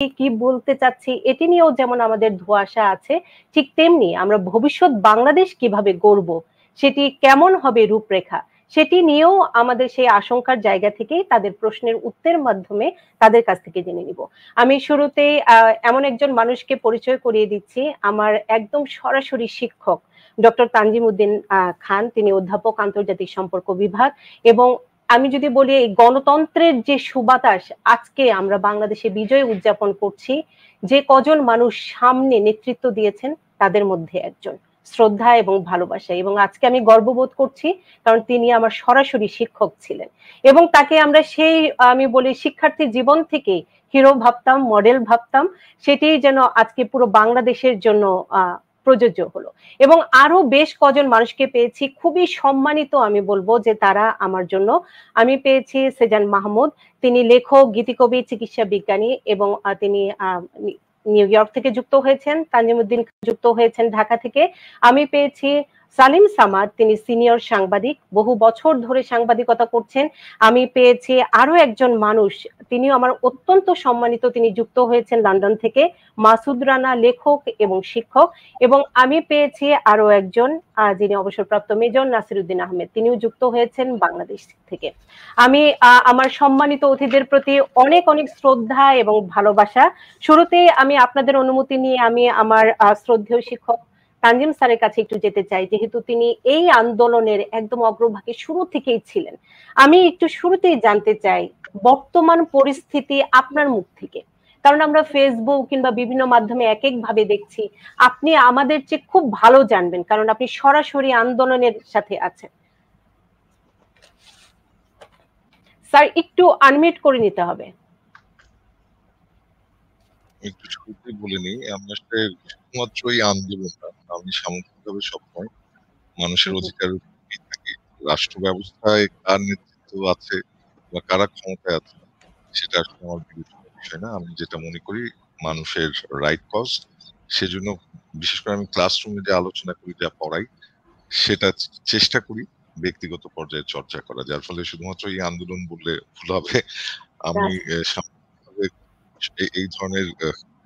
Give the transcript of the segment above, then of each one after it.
কি বলতে চাচ্ছি এটি নিয়েও যেমন আমাদের ধোঁয়াশা আছে, ঠিক তেমনি আমরা ভবিষ্যৎ বাংলাদেশ কিভাবে গড়ব, সেটি কেমন হবে রূপরেখা, সেটি নিয়েও আমাদের সেই আশঙ্কার জায়গা থেকেই তাদের প্রশ্নের উত্তরের মাধ্যমে তাদের কাছ থেকে জেনে নিব। আমি শুরুতেই এমন একজন মানুষকে পরিচয় করিয়ে দিচ্ছি, আমার একদম সরাসরি শিক্ষক ডক্টর তানজিম উদ্দিন খান। তিনি অধ্যাপক, আন্তর্জাতিক সম্পর্ক বিভাগ। এবং আমি যদি বলি এই গণতন্ত্রের যে সুবাতাস আজকে আমরা বাংলাদেশে বিজয় উদযাপন করছি, যে কজন মানুষ সামনে নেতৃত্ব দিয়েছেন তাদের মধ্যে একজন, শ্রদ্ধা এবং ভালোবাসা। এবং আজকে আমি গর্ববোধ করছি কারণ তিনি আমার সরাসরি শিক্ষক ছিলেন এবং তাকে আমরা সেই আমি বলি শিক্ষার্থী জীবন থেকে হিরো ভাবতাম, মডেল ভাবতাম। সেটি যেন আজকে পুরো বাংলাদেশের জন্য প্রযোজ্য হলো। এবং আরো বেশ কজন মানুষকে পেয়েছি, খুবই সম্মানিত আমি বলবো যে তারা আমার জন্য। আমি পেয়েছি সেজান মাহমুদ, তিনি লেখক, গীতিকবি, চিকিৎসা বিজ্ঞানী এবং তিনি নিউ ইয়র্ক থেকে যুক্ত হয়েছেন। তানজিমউদ্দিন যুক্ত হয়েছেন ঢাকা থেকে। আমি পেয়েছি সালিম সামাদ, তিনি সিনিয়র সাংবাদিক, বহু বছর ধরে সাংবাদিকতা করছেন। আমি পেয়েছি আরো একজন মানুষ, তিনিও আমার অত্যন্ত সম্মানিত, তিনি যুক্ত হয়েছেন লন্ডন থেকে, মাসুদ রানা, লেখক এবং শিক্ষক। এবং আমি পেয়েছি আরো একজন যিনি অবসরপ্রাপ্ত মেজর নাসিরউদ্দিন আহমেদ, তিনিও যুক্ত হয়েছেন বাংলাদেশ থেকে। আমি আমার সম্মানিত অতিথিদের প্রতি অনেক অনেক শ্রদ্ধা এবং ভালোবাসা। শুরুতে আমি আপনাদের অনুমতি নিয়ে আমি আমার শ্রদ্ধেয় শিক্ষক তানজিম স্যারের কাছে একটু যেতে চাই, যেহেতু তিনি এই আন্দোলনের একদম অগ্রভাগে শুরু থেকেই ছিলেন। আমি একটু শুরুতেই জানতে চাই বর্তমান পরিস্থিতি আপনার মুখ থেকে, কারণ আমরা ফেসবুক কিংবা বিভিন্ন মাধ্যমে এক এক ভাবে দেখছি, আপনি আমাদের চেয়ে খুব ভালো জানবেন কারণ আপনি সরাসরি আন্দোলনের সাথে আছেন। স্যার একটু আনমিউট করে নিতে হবে। একটু শুরুতেই বলে নিই, আমরা আসলে শুধুমাত্র এই আন্দোলনটা, আমি সামগ্রিকভাবে সবসময় মানুষের অধিকার থাকি। রাষ্ট্র ব্যবস্থায় কার নেতৃত্ব আছে বা কারা ক্ষমতায় আছে সেটা আসলে আমার বিবেচনার বিষয় না। আমি যেটা মনে করি মানুষের রাইট কজ, সেজন্য বিশেষ করে আমি ক্লাসরুমে যে আলোচনা করি, যা পড়াই, সেটা চেষ্টা করি ব্যক্তিগত পর্যায়ে চর্চা করা। যার ফলে শুধুমাত্র এই আন্দোলন বললে ভুল হবে। আমি এই ধরনের,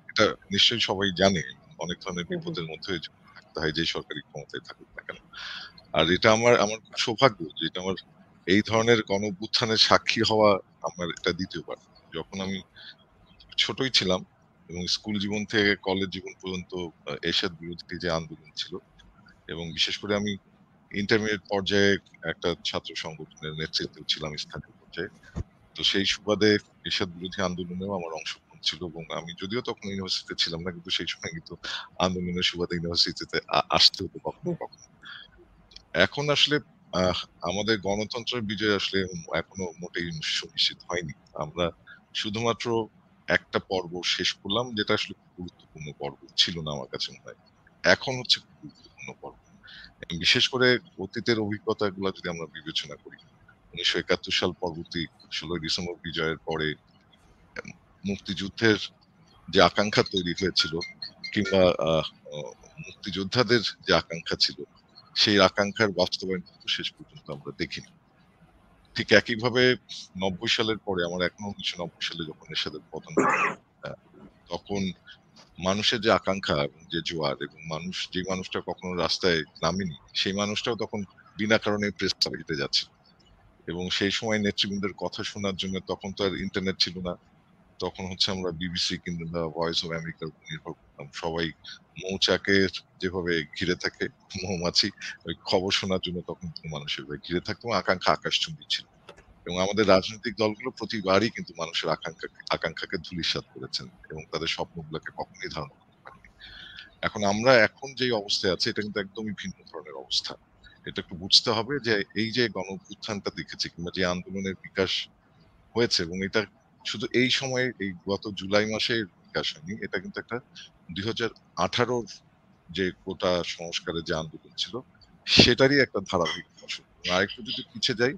এটা নিশ্চয়ই সবাই জানে, অনেক ধরনের বিপদের মধ্যে থাকতে হয় যে সরকারি ক্ষমতায় থাকুক না কেন। আর এটা আমার খুব সৌভাগ্য যে এটা আমার এই ধরনের গণ-অভ্যুত্থানের সাক্ষী হওয়া আমার এটা দ্বিতীয়বার। যখন আমি ছোটই ছিলাম এবং স্কুল জীবন থেকে কলেজ জীবন পর্যন্ত এরশাদ বিরোধী যে আন্দোলন ছিল, এবং বিশেষ করে আমি ইন্টারমিডিয়েট পর্যায়ে একটা ছাত্র সংগঠনের নেতৃত্বে ছিলাম স্থানীয় পর্যায়ে। তো সেই সুবাদে এরশাদ বিরোধী আন্দোলনেও আমার অংশগ্রহণ ছিল এবং আমি যদিও তখন ইউনিভার্সিটিতে ছিলাম না, কিন্তু সেই সময় কিন্তু আন্দোলনের সুবাদে ইউনিভার্সিটিতে আসতে হতো কখনো কখনো। এখন আসলে আমাদের গণতন্ত্রের বিজয় আসলে এখনো মোটেই সুনিশ্চিত হয়নি। আমরা শুধুমাত্র একটা পর্ব শেষ করলাম, যেটা আসলে গুরুত্বপূর্ণ পর্ব ছিল না আমার কাছে মনে হয়। এখন হচ্ছে গুরুত্বপূর্ণ পর্ব। বিশেষ করে অতীতের অভিজ্ঞতাগুলো যদি আমরা বিবেচনা করি, 1971 সাল পরবর্তী 16ই ডিসেম্বর বিজয়ের পরে মুক্তিযুদ্ধের যে আকাঙ্ক্ষা তৈরি হয়েছিল, কিংবা মুক্তিযোদ্ধাদের যে আকাঙ্ক্ষা ছিল, সেই আকাঙ্ক্ষার বাস্তবায়ন কিন্তু শেষ পর্যন্ত আমরা দেখিনি। ঠিক একইভাবে 90 সালের পরে, আমার এখনো 1990 সালে যখন এরশাদের পতন, তখন মানুষের যে আকাঙ্ক্ষা এবং যে জোয়ার, এবং যে মানুষটা কখনো রাস্তায় নামেনি, সেই মানুষটাও তখন বিনা কারণে প্রেস ক্লাবে হেঁটে যাচ্ছে। এবং সেই সময় নেতৃবৃন্দের কথা শোনার জন্য তখন তো আর ইন্টারনেট ছিল না, তখন হচ্ছে আমরা বিবিসি কিংবা ভয়েস অফ আমেরিকার উপর নির্ভর করতাম। সবাই মৌচাকের যেভাবে ঘিরে থাকে মৌমাছি, ওই খবর শোনার জন্য তখন মানুষের ঘিরে থাকতো, আকাঙ্ক্ষা আকাশচুম্বী ছিল। এবং আমাদের রাজনৈতিক দলগুলো প্রতিবারই কিন্তু মানুষের আকাঙ্ক্ষাকে ধূলিসাৎ করেছেন এবং তাদের স্বপ্নগুলোকে কখনোই ধারণা করতে পারেনি। এখন যে অবস্থায় আছে, এটা কিন্তু একদমই ভিন্ন ধরনের অবস্থা। এটা একটু বুঝতে হবে যে এই যে গণ-অভ্যুত্থানটা দেখেছি কিংবা যে আন্দোলনের বিকাশ হয়েছে, এবং এটা শুধু এই সময়ে, এই গত জুলাই মাসে বিকাশ হয়নি, এটা কিন্তু একটা 2018-র যে কোটা সংস্কারের যে আন্দোলন ছিল, সেটারই একটা ধারাবাহিক ফসল। আরেকটু যদি পিছিয়ে যাই,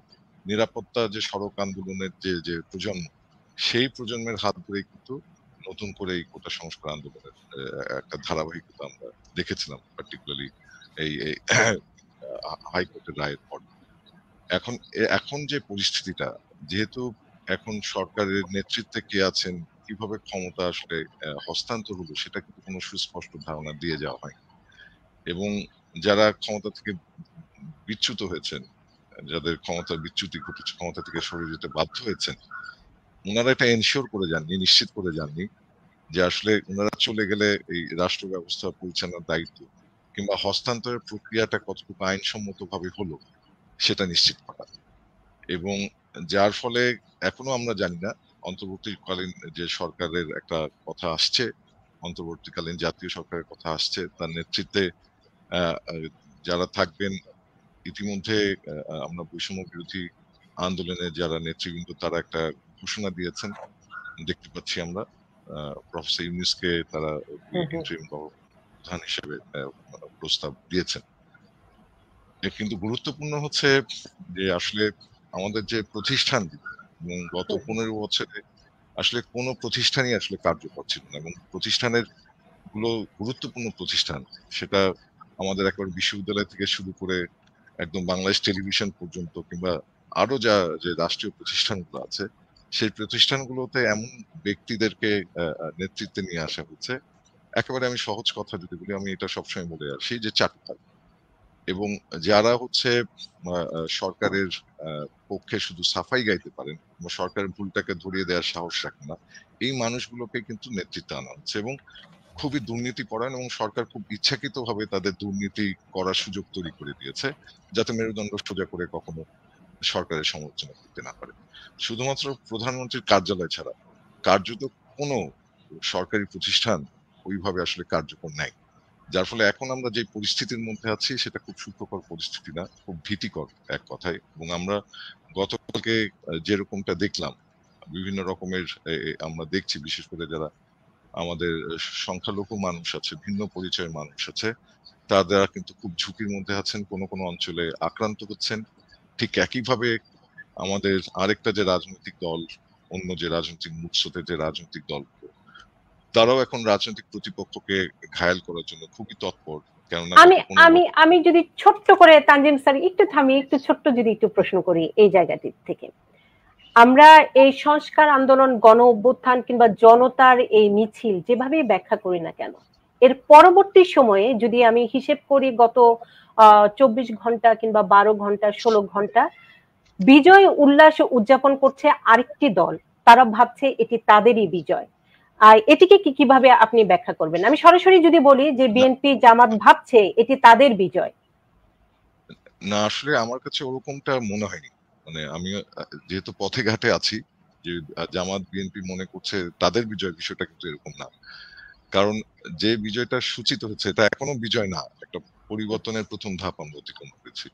নিরাপত্তা যে সড়ক আন্দোলনের যে প্রজন্ম, সেই প্রজন্মের হাত ধরে কিন্তু নতুন করে এই কোটা সংস্কার আন্দোলনের একটা ধারাবাহিকতা আমরা দেখেছিলাম, পার্টিকুলারলি এই হাইকোর্টের রায়ের পর। এখন যে পরিস্থিতিটা, যেহেতু এখন সরকারের নেতৃত্বে কে আছেন কিভাবে ক্ষমতা আসলে হস্তান্তর হলো সেটা কিন্তু কোনো সুস্পষ্ট ধারণা দিয়ে যাওয়া হয় এবং যারা ক্ষমতা থেকে বিচ্যুত হয়েছেন, যাদের ক্ষমতার বিচ্যুতি ঘটেছে, ক্ষমতা থেকে সরে যেতে বাধ্য হয়েছেন, ওনারা এটা এনশিওর করে যাননি, নিশ্চিত করে যাননি যে আসলে ওনারা চলে গেলে এই রাষ্ট্র ব্যবস্থা পরিচালনার দায়িত্ব কিংবা হস্তান্তরের প্রক্রিয়াটা কতটুকু আইনসম্মত ভাবে হলো সেটা নিশ্চিত করা। এবং যার ফলে এখনো আমরা জানি না, অন্তর্বর্তীকালীন যে সরকারের একটা কথা আসছে, অন্তর্বর্তীকালীন জাতীয় সরকারের কথা আসছে, তার নেতৃত্বে যারা থাকবেন, ইতিমধ্যে আমরা বৈষম্য বিরোধী আন্দোলনের যারা নেতৃবৃন্দ তারা একটা ঘোষণা দিয়েছেন, দেখতে পাচ্ছি আমরা প্রফেসর ইউনূসকে তারা ইন্টারিম প্রধান হিসেবে প্রস্তাব দিয়েছেন। কিন্তু গুরুত্বপূর্ণ হচ্ছে যে আসলে আমাদের যে প্রতিষ্ঠান এবং গত 15 বছরে আসলে কোনো প্রতিষ্ঠানই আসলে কার্যকর ছিল না এবং প্রতিষ্ঠানের গুলো গুরুত্বপূর্ণ প্রতিষ্ঠান, সেটা আমাদের একবার বিশ্ববিদ্যালয় থেকে শুরু করে একদম বাংলাদেশ টেলিভিশন পর্যন্ত কিংবা আরো যে রাষ্ট্রীয় প্রতিষ্ঠানগুলো আছে সেই প্রতিষ্ঠানগুলোতে এমন ব্যক্তিদেরকে নেতৃত্বে নিয়ে আসা হচ্ছে, একেবারে আমি সহজ কথা যদি বলি, আমি এটা সবসময় বলে আসি যে চাটুকার, এবং যারা হচ্ছে সরকারের পক্ষে শুধু সাফাই গাইতে পারেন, সরকারের ভুলটাকে ধরিয়ে দেওয়ার সাহস রাখে না, এই মানুষগুলোকে কিন্তু নেতৃত্বে আনা হচ্ছে এবং খুবই দুর্নীতি পরায়ণ, এবং সরকার খুব ইচ্ছাকৃত ভাবে তাদের দুর্নীতি করার সুযোগ তৈরি করে দিয়েছে যাতে মেরুদণ্ড সোজা করে কখনো সরকারের সমালোচনা করতে না পারে। শুধুমাত্র প্রধানমন্ত্রীর কার্যালয় ছাড়া কার্যত কোনো সরকারি প্রতিষ্ঠান ওইভাবে আসলে কার্যকর নাই, যার ফলে এখন আমরা যে পরিস্থিতির মধ্যে আছি সেটা খুব সুখকর পরিস্থিতি না, খুব ভীতিকর এক কথায়। এবং আমরা গতকালকে যেরকমটা দেখলাম, বিভিন্ন রকমের আমরা দেখছি, বিশেষ করে যারা আমাদের সংখ্যালঘু মানুষ আছে, ভিন্ন পরিচয়ের মানুষ আছে, তারা কিন্তু খুব ঝুঁকির মধ্যে আছেন, কোনো কোনো অঞ্চলে আক্রান্ত হচ্ছেন। ঠিক একইভাবে আমাদের আরেকটা যে রাজনৈতিক দল, অন্য যে রাজনৈতিক মুখস্রোতের যে রাজনৈতিক দলগুলো, তারাও এখন রাজনৈতিক প্রতিপক্ষকে ঘায়েল করার জন্য খুবই তৎপর। কেননা আমি আমি আমি যদি ছোট্ট করে তানজিম স্যার একটু থামিয়ে একটু ছোট্ট যদি একটু প্রশ্ন করি এই জায়গাটি থেকে, আমরা এই সংস্কার আন্দোলন, গণ অভ্যুত্থান কিংবা জনতার এই মিছিল যেভাবেই ব্যাখ্যা করি না কেন, এর পরবর্তী সময়ে যদি আমি হিসেব করি গত 24 ঘন্টা কিংবা 12 ঘন্টা 16 ঘন্টা বিজয় উল্লাস উদযাপন করছে আরেকটি দল, তারা ভাবছে এটি তাদেরই বিজয়। এটিকে কিভাবে আপনি ব্যাখ্যা করবেন? আমি সরাসরি যদি বলি যে বিএনপি জামাত ভাবছে এটি তাদের বিজয়। না, আসলে আমার কাছে ওরকমটা মনে হয়নি। মানে আমি যেহেতু পথে ঘাটে আছি, যে জামাত বিএনপি মনে করছে তাদের বিজয়, বিষয়টা কিন্তু এরকম না। কারণ যে বিজয়টা সূচিত হচ্ছে এটা এখনো বিজয় না, একটা পরিবর্তনের প্রথম ধাপ আমরা অতিক্রম করেছি,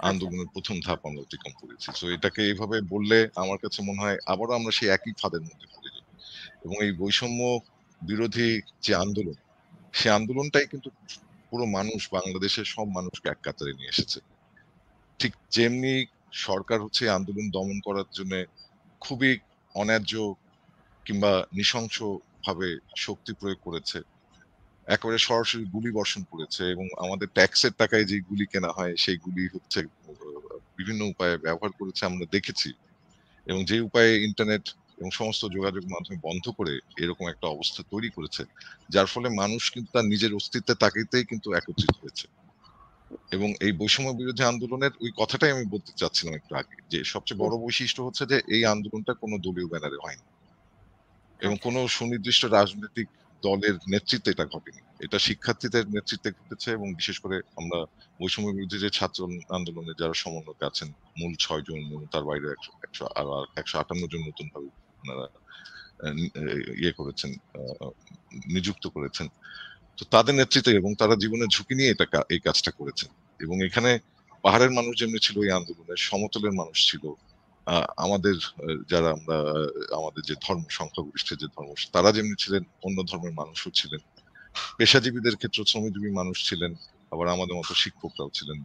আন্দোলনের প্রথম ধাপ আমরা অতিক্রম করেছি। তো এটাকে এইভাবে বললে আমার কাছে মনে হয় আবারও আমরা সেই একই ফাঁদের মধ্যে পড়ে যাই। এবং এই বৈষম্য বিরোধী যে আন্দোলন, সে আন্দোলনটাই কিন্তু পুরো মানুষ, বাংলাদেশের সব মানুষকে এক কাতারে নিয়ে এসেছে। ঠিক যেমনি সরকার হচ্ছে আন্দোলন দমন করার জন্য খুবই অন্যায্য কিংবা নৃশংস ভাবে শক্তি প্রয়োগ করেছে, একেবারে সরাসরি গুলি বর্ষণ করেছে, এবং আমাদের ট্যাক্সের টাকায় যে গুলি কেনা হয় সেই গুলি হচ্ছে বিভিন্ন উপায়ে ব্যবহার করেছে আমরা দেখেছি, এবং যে উপায়ে ইন্টারনেট এবং সমস্ত যোগাযোগ মাধ্যম বন্ধ করে এরকম একটা অবস্থা তৈরি করেছে, যার ফলে মানুষ কিন্তু তার নিজের অস্তিত্বের তাগিদেই কিন্তু একত্রিত হয়েছে। এবং এই বৈষম্য বিরোধী আন্দোলনের ওই কথাটাই আমি বলতে চাচ্ছিলাম একটু আগে, যে সবচেয়ে বড় বৈশিষ্ট্য হচ্ছে যে এই আন্দোলনটা কোনো দলীয় ব্যানারে হয়নি এবং কোনো সুনির্দিষ্ট রাজনৈতিক দলের নেতৃত্বে এটা ঘটেনি, এটা শিক্ষার্থীদের নেতৃত্বে ঘটেছে। এবং বিশেষ করে আমরা বৈষম্য বিরোধী যে ছাত্র আন্দোলনে যারা সমন্বয়ক আছেন, মূল 6 জন এবং তার বাইরে 158 জন নতুন ভাবে ওনারা ইয়ে করেছেন, নিযুক্ত করেছেন, তো তাদের নেতৃত্বে, এবং তারা জীবনের ঝুঁকি নিয়ে এই কাজটা করেছেন। এবং এখানে পাহাড়ের মানুষ যেমনি ছিল এই আন্দোলনের, সমতলের মানুষ ছিল, আমাদের যারা আমরা আমাদের যে ধর্ম, সংখ্যাগরিষ্ঠের যে ধর্ম, তারা যেমনি ছিলেন, অন্য ধর্মের মানুষও ছিলেন, পেশাজীবীদের ক্ষেত্রে শ্রমজীবী মানুষ ছিলেন, আবার আমাদের মতো শিক্ষকরাও ছিলেন,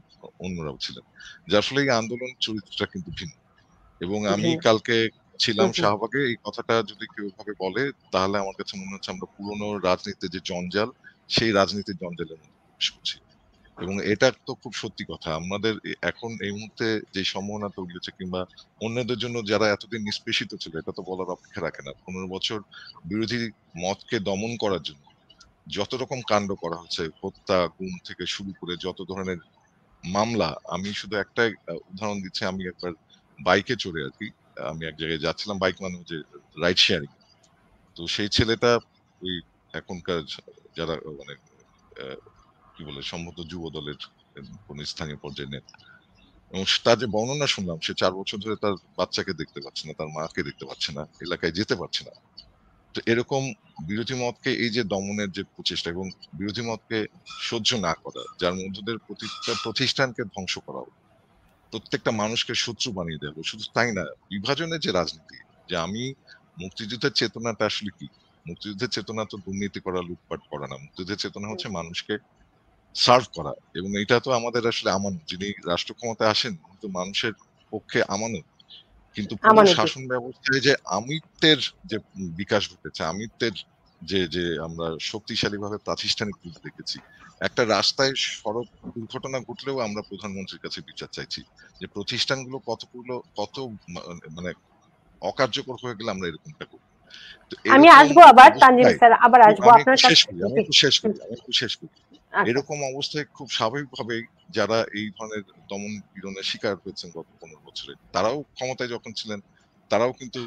অন্যরাও ছিলেন, যার ফলে এই আন্দোলন চরিত্রটা কিন্তু ভিন্ন। এবং আমি কালকে ছিলাম শাহবাগে, এই কথাটা যদি কেউ ভাবে বলে তাহলে আমার কাছে মনে হচ্ছে আমরা পুরনো রাজনীতির যে জঞ্জাল, সেই রাজনীতির জঞ্জালের মধ্যে প্রবেশ করছি। এবং এটা তো খুব সত্যি কথা। আমাদের এখন এই মুহূর্তে যে সম্ভাবনা তৈরি হচ্ছে, কিংবা অন্যদের জন্য যারা এতদিন নিষ্পেষিত ছিল, এটা তো বলার অপেক্ষা রাখে না। 15 বছর বিরোধী মতকে দমন করার জন্য যত রকম কাণ্ড করা হচ্ছে, হত্যা, গুম থেকে শুরু করে যত ধরনের মামলা। আমি শুধু একটাই উদাহরণ দিচ্ছি। আমি একবার বাইকে চড়ে আর কি, আমি এক জায়গায় যাচ্ছিলাম, বাইক মানে যে রাইড শেয়ারিং। তো সেই ছেলেটা ওই এখনকার যারা মানে কি বলে সম্ভবত যুব দলের কোন স্থানীয় পর্যায়ে নেতা, এবং তার যে বর্ণনা শুনলাম, সে 4 বছর ধরে তার বাচ্চাকে দেখতে পাচ্ছে না, তার মাকে দেখতে পাচ্ছে না, এলাকায় যেতে পারছে না। তো এরকম বিরোধী মতকে এই যে দমনের যে প্রচেষ্টা, এবং বিরোধী মতকে সহ্য না করা, যার মধ্যে দিয়ে প্রতিটা প্রতিষ্ঠানকে ধ্বংস করা হলো, প্রত্যেকটা মানুষকে শত্রু বানিয়ে দেওয়া হলো। শুধু তাই না, বিভাজনের যে রাজনীতি, যে আমি মুক্তিযুদ্ধের চেতনাটা আসলে কি? মুক্তিযুদ্ধের চেতনা তো দুর্নীতি করা, লুটপাট করা না। মুক্তিযুদ্ধের চেতনা হচ্ছে মানুষকে সার্ভ করা। এবং এটা তো আমাদের আসলে আমানত। যিনি রাষ্ট্র ক্ষমতায় আসেন কিন্তু মানুষের পক্ষে আমানত। কিন্তু পুরো আমানতি। শাসন ব্যবস্থায় যে আমিত্বের যে বিকাশ ঘটেছে, আমিত্বের যে যে আমরা শক্তিশালী ভাবে প্রাতিষ্ঠানিক রূপ দেখেছি। একটা রাস্তায় সড়ক দুর্ঘটনা ঘটলেও আমরা প্রধানমন্ত্রীর কাছে বিচার চাইছি, যে প্রতিষ্ঠানগুলো কত মানে অকার্যকর হয়ে গেলে আমরা এরকমটা করি। তো আমি এরকম আসবো আবার, তানজিম অবস্থায় স্যার, আবার আসবো আমি আপনার একটু শেষ কাছে। করি, জি। আমি একটু শেষ করি। আচ্ছা। এরকম অবস্থায় খুব স্বাভাবিকভাবেই যারা এই ধরনের দমন পীড়নের শিকার হয়েছেন গত 15 বছরে, তারাও ক্ষমতায় যখন ছিলেন, তারাও কিন্তু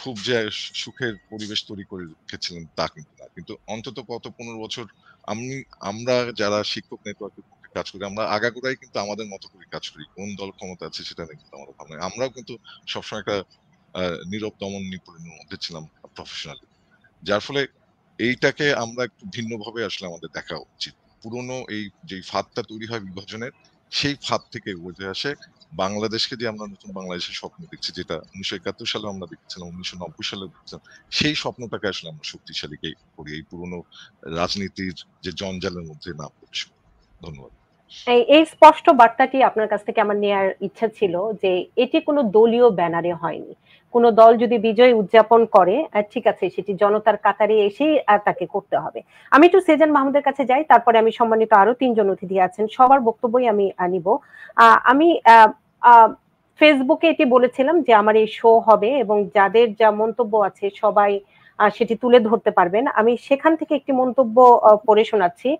খুব যে সুখের পরিবেশ তৈরি করে রেখেছিলেন তা কিন্তু না। কিন্তু অন্তত গত 15 বছর আমরা যারা শিক্ষক নেটওয়ার্কের পক্ষে কাজ করি, আমরা আগাগোড়াই কিন্তু আমাদের মতো করে কাজ করি। কোন দল ক্ষমতা আছে সেটা নিয়ে কিন্তু আমাদের ভাবনা। আমরাও কিন্তু সবসময় একটা নীরব দমন নিপীড়নের মধ্যে ছিলাম প্রফেশনালি। যার ফলে এইটাকে আমরা একটু ভিন্নভাবে আসলে আমাদের দেখা উচিত। পুরনো এই যে ফাঁদটা তৈরি হয় বিভাজনের, সেই ফাঁদ থেকে উঠে আসে বাংলাদেশকে যে আমরা নতুন বাংলাদেশের স্বপ্ন দেখছি, যেটা 1971 সালে আমরা দেখছিলাম, 1990 সালে দেখছিলাম, সেই স্বপ্নটাকে আসলে আমরা শক্তিশালী করি, এই পুরনো রাজনীতির যে জঞ্জালের মধ্যে না প্রবেশ করি। ধন্যবাদ। এই স্পষ্ট বার্তাটি আপনার কাছ থেকে আমার নেয়ার ইচ্ছা ছিল যে এটি কোনো দলীয় ব্যানারে হয়নি। কোন দল যদি বিজয় উদযাপন করে, ঠিক আছে, সেটি জনতার কাতারে এসেই তাকে করতে হবে। আমি একটু সেজান মাহমুদের কাছে যাই, তারপরে আমি সম্মানিত আরো 3 জন অতিথি আছেন, সবার বক্তব্যই আমি নিব। আমি ফেসবুকে এটি বলেছিলাম যে আমার এই শো হবে এবং যাদের যা মন্তব্য আছে সবাই সেটি তুলে ধরতে পারবেন। আমি সেখান থেকে একটি মন্তব্য পড়ে শোনাচ্ছি।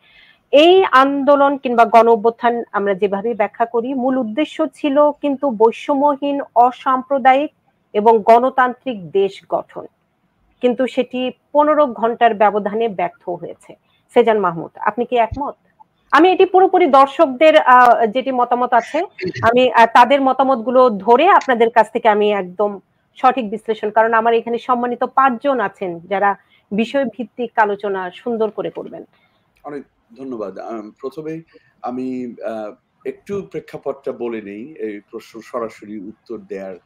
এই আন্দোলন কিংবা গণ-অভ্যুত্থান আমরা যেভাবে ব্যাখ্যা করি, মূল উদ্দেশ্য ছিল কিন্তু বৈষম্যহীন, অসাম্প্রদায়িক এবং গণতান্ত্রিক দেশ গঠন। কিন্তু সেটি 15 ঘন্টার ব্যবধানে ব্যর্থ হয়েছে। সেজান মাহমুদ, আপনি কি একমত? আমি এটি পুরোপুরি দর্শকদের যেটি মতামত আছে, আমি তাদের মতামতগুলো ধরে আপনাদের কাছ থেকে আমি একদম সঠিক বিশ্লেষণ, কারণ আমার এখানে সম্মানিত 5 জন আছেন যারা বিষয়ভিত্তিক আলোচনা সুন্দর করে করবেন। অনেক ধন্যবাদ। প্রথমেই আমি একটু প্রেক্ষাপটটা বলে নেই এই প্রশ্ন সরাসরি উত্তর দেওয়ার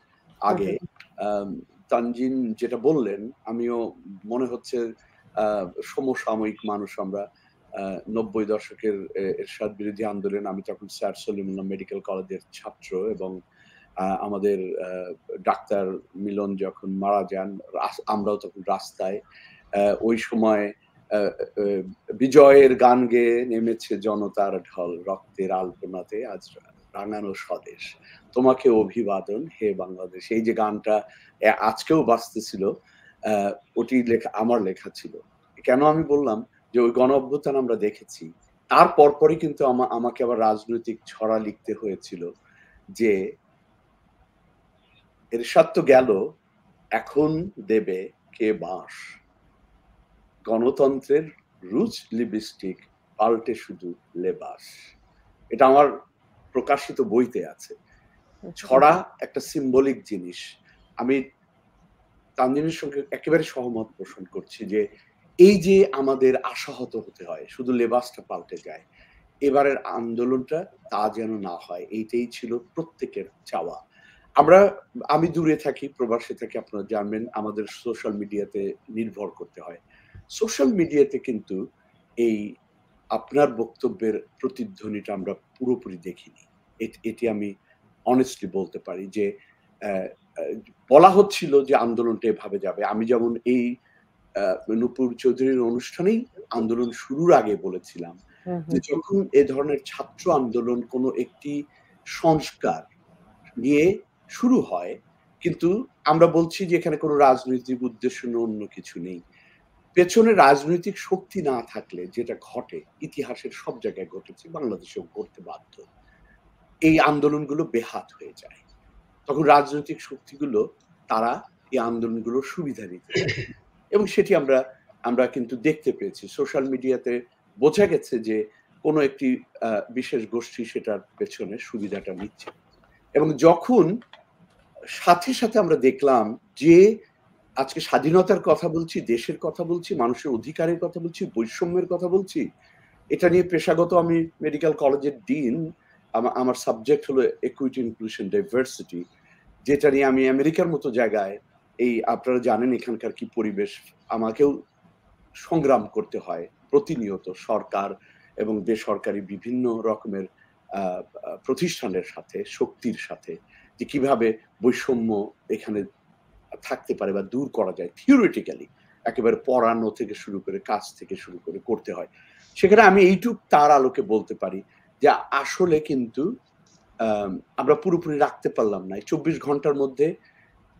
আগে। তানজিন যেটা বললেন, আমিও মনে হচ্ছে সমসাময়িক মানুষ আমরা। 90 দশকের এরশাদ বিরোধী আন্দোলন, আমি তখন স্যার সলিমুল্লাহ মেডিকেল কলেজের ছাত্র, এবং আমাদের ডাক্তার মিলন যখন মারা যান, আমরাও তখন রাস্তায়। ওই সময় বিজয়ের গান গেয়ে নেমেছে জনতার ঢল, রক্তের আলপনাতে আজ রাঙানো স্বদেশ, তোমাকে অভিবাদন হে বাংলাদেশ। এই যে গানটা আজকেও বাজতেছিল, ওটি লেখা, আমার লেখা ছিল। কেন আমি বললাম যে ওই গণ অভ্যুত্থান আমরা দেখেছি, তার পরপরই কিন্তু আমাকে আবার রাজনৈতিক ছড়া লিখতে হয়েছিল যে এরশাদ তো গেল, এখন দেবে কে বাঁশ, গণতন্ত্রের রুজ লিপস্টিক পাল্টে শুধু লেবাস। এটা আমার প্রকাশিত বইতে আছে। ছড়া একটা সিম্বলিক জিনিস। আমি তানজিনের সঙ্গে একেবারে সহমত পোষণ করছি যে এই যে আমাদের আশাহত হতে হয়, শুধু লেবাসটা পাল্টে যায়, এবারের আন্দোলনটা তা যেন না হয়, এইটাই ছিল প্রত্যেকের চাওয়া। আমি দূরে থাকি, প্রবাসে থাকি, আপনারা জানবেন, আমাদের সোশ্যাল মিডিয়াতে নির্ভর করতে হয়। সোশ্যাল মিডিয়াতে কিন্তু এই আপনার বক্তব্যের প্রতিধ্বনিটা আমরা পুরোপুরি দেখিনি। এটি আমি অনেস্টলি বলতে পারি যে বলা হচ্ছিল যে আন্দোলনটা এভাবে যাবে। আমি যেমন এই নূপুর চৌধুরীর অনুষ্ঠানেই আন্দোলন শুরুর আগে বলেছিলাম যে যখন এ ধরনের ছাত্র আন্দোলন কোনো একটি সংস্কার নিয়ে শুরু হয়, কিন্তু আমরা বলছি যে এখানে কোনো রাজনৈতিক উদ্দেশ্য অন্য কিছু নেই, পেছনে রাজনৈতিক শক্তি না থাকলে যেটা ঘটে, ইতিহাসের সব জায়গায় ঘটেছে, বাংলাদেশেও ঘটতে বাধ্য, এই আন্দোলনগুলো বেহাত হয়ে যায়। তখন রাজনৈতিক শক্তিগুলো তারা এই আন্দোলনগুলোর সুবিধা নিতে চায়, এবং সেটি আমরা কিন্তু দেখতে পেয়েছি। সোশ্যাল মিডিয়াতে বোঝা গেছে যে কোনো একটি বিশেষ গোষ্ঠী সেটার পেছনে সুবিধাটা নিচ্ছে, এবং যখন সাথে সাথে আমরা দেখলাম যে আজকে স্বাধীনতার কথা বলছি, দেশের কথা বলছি, মানুষের অধিকারের কথা বলছি, বৈষম্যের কথা বলছি, এটা নিয়ে পেশাগত আমি মেডিকেল কলেজের ডিন, আমার সাবজেক্ট হলো ইকুইটি, ইনক্লুশন, ডাইভার্সিটি, যেটা নিয়ে আমি আমেরিকার মতো জায়গায়, এই আপনারা জানেন এখানকার কি পরিবেশ, আমাকেও সংগ্রাম করতে হয় প্রতিনিয়ত সরকার এবং বেসরকারি বিভিন্ন রকমের প্রতিষ্ঠানের সাথে, শক্তির সাথে, যে কিভাবে বৈষম্য এখানে থাকতে পারে বা দূর করা যায় থিওরিটিক্যালি, একেবারে পড়ানো থেকে শুরু করে কাজ থেকে শুরু করে করতে হয়। সেখানে আমি এইটুক তার আলোকে বলতে পারি যে আসলে কিন্তু আমরা পুরোপুরি রাখতে পারলাম না। 24 ঘন্টার মধ্যে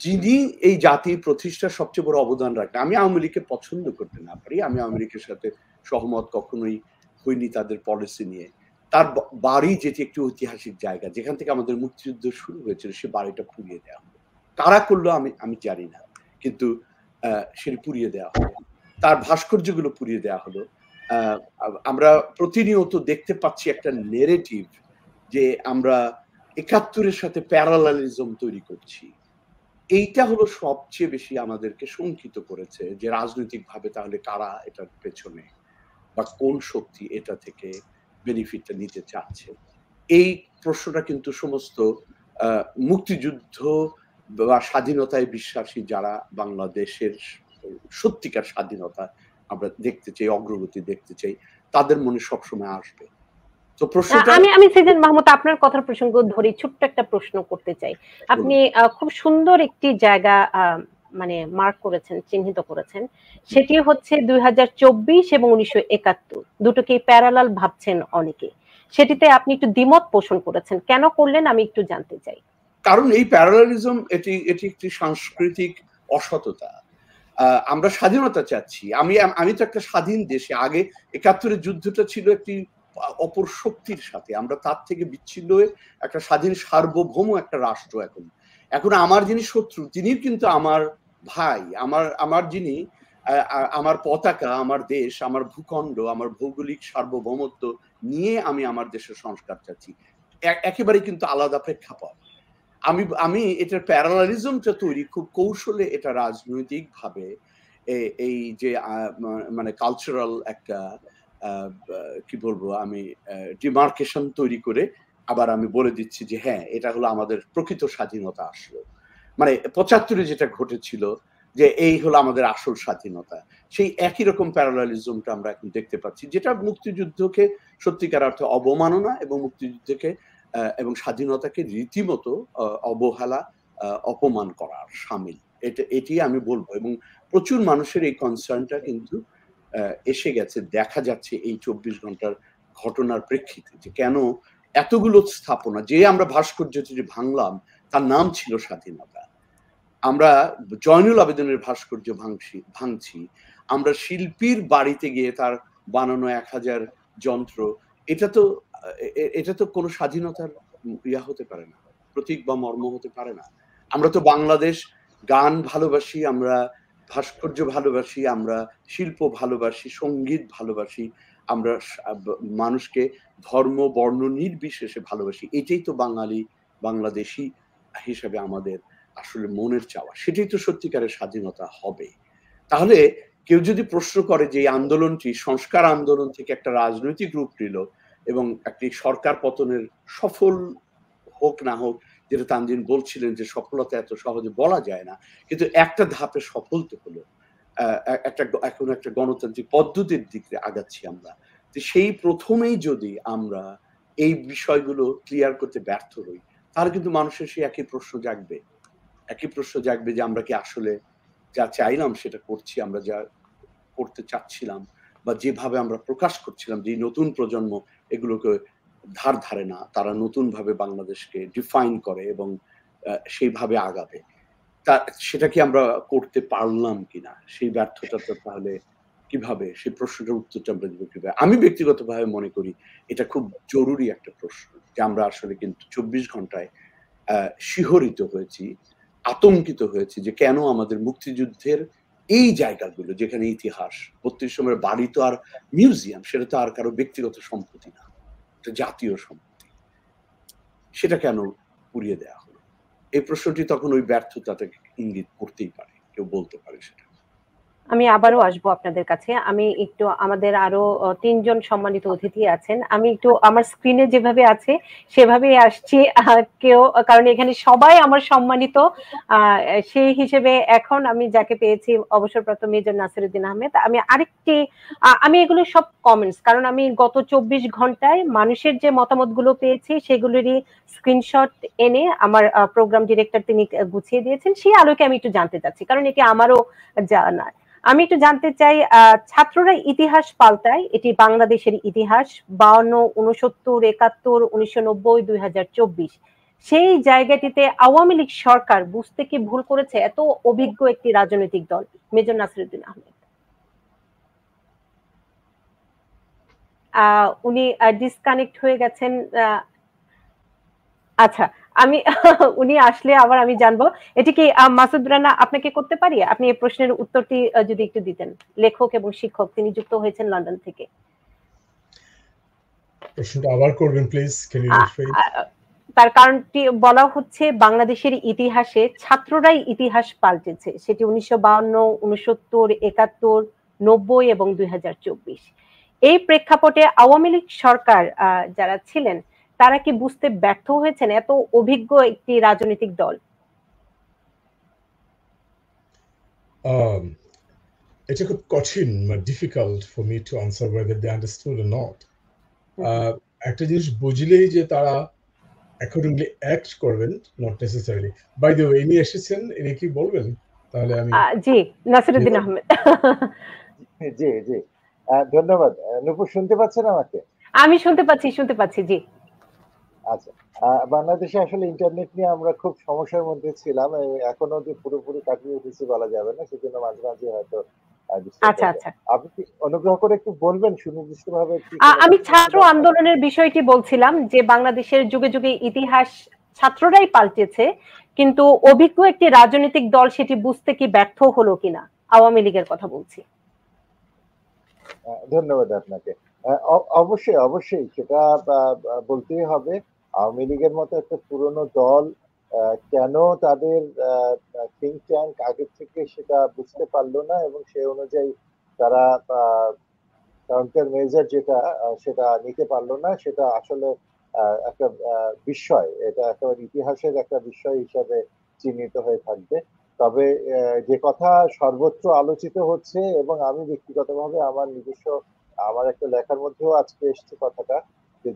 যিনি এই জাতির প্রতিষ্ঠার সবচেয়ে বড় অবদান রাখেন, আমি আওয়ামী লীগকে পছন্দ করতে না পারি, আমি আওয়ামী লীগের সাথে সহমত কখনোই হইনি তাদের পলিসি নিয়ে, তার বাড়ি যেটি একটি ঐতিহাসিক জায়গা, যেখান থেকে আমাদের মুক্তিযুদ্ধ শুরু হয়েছিল, সে বাড়িটা পুড়িয়ে দেওয়া হলো। কারা করলো আমি জানি না, কিন্তু সেটি পুড়িয়ে দেওয়া হলো, তার ভাস্কর্যগুলো পুড়িয়ে দেওয়া হলো। আমরা প্রতিনিয়ত দেখতে পাচ্ছি একটা নেরেটিভ যে আমরা ৭১-এর সাথে প্যারালালিজম তৈরি করছি। এইটা হলো সবচেয়ে বেশি আমাদেরকে শঙ্কিত করেছে, যে রাজনৈতিকভাবে তাহলে কারা এটার পেছনে, বা কোন শক্তি এটা থেকে বেনিফিটটা নিতে চাচ্ছে। এই প্রশ্নটা কিন্তু সমস্ত মুক্তিযুদ্ধ বা স্বাধীনতায় বিশ্বাসী যারা বাংলাদেশের সত্যিকার স্বাধীনতা আমরা দেখতে চাই, অগ্রগতি দেখতে চাই, তাদের মনে সবসময় আসবে। তো প্রশ্নটা আমি সেজন মাহমুদ আপনার কথার প্রসঙ্গ ধরে ছোট্ট একটা প্রশ্ন করতে চাই। আপনি খুব সুন্দর একটি জায়গা মানে মার্ক করেছেন, চিহ্নিত করেছেন, সেটি হচ্ছে 2024 এবং 1971 দুটোকে প্যারালাল ভাবছেন অনেকে, সেটিতে আপনি একটু দ্বিমত পোষণ করেছেন, কেন করলেন আমি একটু জানতে চাই। কারণ এই প্যারালালিজম এটি একটি সাংস্কৃতিক অসততা। আমরা স্বাধীনতা চাচ্ছি, আমি তো একটা স্বাধীন দেশে, আগে ৭১-এর যুদ্ধটা ছিল একটি অপর শক্তির সাথে, আমরা তার থেকে বিচ্ছিন্ন হয়ে একটা স্বাধীন সার্বভৌম একটা রাষ্ট্র। এখন আমার যিনি শত্রু, তিনি কিন্তু আমার ভাই, আমার যিনি আমার পতাকা, আমার দেশ, আমার ভূখণ্ড, আমার ভৌগোলিক সার্বভৌমত্ব নিয়ে আমি আমার দেশের সংস্কার চাচ্ছি, একেবারে কিন্তু আলাদা প্রেক্ষাপট। আমি এটার প্যারালালিজমটা তৈরি খুব কৌশলে, এটা রাজনৈতিক ভাবে এই যে মানে কালচারাল একটা কি বলবো আমি ডিমার্কেশন তৈরি করে আবার আমি বলে দিচ্ছি যে হ্যাঁ, এটা হলো আমাদের প্রকৃত স্বাধীনতা আসলো, মানে ৭৫-এ যেটা ঘটেছিল যে এই হলো আমাদের আসল স্বাধীনতা। সেই একই রকম প্যারালালিজমটা আমরা এখন দেখতে পাচ্ছি, যেটা মুক্তিযুদ্ধকে সত্যিকার অর্থে অবমাননা এবং মুক্তিযুদ্ধকে এবং স্বাধীনতাকে রীতিমতো অবহেলা, অপমান করার শামিল। এটি আমি বলবো, এবং প্রচুর মানুষের এই কনসার্নটা কিন্তু এসে গেছে, দেখা যাচ্ছে এই ২৪ ঘন্টার ঘটনার প্রেক্ষিতে, যে কেন এতগুলো স্থাপনা, যে আমরা ভাস্কর্য যে ভাঙলাম তার নাম ছিল স্বাধীনতা, আমরা জয়নুল আবেদিনের ভাস্কর্য ভাঙছি, আমরা শিল্পীর বাড়িতে গিয়ে তার বানানো ১,০০০ যন্ত্র, এটা তো কোনো স্বাধীনতার ইয়া হতে পারে না, প্রতীক বা মর্ম হতে পারে না। আমরা তো বাংলাদেশ গান ভালোবাসি, আমরা ভাস্কর্য ভালোবাসি, আমরা শিল্প ভালোবাসি, সঙ্গীত ভালোবাসি, আমরা মানুষকে ধর্ম বর্ণ নির্বিশেষে ভালোবাসি। এটাই তো বাংলাদেশি হিসাবে আমাদের আসলে মনের চাওয়া, সেটাই তো সত্যিকারের স্বাধীনতা হবে। তাহলে কেউ যদি প্রশ্ন করে যে এই আন্দোলনটি সংস্কার আন্দোলন থেকে একটা রাজনৈতিক রূপ নিল এবং একটি সরকার পতনের সফল হোক না হোক, যেটা তানজিন বলছিলেন যে সফলতা এত সহজে বলা যায় না, কিন্তু একটা ধাপে সফল তো হলো, এখন একটা গণতান্ত্রিক পদ্ধতির দিকে আগাচ্ছি আমরা। তো সেই প্রথমেই যদি আমরা এই বিষয়গুলো ক্লিয়ার করতে ব্যর্থ হই, তাহলে কিন্তু মানুষের সেই একই প্রশ্ন জাগবে যে আমরা কি আসলে যা চাইলাম সেটা করছি, আমরা যা করতে চাচ্ছিলাম বা যেভাবে আমরা প্রকাশ করছিলাম যে নতুন প্রজন্ম এগুলোকে ধারে না, তারা নতুনভাবে বাংলাদেশকে ডিফাইন করে এবং সেইভাবে আগাবে। সেটা কি আমরা করতে পারলাম কিনা, সেই ব্যর্থতাটা তাহলে কিভাবে, সেই প্রশ্নটার উত্তরটা আমরা দিব কিভাবে? আমি ব্যক্তিগতভাবে মনে করি এটা খুব জরুরি একটা প্রশ্ন, যে আমরা আসলে কিন্তু 24 ঘন্টায় শিহরিত হয়েছি, আতঙ্কিত হয়েছি যে কেন আমাদের মুক্তিযুদ্ধের এই জায়গাগুলো, যেখানে ইতিহাস 32 সময়ের বাড়ি তো আর মিউজিয়াম, সেটা তো আর কারো ব্যক্তিগত সম্পত্তি না, এটা জাতীয় সম্পত্তি, সেটা কেন পুড়িয়ে দেয়া হলো? এই প্রশ্নটি তখন ওই ব্যর্থতাটাকে ইঙ্গিত করতেই পারে, কেউ বলতে পারে সেটা। আমি আবারও আসবো আপনাদের কাছে। আমি একটু, আমাদের আরো 3 জন সম্মানিত অতিথি আছেন, আমি একটু আমার স্ক্রিনে যেভাবে আছে সেভাবেই আসছি। কেউ, কারণ এখানে সবাই আমার সম্মানিত, সেই হিসেবে এখন আমি যাকে পেয়েছি অবসরপ্রাপ্ত মেজর নাসিরউদ্দিন আহমেদ। আমি আরেকটি, আমি এগুলো সব কমেন্টস, কারণ আমি গত 24 ঘন্টায় মানুষের যে মতামতগুলো পেয়েছি সেগুলোরই স্ক্রিনশট এনে আমার প্রোগ্রাম ডিরেক্টর তিনি গুছিয়ে দিয়েছেন, সেই আলোকে আমি একটু জানতে চাচ্ছি, কারণ এটি আমারও জানা। আমি একটু জানতে চাই, ছাত্ররা ইতিহাস পাল্টায়, এটি বাংলাদেশের ইতিহাস 52, 69, 71, 1990, 2024, সেই জায়গাটিতে আওয়ামী লীগ সরকার বুঝতে কি ভুল করেছে এত অভিজ্ঞ একটি রাজনৈতিক দল? মেজর নাসিরউদ্দিন আহমেদ। উনি ডিসকানেক্ট হয়ে গেছেন। আচ্ছা, আমি উনি আসলে আবার আমি জানবো। এটি কি মাসুদ রানা আপনাকে করতে পারি? আপনি এই প্রশ্নের উত্তরটি যদি একটু দিতেন। লেখক এবং শিক্ষক, তিনি যুক্ত হয়েছেন লন্ডন থেকে। প্রশ্নটা আবার করবেন প্লিজ, ক্যান ইউ রিপিট? তার কারণটি বলা হচ্ছে, বাংলাদেশের ইতিহাসে ছাত্ররাই ইতিহাস পাল্টেছে, সেটি 1952, 69, 71, 90 এবং 2024। এই প্রেক্ষাপটে আওয়ামী লীগ সরকার যারা ছিলেন তারা কি বুঝতে ব্যর্থ হয়েছেন এত অভিজ্ঞ একটি রাজনৈতিক দল? এটা খুব কঠিন, difficult for me two answer whether they understood or not. একটা জিনিস বুঝলেই যে তারা অ্যাকর্ডিংলি অ্যাক্ট করবেন, not necessarily. By the way, ইনি এসেছেন, ইনি কি বলবেন? তাহলে আমি জি, নাসিরউদ্দিন আহমেদ। জি জি, ধন্যবাদ। নূপুর শুনতে পাচ্ছেন আমাকে? আমি শুনতে পাচ্ছি, জি। আচ্ছা, বাংলাদেশে আসলে ইন্টারনেট নিয়ে আমরা খুব সমস্যার মধ্যে ছিলাম, এখনো যে পুরোপুরি কাটিয়ে উঠেছি বলা যাবে না, সেজন্য মাঝে মাঝে হয়তো আচ্ছা। আপনি কি অনুগ্রহ করে একটু বলবেন সুনির্দিষ্টভাবে? আমি ছাত্র আন্দোলনের বিষয়টি বলছিলাম, যে বাংলাদেশের যুগে যুগে ইতিহাস ছাত্ররাই পাল্টেছে, কিন্তু অভিজ্ঞ একটি রাজনৈতিক দল সেটি বুঝতে কি ব্যর্থ হলো কিনা, আওয়ামী লীগের কথা বলছি। ধন্যবাদ আপনাকে। অবশ্যই সেটা বলতেই হবে। আওয়ামী লীগের মতো একটা পুরনো দল কেন তাদের থিঙ্ক ট্যাঙ্ক আগের থেকে সেটা বুঝতে পারলো না, এবং সেই অনুযায়ী তারা কাউন্টার মেজার যেটা সেটা নিতে পারলো না, সেটা আসলে একটা বিস্ময়। এটা একেবারে ইতিহাসের একটা বিষয় হিসাবে চিহ্নিত হয়ে থাকবে। তবে যে কথা সর্বত্র আলোচিত হচ্ছে, এবং আমি ব্যক্তিগতভাবে আমার নিজস্ব আমার একটা লেখার মধ্যেও আজকে এসেছে কথাটা,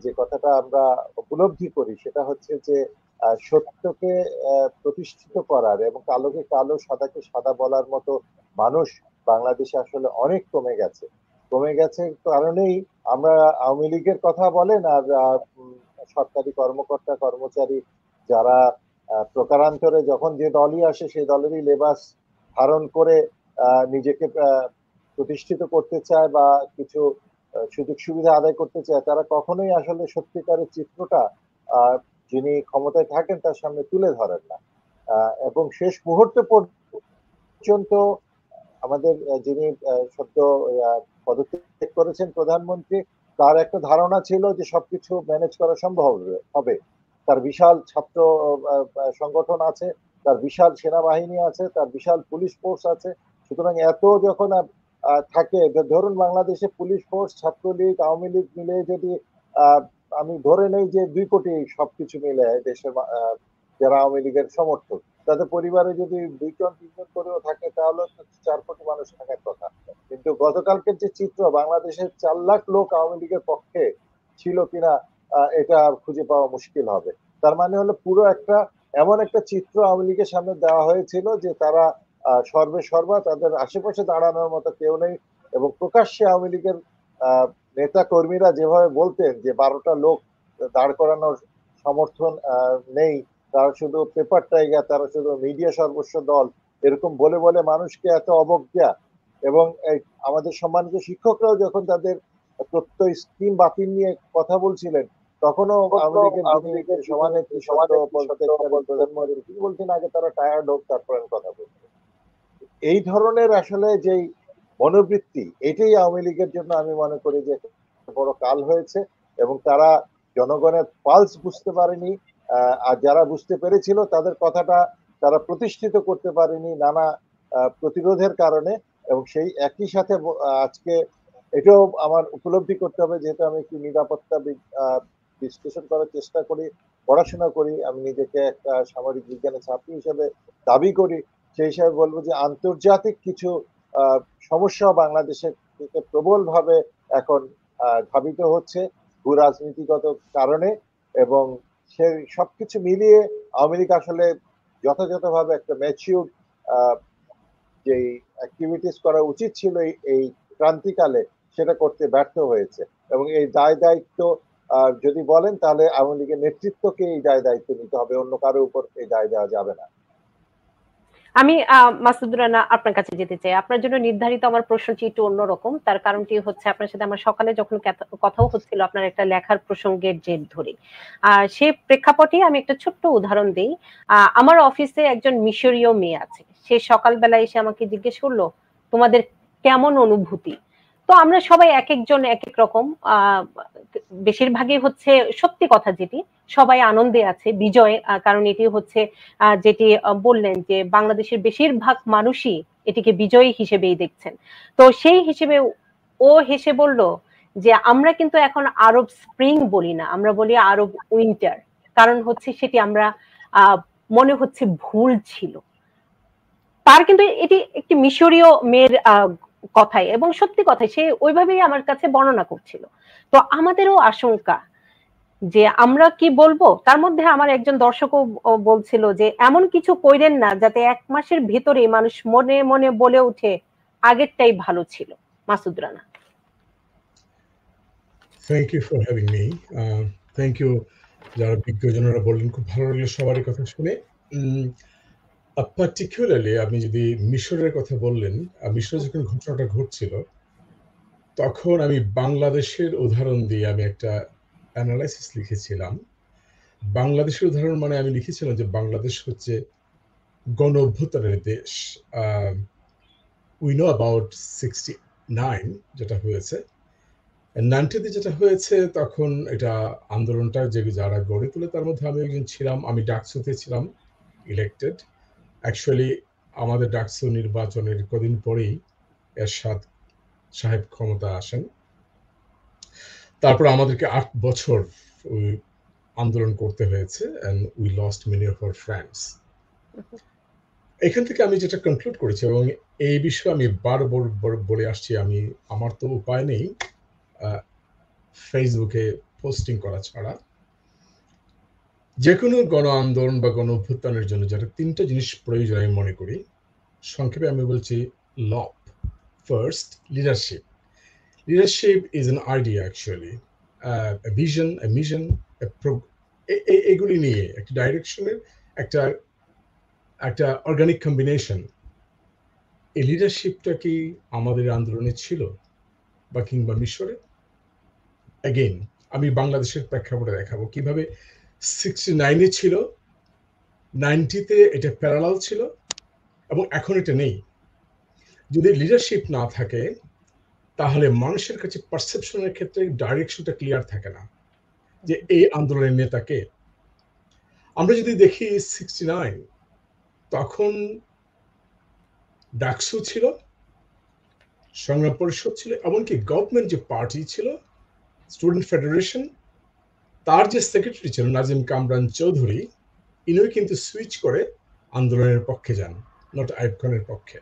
যে কথাটা আমরা উপলব্ধি করি, সেটা হচ্ছে যে সত্যকে প্রতিষ্ঠিত করার এবং কালোকে কালো, সাদাকে সাদা বলার মতো মানুষ বাংলাদেশে আসলে অনেক কমে গেছে কারণেই আমরা আওয়ামী লীগের কথা বলেন আর সরকারি কর্মকর্তা কর্মচারী যারা প্রকারান্তরে যখন যে দলই আসে সেই দলেরই লেবাস ধারণ করে নিজেকে প্রতিষ্ঠিত করতে চায় বা কিছু সুযোগ সুবিধা আদায় করতে চায়, তারা কখনোই আসলে সত্যিকারের চিত্রটা যিনি ক্ষমতায় থাকেন তার সামনে তুলে ধরেন না। এবং শেষ মুহূর্তে পর্যন্ত আমাদের যিনি সদ্য পদত্যাগ করেছেন প্রধানমন্ত্রী, তার একটা ধারণা ছিল যে সবকিছু ম্যানেজ করা সম্ভব হবে। তার বিশাল ছাত্র সংগঠন আছে, তার বিশাল সেনাবাহিনী আছে, তার বিশাল পুলিশ ফোর্স আছে। সুতরাং এত যখন থাকে, ধরুন বাংলাদেশে পুলিশ ফোর্স, ছাত্রলীগ, আওয়ামী লীগ মিলে যদি আমি ধরে নেই যে 2 কোটি সবকিছু মিলে দেশের যারা আওয়ামী লীগের সমর্থক, তাদের পরিবারে যদি 2 জন 3 জন করেও থাকে, তাহলে 4 কোটি মানুষ থাকার কথা। কিন্তু গতকালকের যে চিত্র, বাংলাদেশের 4 লাখ লোক আওয়ামী লীগের পক্ষে ছিল কিনা এটা খুঁজে পাওয়া মুশকিল হবে। তার মানে হলো পুরো একটা এমন একটা চিত্র আওয়ামী লীগের সামনে দেওয়া হয়েছিল যে তারা সর্বে সর্বা, তাদের আশেপাশে দাঁড়ানোর মতো কেউ নেই, এবং প্রকাশ্যে আওয়ামী লীগের নেতা কর্মীরা যেভাবে বলতেন যে 12টা লোক দাঁড় করানোর সমর্থন নেই, তারা শুধু পেপার টাইগার, তারা শুধু মিডিয়া সর্বস্ব দল, এরকম বলে বলে মানুষকে এত অবজ্ঞা, এবং আমাদের সম্মানিত শিক্ষকরাও যখন তাদের প্রত্যয় স্কিম বাতিল নিয়ে কথা বলছিলেন, তখনও আওয়ামী লীগের সভানেত্রী প্রধানমন্ত্রী তিনি বলছেন আগে তারা টায়ার্ড হোক তারপর কথা বলছেন। এই ধরনের আসলে যেই মনোবৃত্তি, এটাই আওয়ামী লীগের জন্য আমি মনে করি যে বড় কাল হয়েছে, এবং তারা জনগণের পালস বুঝতে পারেনি, আর যারা বুঝতে পেরেছিল তাদের কথাটা তারা প্রতিষ্ঠিত করতে পারেনি নানা প্রতিরোধের কারণে। এবং সেই একই সাথে আজকে এটাও আমার উপলব্ধি করতে হবে, যেহেতু আমি একটু নিরাপত্তা বিশ্লেষণ করার চেষ্টা করি, পড়াশোনা করি, আমি নিজেকে একটা সামরিক বিজ্ঞানের ছাত্র হিসেবে দাবি করি, সেই হিসাবে বলবো যে আন্তর্জাতিক কিছু সমস্যা বাংলাদেশের থেকে প্রবলভাবে এখন ধাবিত হচ্ছে ভূ রাজনীতিগত কারণে, এবং সেই সবকিছু মিলিয়ে আওয়ামী লীগ আসলে যথাযথভাবে একটা ম্যাচিউর যে অ্যাক্টিভিটিস করা উচিত ছিল এই ক্রান্তিকালে, সেটা করতে ব্যর্থ হয়েছে। এবং এই দায় দায়িত্ব যদি বলেন তাহলে আওয়ামী লীগের নেতৃত্বকে এই দায় দায়িত্ব নিতে হবে, অন্য কারো উপর এই দায় দেওয়া যাবে না। আমি মাসুদুর রানা আপনার কাছে যেতে চাই। আপনার জন্য নির্ধারিত আমার প্রশ্নটি একটু অন্যরকম। তার কারণটি হচ্ছে আপনার সাথে আমার সকালে যখন কথাও হচ্ছিল আপনার একটা লেখার প্রসঙ্গের জের ধরে, সে প্রেক্ষাপটে আমি একটা ছোট্ট উদাহরণ দিই। আমার অফিসে একজন মিশরীয় মেয়ে আছে। সে সকালবেলা এসে আমাকে জিজ্ঞেস করলো তোমাদের কেমন অনুভূতি। তো আমরা সবাই এক একজন এক এক রকম, বেশিরভাগই হচ্ছে সত্যি কথা, যেটি সবাই আনন্দে আছে বিজয়, কারণ এটি হচ্ছে যেটি বললেন যে বাংলাদেশের বেশিরভাগ মানুষই এটিকে বিজয়ী হিসেবেই দেখছেন। তো সেই হিসেবে ও হেসে বলল যে আমরা কিন্তু এখন আরব স্প্রিং বলি না, আমরা বলি আরব উইন্টার, কারণ হচ্ছে সেটি আমরা মনে হচ্ছে ভুল ছিল। তার কিন্তু এটি একটি মিশরীয় মেয়ের কথাই এবং সত্যি কথাই, সে ওইভাবেই আমার কাছে বর্ণনা করছিল। তো আমাদেরও আশঙ্কা যে আমরা কি বলবো। তার মধ্যে আমার একজন দর্শকও বলছিল যে এমন কিছু কইরেন না যাতে 1 মাসের ভিতরে মানুষ মনে মনে বলে উঠে আগেরটাই ভালো ছিল। Masud Rana. Thank you for having me. Thank you যারা বিজ্ঞজনেরা বললেন, খুব ভালো লাগলো সবারই কথা শুনে। পার্টিকুলারলি আপনি যদি মিশরের কথা বললেন, মিশরে যখন ঘটনাটা ঘটছিল তখন আমি বাংলাদেশের উদাহরণ দিয়ে আমি একটা অ্যানালাইসিস লিখেছিলাম। বাংলাদেশের উদাহরণ মানে আমি লিখেছিলাম যে বাংলাদেশ হচ্ছে গণ অভ্যুত্থানের দেশ। উই নো অ্যাবাউট 69 যেটা হয়েছে, 90তে যেটা হয়েছে, তখন এটা আন্দোলনটা যে যারা গড়ে তোলে তার মধ্যে আমি একজন ছিলাম। আমি ডাকসুতে ছিলাম ইলেক্টেড। অ্যাকচুয়ালি আমাদের ডাকসু নির্বাচনের কদিন পরেই এরশাদ সাহেব ক্ষমতা আসেন। তারপর আমাদেরকে 8 বছর ওই আন্দোলন করতে হয়েছে, and we lost many of our friends. এখান থেকে আমি যেটা কনক্লুড করেছি, এবং এই বিষয়ে আমি বারবার বলে আসছি, আমি আমার তো উপায় নেই ফেসবুকে পোস্টিং করা ছাড়া। যে কোনো গণ আন্দোলন বা গণ অভ্যুত্থানের জন্য যেটা 3টা জিনিস প্রয়োজন আমি মনে করি। সংক্ষেপে আমি বলছি, লব first, leadership. Leadership is an idea actually, a vision, a mission, এগুলি নিয়ে একটা ডাইরেকশনের একটা অর্গানিক কম্বিনেশন। এই লিডারশিপটা কি আমাদের আন্দোলনে ছিল বা কিংবা মিশরে? অ্যাগেন আমি বাংলাদেশের প্রেক্ষাপটে দেখাবো কিভাবে 69-এ ছিল, 90-তে এটা প্যারালাল ছিল এবং এখন এটা নেই। যদি লিডারশিপ না থাকে তাহলে মানুষের কাছে পারসেপশনের ক্ষেত্রে ডাইরেকশনটা ক্লিয়ার থাকে না যে এই আন্দোলনের নেতাকে। আমরা যদি দেখি 69 তখন ডাকসু ছিল, সংগ্রাম পরিষদ ছিল, এমনকি গভর্নমেন্ট যে পার্টি ছিল স্টুডেন্ট ফেডারেশন, তার যে সেক্রেটারি ছিল নাজিম কামরান চৌধুরী, ইনিও কিন্তু সুইচ করে আন্দোলনের পক্ষে যান, নট আইয়ুব খানের পক্ষে।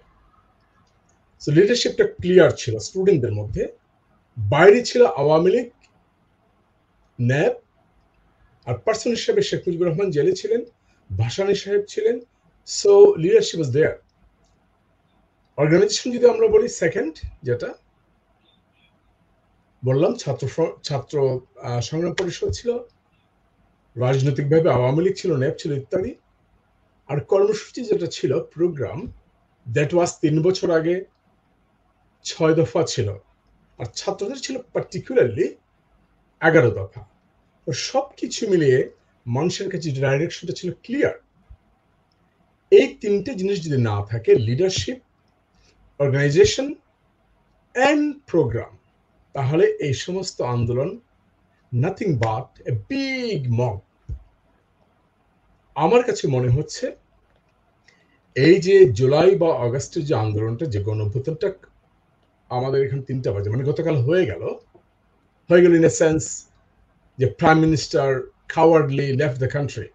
সো লিডারশিপটা ক্লিয়ার ছিল স্টুডেন্টদের মধ্যে। বাইরে ছিল আওয়ামী লীগ, ন্যাপ, আর পার্সন হিসেবে শেখ মুজিবুর রহমান জেলে ছিলেন, ভাসানী সাহেব ছিলেন। সো লিডারশিপ ওয়াজ দেয়ার। অর্গানাইজেশন যদি আমরা বলি সেকেন্ড, যেটা বললাম ছাত্র সংগ্রাম পরিষদ ছিল, রাজনৈতিকভাবে আওয়ামী লীগ ছিল, ন্যাপ ছিল ইত্যাদি। আর কর্মসূচি যেটা ছিল প্রোগ্রাম, দ্যাট ওয়াজ 3 বছর আগে 6 দফা ছিল, আর ছাত্রদের ছিল পার্টিকুলারলি 11 দফা। তো সবকিছু মিলিয়ে মানুষের কাছে ডাইরেকশনটা ছিল ক্লিয়ার। এই 3টে জিনিস যদি না থাকে, লিডারশিপ, অর্গানাইজেশন অ্যান্ড প্রোগ্রাম, তাহলে এই সমস্ত আন্দোলন nothing but a big mob. আমার কাছে মনে হচ্ছে এই যে জুলাই বা অগাস্টের যে আন্দোলনটা, যে গণঅভ্যুত্থানটা আমাদের এখানে 3টা বাজে, মানে গতকাল হয়ে গেল ইন এ সেন্স যে prime minister cowardly left the country.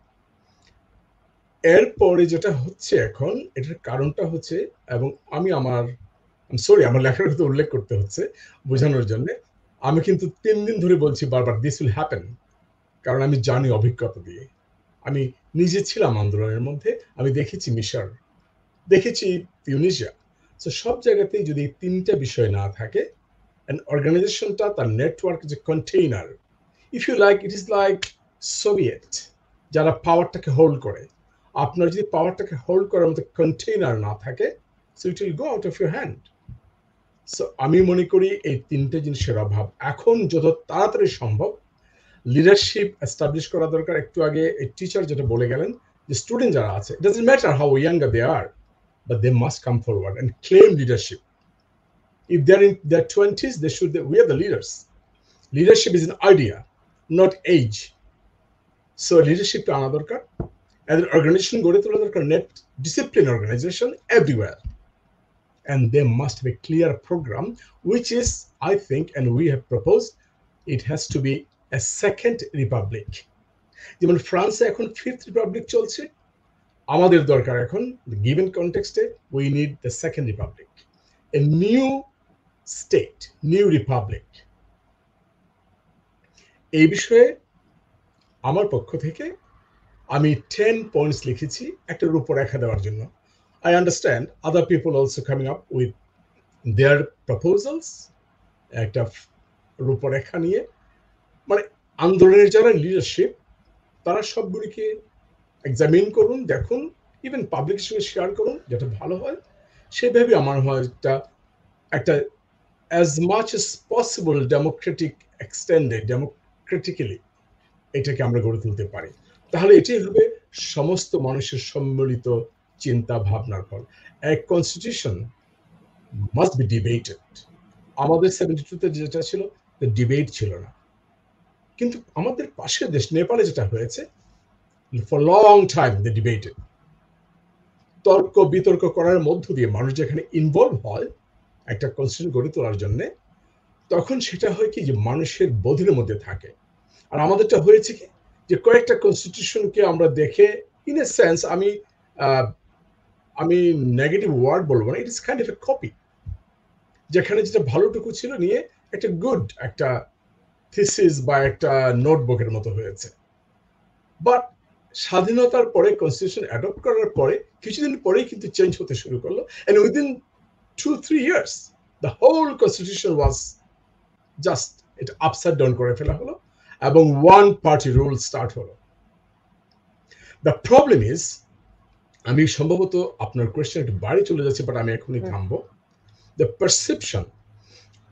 এরপরে যেটা হচ্ছে এখন, এটার কারণটা হচ্ছে, এবং আমার লেখার কথা উল্লেখ করতে হচ্ছে বোঝানোর জন্য, আমি কিন্তু 3 দিন ধরে বলছি বারবার দিস উইল হ্যাপেন, কারণ আমি জানি অভিজ্ঞতা দিয়ে। আমি নিজে ছিলাম আন্দোলনের মধ্যে, আমি দেখেছি মিশর, দেখেছি তিউনিসিয়া। তো সব জায়গাতেই যদি 3টা বিষয় না থাকে, অর্গানাইজেশনটা তার নেটওয়ার্ক যে container, if you like, it is like Soviet, যারা পাওয়ারটাকে হোল্ড করে। আপনার যদি পাওয়ারটাকে হোল্ড করার মতো কন্টেইনার না থাকে, so it will go out of your hand. So আমি মনে করি এই 3টে জিনিসের অভাব। এখন যত তাড়াতাড়ি সম্ভব লিডারশিপ এস্টাবলিশ করা দরকার। একটু আগে এই টিচার যেটা বলে গেলেন, যে স্টুডেন্ট যারা আছে, it doesn't matter how younger they are, but they must come forward and claim leadership. If they're in their 20s, we are the leaders. Leadership is an idea, not age. So leadership to আনা দরকার, and organization গড়ে তোলা দরকার, net discipline organization everywhere. And there must be a clear program, which is, I think, and we have proposed, it has to be a second republic. যেমন ফ্রান্সে এখন 5th republic চলছে, আমাদের দরকার এখন, given context, we need the second republic, a new state, new republic. এই বিষয়ে আমার পক্ষ থেকে আমি 10 পয়েন্টস লিখেছি একটা রূপরেখা দেওয়ার জন্য। I understand other people also coming up with their proposals, একটা রূপরেখা নিয়ে, মানে আন্দোলনের যারা লিডারশিপ, তারা সবগুলিকে এক্সামিন করুন, দেখুন, ইভেন পাবলিকের সঙ্গে শেয়ার করুন, যেটা ভালো হয় সেভাবে আমার হয় একটা as much as possible democratic extended, democratically এটাকে আমরা গড়ে তুলতে পারি। তাহলে এটাই হবে সমস্ত মানুষের সম্মিলিত চিন্তা ভাবনার ফল। A constitution must be debated. আমাদের 72-তে যেটা ছিল, ডিবেট ছিল না, কিন্তু আমাদের পাশের দেশ নেপালে যেটা হয়েছে, for long time they debated. তর্ক বিতর্ক করার মধ্য দিয়ে মানুষ যেখানে ইনভলভ হয় একটা কনস্টিটিউশন গড়ে তোলার জন্য, তখন সেটা হয় কি যে মানুষের বোধের মধ্যে থাকে। আর আমাদেরটা হয়েছে কি যে কয়েকটা কনস্টিটিউশনকে আমরা দেখে, ইন এ সেন্স, আমি নেগেটিভ ওয়ার্ড বলবো না, it is kind of A copy, যেখানে যেটা ভালোটুকু ছিল নিয়ে একটা গুড একটা থিসিস বা একটা নোটবুকের মতো হয়েছে। বাট স্বাধীনতার পরে কনস্টিটিউশন অ্যাডপ্ট করার পরে কিছুদিন পরেই কিন্তু চেঞ্জ হতে শুরু করলো, and within 2-3 years the whole constitution was just এটা আপসাইড ডাউন করে ফেলা হলো এবং ওয়ান পার্টি রুল স্টার্ট হলো। দ্য প্রবলেম ইজ, আমি সম্ভবত আপনার কোয়েশ্চেন একটু বাইরে চলে যাচ্ছে, বাট আমি এখনই থামবো। দ্য পারসেপশন,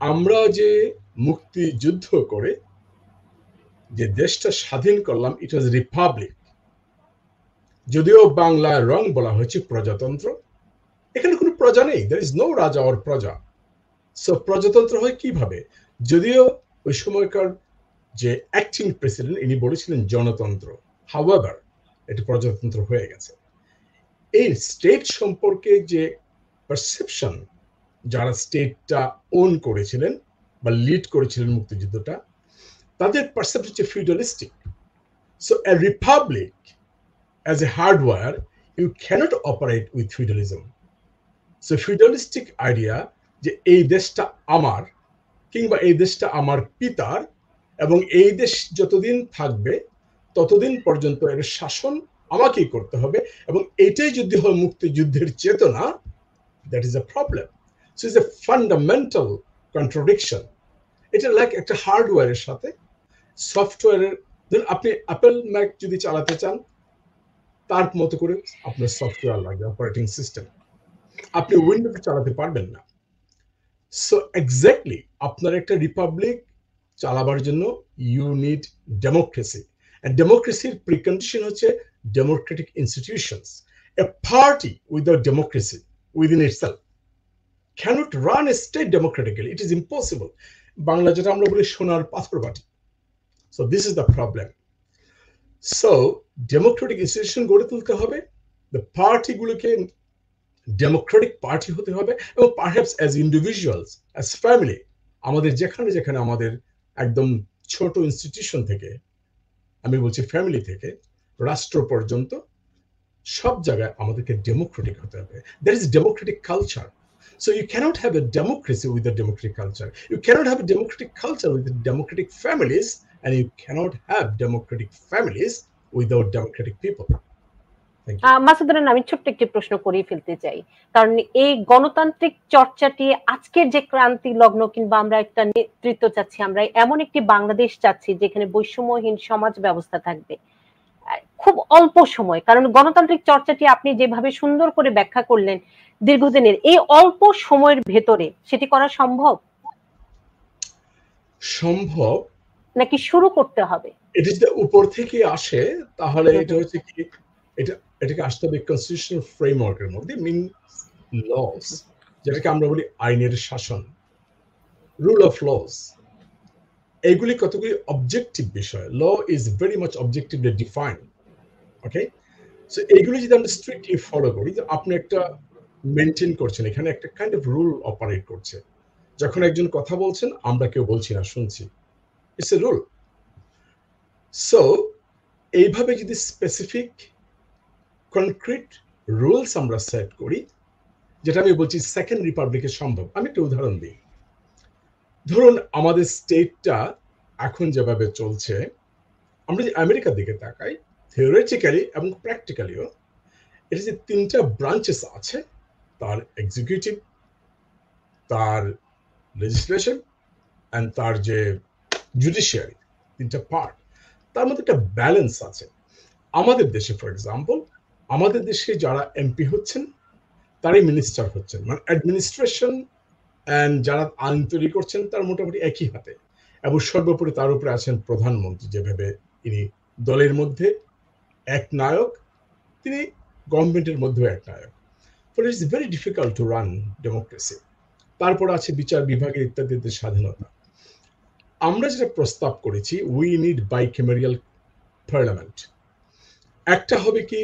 আমরা যে মুক্তিযুদ্ধ করে যে দেশটা স্বাধীন করলাম, ইট ওয়াজ রিপাবলিক। যদিও বাংলায় রং বলা হয়েছে প্রজাতন্ত্র, এখানে কোনো প্রজা নেই, there is no রাজা or প্রজা। সো প্রজাতন্ত্র হয় কিভাবে? যদিও ওই সময়কার যে অ্যাক্টিং প্রেসিডেন্ট, ইনি বলেছিলেন জনতন্ত্র, হাওয়েভার এটা প্রজাতন্ত্র হয়ে গেছে। এই স্টেট সম্পর্কে যে পারসেপশন, যারা স্টেটটা ওন করেছিলেন বা লিড করেছিলেন মুক্তিযুদ্ধটা, তাদের পারসেপশন হচ্ছে feudalistic. So a republic as a hardware, you cannot operate with feudalism. So feudalistic idea যে এই দেশটা আমার, কিংবা এই দেশটা আমার পিতার, এবং এই দেশ যতদিন থাকবে ততদিন পর্যন্ত এর শাসন আমাকেই করতে হবে, এবং এটাই যদি হয় মুক্তিযুদ্ধের চেতনা, that is a problem. So it's a fundamental contradiction. এটা লাইক একটা হার্ডওয়্যারের সাথে সফটওয়্যারের, ধরুন আপনি অ্যাপল ম্যাক যদি চালাতে চান তার মতো করে আপনার সফটওয়্যার লাগবে, অপারেটিং সিস্টেম। আপনি উইন্ডোজ চালাতে পারবেন না। সো এক্স্যাক্টলি আপনার একটা রিপাবলিক চালাবার জন্য ইউ নিড ডেমোক্রেসি, এন্ড ডেমোক্রেসির প্রিকন্ডিশন হচ্ছে democratic institutions. A party without democracy within itself cannot run a state democratically. It is impossible. Bangla যেটা আমরা বলি সোনার পাথর বাটি। So this is the problem. So democratic institution গড়ে তুলতে হবে, the party গুলোকে ডেমোক্রেটিক পার্টি হতে হবে, এবং perhaps as individuals, as family, আমাদের যেখানে যেখানে আমাদের একদম ছোট ইনস্টিটিউশন থেকে, আমি বলছি ফ্যামিলি থেকে রাষ্ট্র পর্যন্ত, সব জায়গায় আমাদেরকে ডেমোক্রেটিক হতে হবে। That is Democratic culture. So you cannot have a democracy with a democratic culture. You cannot have a democratic culture with democratic families, and you cannot have democratic families without democratic people. Masud Rana, আমি ছোট্ট একটি প্রশ্ন করেই ফেলতে চাই, কারণ এই গণতান্ত্রিক চর্চাটি আজকের যে ক্রান্তি লগ্ন, কিংবা আমরা একটা নেতৃত্ব চাচ্ছি, আমরা এমন একটি বাংলাদেশ চাচ্ছি যেখানে বৈষম্যহীন সমাজ ব্যবস্থা থাকবে খুব অল্প সময়। কারণ গণতান্ত্রিক চর্চাটি আপনি যেভাবে সুন্দর করে ব্যাখ্যা করলেন দীর্ঘদিনের, এই অল্প সময়ের ভেতরে সেটি করা সম্ভব নাকি শুরু করতে হবে? এটা যদি উপর থেকে আসে তাহলে এটা হচ্ছে কি, এটাকে আসতে হবে কনস্টিটিউশনাল ফ্রেমওয়ার্কের মধ্যে, মিন লস, যেটাকে আমরা বলি আইনের শাসন, রুল অফ লস। এইগুলি কতগুলি অবজেক্টিভ বিষয়। Law is very much objectively defined. Okay, so এইগুলি যদি আমরা স্ট্রিক্টলি ফলো করি, যে আপনি একটা মেনটেন করছেন, এখানে একটা কাইন্ড অফ রুল অপারেট করছে। যখন একজন কথা বলছেন, আমরা কেউ বলছি না, শুনছি, ইটস এ রুল। সো এইভাবে যদি স্পেসিফিক কনক্রিট রুলস আমরা সেট করি, যেটা আমি বলছি সেকেন্ড রিপাবলিকে সম্ভব। আমি একটা উদাহরণ দিই। ধরুন আমাদের স্টেটটা এখন যেভাবে চলছে, আমরা যে আমেরিকার দিকে তাকাই, থিওরিটিক্যালি এবং প্র্যাকটিক্যালিও, এটা যে তিনটা ব্রাঞ্চেস আছে, তার এক্সিকিউটিভ, তার লেজিসলেশন অ্যান্ড তার যে জুডিশিয়ারি, তিনটা পার্ট, তার মধ্যে একটা ব্যালেন্স আছে। আমাদের দেশে ফর এক্সাম্পল, আমাদের দেশে যারা এমপি হচ্ছেন তারাই মিনিস্টার হচ্ছেন, মানে অ্যাডমিনিস্ট্রেশন অ্যান্ড যারা আইন তৈরি করছেন তার মোটামুটি একই হাতে, এবং সর্বোপরি তার উপরে আছেন প্রধানমন্ত্রী, যেভাবে তিনি দলের মধ্যে এক নায়ক, তিনি গভর্নমেন্টের মধ্যেও এক নায়ক। ফলে it's very difficult to run democracy. তারপর আছে বিচার বিভাগের ইত্যাদিদের স্বাধীনতা। আমরা যেটা প্রস্তাব করেছি, উই নিড বাইক্যামেরিয়াল পার্লামেন্ট। একটা হবে কি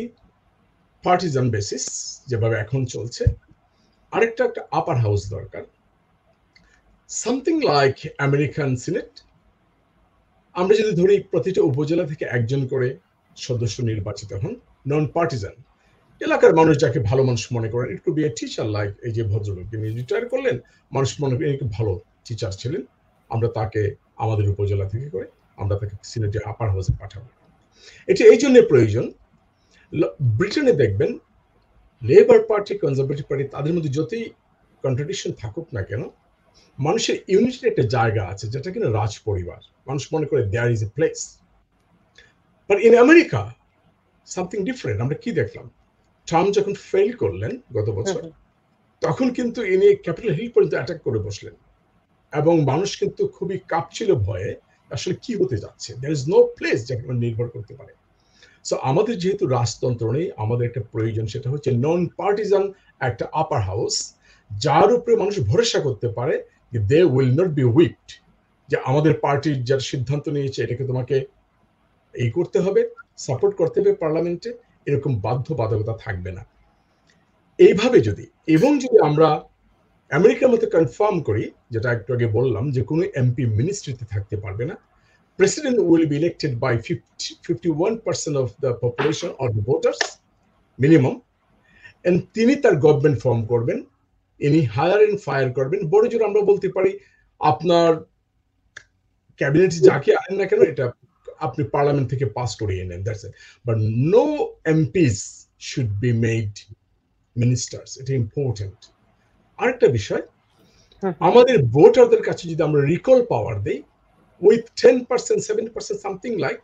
পার্টিজান বেসিস, যেভাবে এখন চলছে, আরেকটা একটা আপার হাউস দরকার, সামথিং লাইক আমেরিকান সিনেট। আমরা যদি ধরি প্রতিটা উপজেলা থেকে একজন করে সদস্য নির্বাচিত হন, নন পার্টিজান, এলাকার মানুষ যাকে ভালো মানুষ মনে করেন, it could B a teacher, like এই যে ভদ্রলোক তিনি রিটায়ার করলেন, মানুষ মনে করেন ভালো টিচার ছিলেন, আমরা তাকে আমাদের উপজেলা থেকে করে আমরা তাকে সিনেটে আপার হাউসে পাঠাবো। এটি এই জন্য প্রয়োজন, ব্রিটেনে দেখবেন লেবার পার্টি, কনজারভেটিভ পার্টি, তাদের মধ্যে যতই কন্ট্রাডিকশন থাকুক না কেন, মানুষের ইউনিটির একটা জায়গা আছে, যেটা কিনা রাজ পরিবার। মানুষ মনে করে there is a place. But in America something different. আমরা কি দেখলাম, ট্রাম্প যখন ফেল করলেন গত বছর, তখন কিন্তু ইনি ক্যাপিটাল হিল পর্যন্ত অ্যাটাক করে বসলেন, এবং মানুষ কিন্তু খুবই কাঁপছিল ভয়ে, আসলে কি হতে যাচ্ছে। দেয়ার ইজ নো প্লেস যাকে নির্ভর করতে পারে। সো আমাদের যেহেতু রাজতন্ত্র নেই, আমাদের একটা প্রয়োজন, সেটা হচ্ছে নন পার্টিজান একটা আপার হাউস, যার উপরে মানুষ ভরসা করতে পারে যে they will not be wicked, যে আমাদের পার্টির যার সিদ্ধান্ত নিয়েছে এটাকে তোমাকে এই করতে হবে, সাপোর্ট করতে হবে পার্লামেন্টে, এরকম বাধ্যবাধকতা থাকবে না। এইভাবে যদি, এবং যদি আমরা আমেরিকার মতো কনফার্ম করি, যেটা একটু আগে বললাম, যে কোনো এমপি মিনিস্ট্রিতে থাকতে পারবে না, President will be elected by 51% of the population or the voters minimum, and তিনি তার গভর্নমেন্ট ফর্ম করবেন, ইনি হায়ার এন্ড ফায়ার করবেন। বড় জোর আমরা বলতে পারি আপনার ক্যাবিনেট যাকে আনেন না কেন, এটা আপনি পার্লামেন্ট থেকে পাস করিয়ে নেন, that's it. But no MPs should be made ministers, এটা ইম্পর্টেন্ট। আরেকটা বিষয়, আমাদের ভোটারদের কাছে যদি আমরা রিকল পাওয়ার দেই উইথ 10%, 7%, সামথিং লাইক,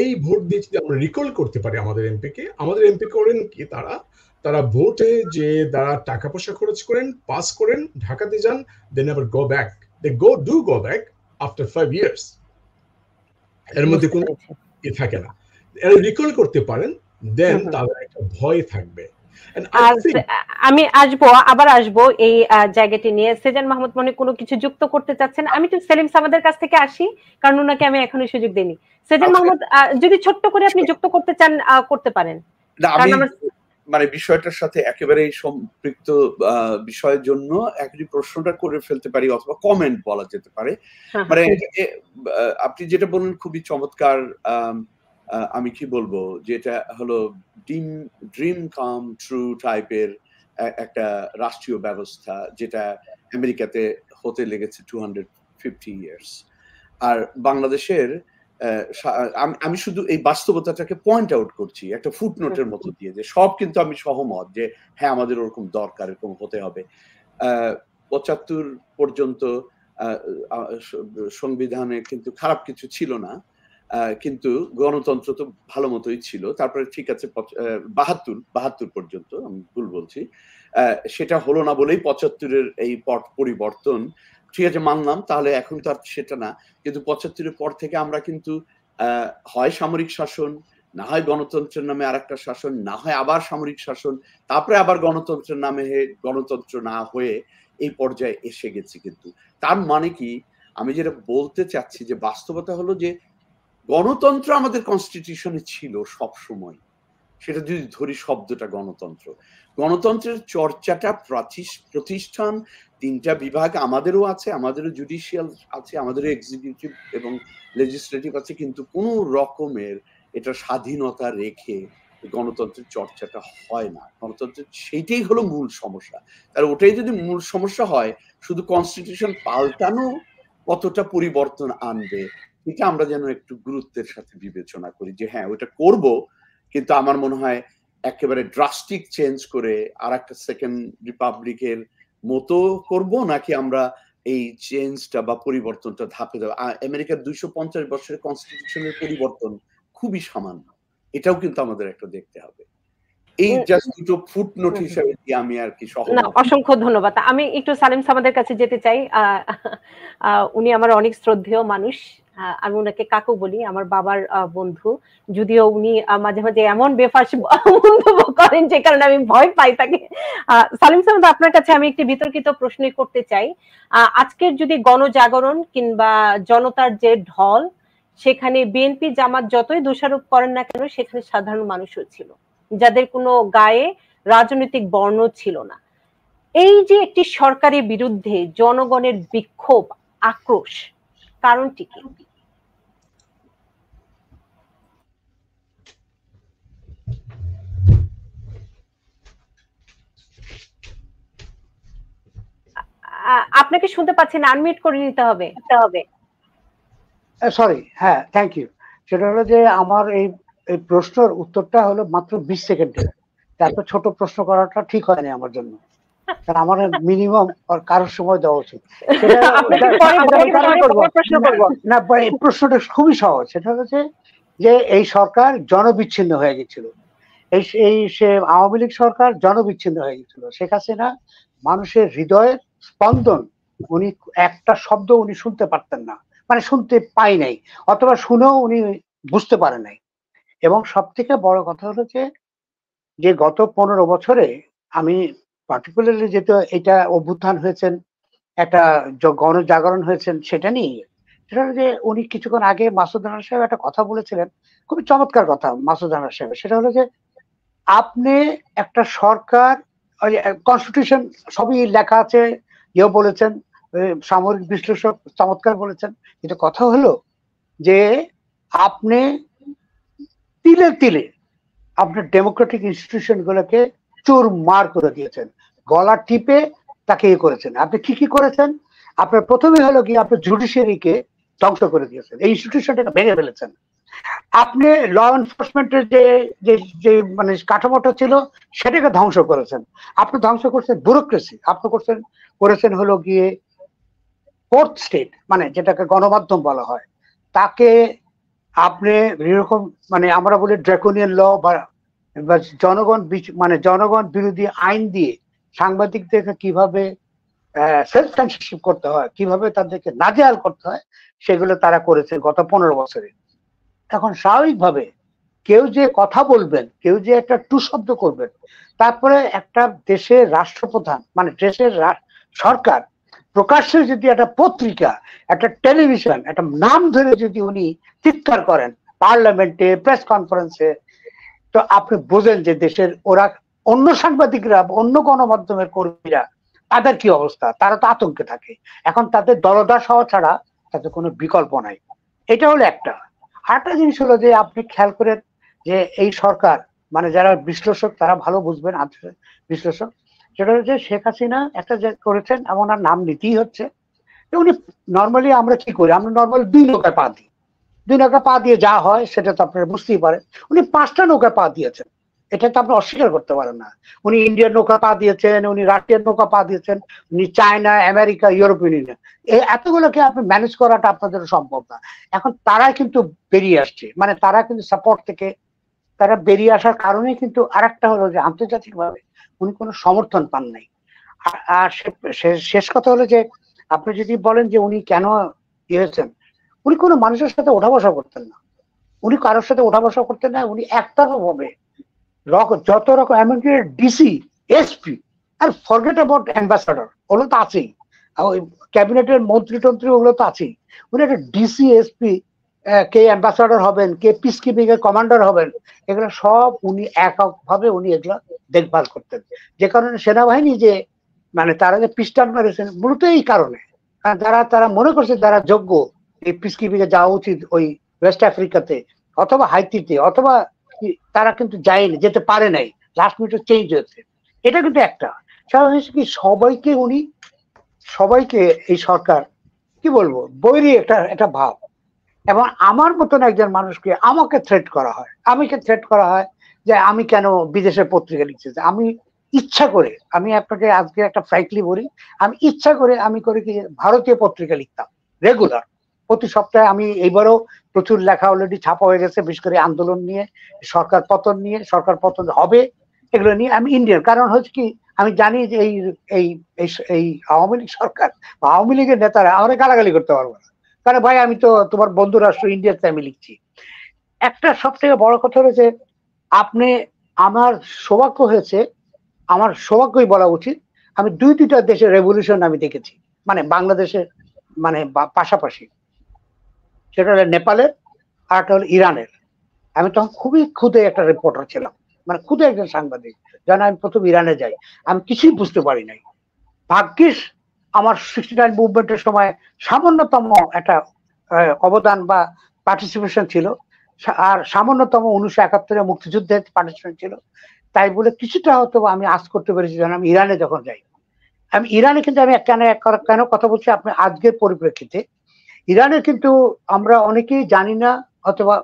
এই ভোট দিয়ে যদি আমরা রিকল করতে পারি আমাদের এমপি করেন কি তারা ভোটে যে তারা টাকা পয়সা খরচ করেন, পাস করেন, ঢাকাতে যান, they never go back, they go back after 5 years। এর মধ্যে কোনো থাকে না। এরা রিকল করতে পারেন, দেন তাদের একটা ভয় থাকবে। আমি আবার আসবো এই জায়গাটি নিয়ে। সেজান মাহমুদ মনে কোনো কিছু যুক্ত করতে চাচ্ছেন? আমি তো সেলিম সামাদের কাছ থেকে আসি, কারণ ওনাকে আমি এখনো সুযোগ দিইনি। সেজান মাহমুদ, যদি ছোট্ট করে আপনি যুক্ত করতে চান করতে পারেন। মানে বিষয়টার সাথে একেবারেই সম্পৃক্ত বিষয়ের জন্য একটি প্রশ্নটা করে ফেলতে পারি, অথবা কমেন্ট বলা যেতে পারে। মানে আপনি যেটা বললেন খুবই চমৎকার। আমি কি বলবো, যেটা হলো ড্রিম কাম ট্রু টাইপের একটা রাষ্ট্রীয় ব্যবস্থা, যেটা আমেরিকাতে হতে লেগেছে 250 years। আর বাংলাদেশের আমি শুধু এই বাস্তবতাটাকে পয়েন্ট আউট করছি একটা ফুটনোটের মতো দিয়ে, যে সব কিন্তু আমি সহমত যে হ্যাঁ আমাদের ওরকম দরকার, এরকম হতে হবে। 75 পর্যন্ত সংবিধানে কিন্তু খারাপ কিছু ছিল না, কিন্তু গণতন্ত্র তো ভালো মতোই ছিল। তারপরে ঠিক আছে 72 পর্যন্ত, আমি ভুল বলছি, সেটা হলো না বলেই 75-এর এই পট পরিবর্তন। ঠিক আছে, মানলাম, তাহলে এখন তো আর সেটা না। কিন্তু 75-এর পর থেকে আমরা কিন্তু হয় সামরিক শাসন, না হয় গণতন্ত্রের নামে আর একটা শাসন, না হয় আবার সামরিক শাসন, তারপরে আবার গণতন্ত্রের নামে গণতন্ত্র না হয়ে এই পর্যায়ে এসে গেছি। কিন্তু তার মানে কি, আমি যেটা বলতে চাচ্ছি যে বাস্তবতা হলো যে গণতন্ত্র আমাদের কনস্টিটিউশনে ছিল সব সময়। সেটা যদি ধরি শব্দটা গণতন্ত্রের চর্চাটা প্রতিষ্ঠান, 3টা বিভাগ আমাদেরও আছে, আমাদেরও জুডিশিয়াল আছে, আমাদেরও এক্সিকিউটিভ এবং লেজিসলেটিভ আছে, কিন্তু কোনো রকমের এটা স্বাধীনতা রেখে গণতন্ত্রের চর্চাটা হয় না। গণতন্ত্রের সেইটাই হলো মূল সমস্যা। আর ওটাই যদি মূল সমস্যা হয়, শুধু কনস্টিটিউশন পাল্টানো কতটা পরিবর্তন আনবে, এটা আমরা যেন একটু গুরুত্বের সাথে বিবেচনা করি, যে হ্যাঁ ওটা করব, কিন্তু আমার মনে হয় একেবারে ড্রাস্টিক চেঞ্জ করে আর একটা সেকেন্ড রিপাবলিকের মতো করব, নাকি আমরা এই চেঞ্জটা বা পরিবর্তনটা ধাপে ধাপে। আমেরিকার 250 বছরের কনস্টিটিউশনের পরিবর্তন খুবই সামান্য, এটাও কিন্তু আমাদের একটা দেখতে হবে। এই জাস্ট দুটো ফুটনোট হিসেবে আমি আর কি না, অসংখ্য ধন্যবাদ। আমি একটু সালিম সামাদের কাছে যেতে চাই। উনি আমার অনেক শ্রদ্ধেয় মানুষ, আমি ওনাকে কাকু বলি, আমার বাবার বন্ধু, যদিও উনি মাঝে মাঝে এমন বেফাস মন্তব্য করেন যে কারণে আমি ভয় পাই তাকে। সালিম সামাদ, আপনার কাছে আমি একটি বিতর্কিত প্রশ্নই করতে চাই। আজকের যদি গণজাগরণ কিংবা জনতার যে ঢল, সেখানে বিএনপি জামাত যতই দোষারোপ করেন না কেন, সেখানে সাধারণ মানুষও ছিল, যাদের কোনো গায়ে রাজনৈতিক বর্ণ ছিল না। এই যে একটি সরকারের বিরুদ্ধে জনগণের বিক্ষোভ, আক্রোশ, কারণটি কি? আপনাকে শুনতে পাচ্ছি না, আনমিউট করে নিতে হবে। সরি, হ্যাঁ, থ্যাংক ইউ। সেটা হলো যে আমার এই প্রশ্নের উত্তরটা হলো মাত্র 20 সেকেন্ডের। এত ছোট প্রশ্ন করাটা ঠিক হয়নি আমার জন্য, কারণ আমার মিনিমাম কারোর সময় দেওয়া উচিত। না, প্রশ্নটা খুবই সহজ। সেটা হচ্ছে যে এই সরকার জনবিচ্ছিন্ন হয়ে গেছিল, সে আওয়ামী লীগ সরকার জনবিচ্ছিন্ন হয়ে গেছিল। শেখ হাসিনা মানুষের হৃদয়ের স্পন্দন, উনি একটা শব্দ উনি শুনতে পারতেন না, মানে শুনতে পাই নাই, অথবা শুনেও উনি বুঝতে পারে নাই। এবং সব থেকে বড় কথা হলো যে গত 15 বছরে আমি পার্টিকুলারলি যেটা এটা অভ্যুত্থান হয়েছেন, একটা গণজাগরণ হয়েছেন, সেটা নিয়ে, সেটা হলো যে উনি কিছুক্ষণ আগে মাসুদ রানা সাহেব একটা কথা বলেছিলেন, খুবই চমৎকার কথা মাসুদ রানা সাহেব। সেটা হলো যে আপনি একটা সরকার, কনস্টিটিউশন সবই লেখা আছে, ইয়েও বলেছেন, সামরিক বিশ্লেষক চমৎকার বলেছেন, কিন্তু কথা হলো যে আপনি তিলে তিলে আপনার ডেমোক্রেটিক ইনস্টিটিউশন গুলোকে চুরমার করে দিয়েছেন, গলা টিপে তাকে ইয়ে করেছেন। আপনি কি করেছেন? আপনার প্রথমে হলো কি, আপনার জুডিশিয়ারিকে ধ্বংস করে দিয়েছেন, এই ইনস্টিটিউশনটাকে ভেঙে ফেলেছেন। আপনি ল এনফোর্সমেন্টের যে যে যে মানে কাঠামোটা ছিল সেটাকে ধ্বংস করেছেন। আপনি ধ্বংস করছেন ব্যুরোক্রেসি, আপনি করেছেন হলো গিয়ে ফোর্থ স্টেট, মানে যেটাকে গণমাধ্যম বলা হয়, তাকে আপনি এরকম মানে আমরা বলি ড্রাকোনিয়ান ল বা জনগণ বিরোধী আইন দিয়ে সাংবাদিকদেরকে কিভাবে সেলফ সেন্সরশিপ করতে হয়, কিভাবে তাদেরকে নাজেহাল করতে হয়, সেগুলো তারা করেছে গত 15 বছরে। এখন স্বাভাবিকভাবে কেউ যে কথা বলবেন, কেউ যে একটা টু শব্দ করবেন, তারপরে একটা দেশের রাষ্ট্রপ্রধান মানে দেশের সরকার প্রকাশ্যে যদি একটা পত্রিকা, একটা টেলিভিশন, একটা নাম ধরে যদি উনি চিৎকার করেন পার্লামেন্টে, প্রেস কনফারেন্সে, তো আপনি বোঝেন যে দেশের ওরা অন্য সাংবাদিকরা, অন্য গণমাধ্যমের কর্মীরা তাদের কি অবস্থা, তারা তো আতঙ্কে থাকে। এখন তাদের দলদাস হওয়া ছাড়া তাদের কোনো বিকল্প নাই। এটা হলো একটা। আরেকটা জিনিস হলো যে আপনি খেয়াল করেন যে এই সরকার মানে যারা বিশ্লেষক তারা ভালো বুঝবেন, বিশ্লেষক, সেটা হচ্ছে শেখ হাসিনা একটা যে করেছেন এমন আর নাম নিতেই হচ্ছে। উনি নর্মালি আমরা কি করি, আমরা নর্মালি 2 নৌকায় পা দিই, 2 নৌকা পা দিয়ে যা হয় সেটা তো আপনারা বুঝতেই পারেন। উনি 5টা নৌকা পা দিয়েছেন, এটা তো আপনি অস্বীকার করতে পারেন না। উনি ইন্ডিয়ান নৌকা পা দিয়েছেন, উনি রাশিয়ান নৌকা পা দিয়েছেন, উনি চায়না, আমেরিকা, ইউরোপিয়ান ইউনিয়ন, এই এতগুলোকে আপনি ম্যানেজ করাটা আপনাদের সম্ভব না। এখন তারা কিন্তু বেরিয়ে আসছে, মানে তারা কিন্তু সাপোর্ট থেকে তারা বেরিয়ে আসার কারণে কিন্তু আরেকটা হলো যে আন্তর্জাতিকভাবে উনি কোনো সমর্থন পান নাই। আর শেষ কথা হলো যে আপনি যদি বলেন যে উনি কেন হয়েছেন, উনি কোনো মানুষের সাথে ওঠা বসা করতেন না, উনি কারোর সাথে ওঠা বসা করতেন না, উনি একতরফা ভাবে যত রকম এমনকি ডিসি, এসপি, আর ফরগেট অ্যাবাউট অ্যাম্বাসাডার, ওগুলো তো আছেই, ওই ক্যাবিনেটের মন্ত্রী টন্ত্রী ওগুলো তো আছেই। উনি একটা ডিসি, এসপি, কে অ্যাম্বাসাডার হবেন, কে পিস কিপিং এর কমান্ডার হবেন, এগুলো সব উনি এককভাবে উনি এগুলো দেখভাল করতেন। যে কারণে সেনাবাহিনী যে মানে তারা যে পিস্টান মেরেছেন মূলত এই কারণে, তারা মনে করছে যারা যোগ্য এই পিস কিপিং এ যাওয়া উচিত ওই ওয়েস্ট আফ্রিকাতে অথবা হাইতিতে, অথবা তারা কিন্তু যায়নি, যেতে পারে নাই, লাস্ট মিনিটে চেঞ্জ হয়েছে। এটা কিন্তু একটা কি সবাইকে এই সরকার কি বলবো বৈরী একটা ভাব। এবং আমার মতন একজন মানুষকে আমাকে থ্রেট করা হয় যে আমি কেন বিদেশের পত্রিকা লিখছি। আমি ইচ্ছা করে, আমি আপনাকে আজকে একটা ফ্র্যাঙ্কলি বলি, আমি ইচ্ছা করে আমি করে কি ভারতীয় পত্রিকা লিখতাম রেগুলার প্রতি সপ্তাহে। আমি এইবারও প্রচুর লেখা অলরেডি ছাপা হয়ে গেছে, বিশেষ করে আন্দোলন নিয়ে, সরকার পতন হবে এগুলো নিয়ে। আমি ইন্ডিয়ান, কারণ হচ্ছে কি আমি জানি যে এই আওয়ামী লীগ সরকার বা আওয়ামী লীগের নেতারা আমরা গালাগালি করতে পারবো না, কারণ ভাই আমি তো তোমার বন্ধু রাষ্ট্র ইন্ডিয়াতে আমি লিখছি। একটা সব থেকে বড় কথা হলো যে আমার সৌভাগ্য হয়েছে, আমার সৌভাগ্যই বলা উচিত, আমি দুইটা দেশের রেভলিউশন আমি দেখেছি, মানে বাংলাদেশের মানে পাশাপাশি। সেটা হলো নেপালের আর একটা হলো ইরানের। আমি তখন খুবই ক্ষুদে একটা রিপোর্টার ছিলাম, মানে ক্ষুদে একজন সাংবাদিক, যেন আমি প্রথম ইরানে যাই, আমি কিছুই বুঝতে পারি নাই। ভাগ্যিস আমার 69 মুভমেন্টের সময় সামান্যতম একটা অবদান বা পার্টিসিপেশন ছিল, আর সামান্যতম 1971 মুক্তিযুদ্ধের পার্টিসিপেশন ছিল, তাই বলে কিছুটা হয়তো আমি আজ করতে পেরেছি যেন আমি ইরানে যখন যাই। আমি ইরানে কিন্তু আমি কেন কথা বলছি আপনি আজকের পরিপ্রেক্ষিতে, ইরানে কিন্তু আমরা অনেকেই জানি না, অথবা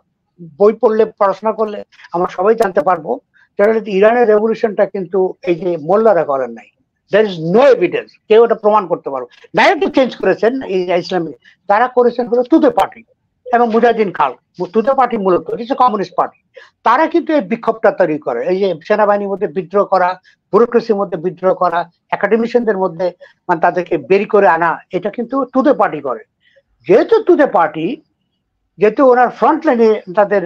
বই পড়লে পড়াশোনা করলে আমরা সবাই জানতে পারবো, ইরানের রেভলিউশনটা কিন্তু এই যে মোল্লারা করেন নাই। there is no evidence, কেউ এটা প্রমাণ করতে পারবো। নাইরেটিভ চেঞ্জ করেছেন এই ইসলামিক, তারা করেছেন হলো তুতে পার্টি এবং মুজাহিদিন খাল। তুতে পার্টি মূলত কমিউনিস্ট পার্টি, তারা কিন্তু এই বিক্ষোভটা তৈরি করে, এই যে সেনাবাহিনীর মধ্যে বিদ্রোহ করা, ব্যুরোক্রেসির মধ্যে বিদ্রোহ করা, একাডেমিশিয়ানদের মধ্যে মানে তাদেরকে বেরি করে আনা, এটা কিন্তু তুতে পার্টি করে। যেহেতু ওনার ফ্রন্ট লাইনে তাদের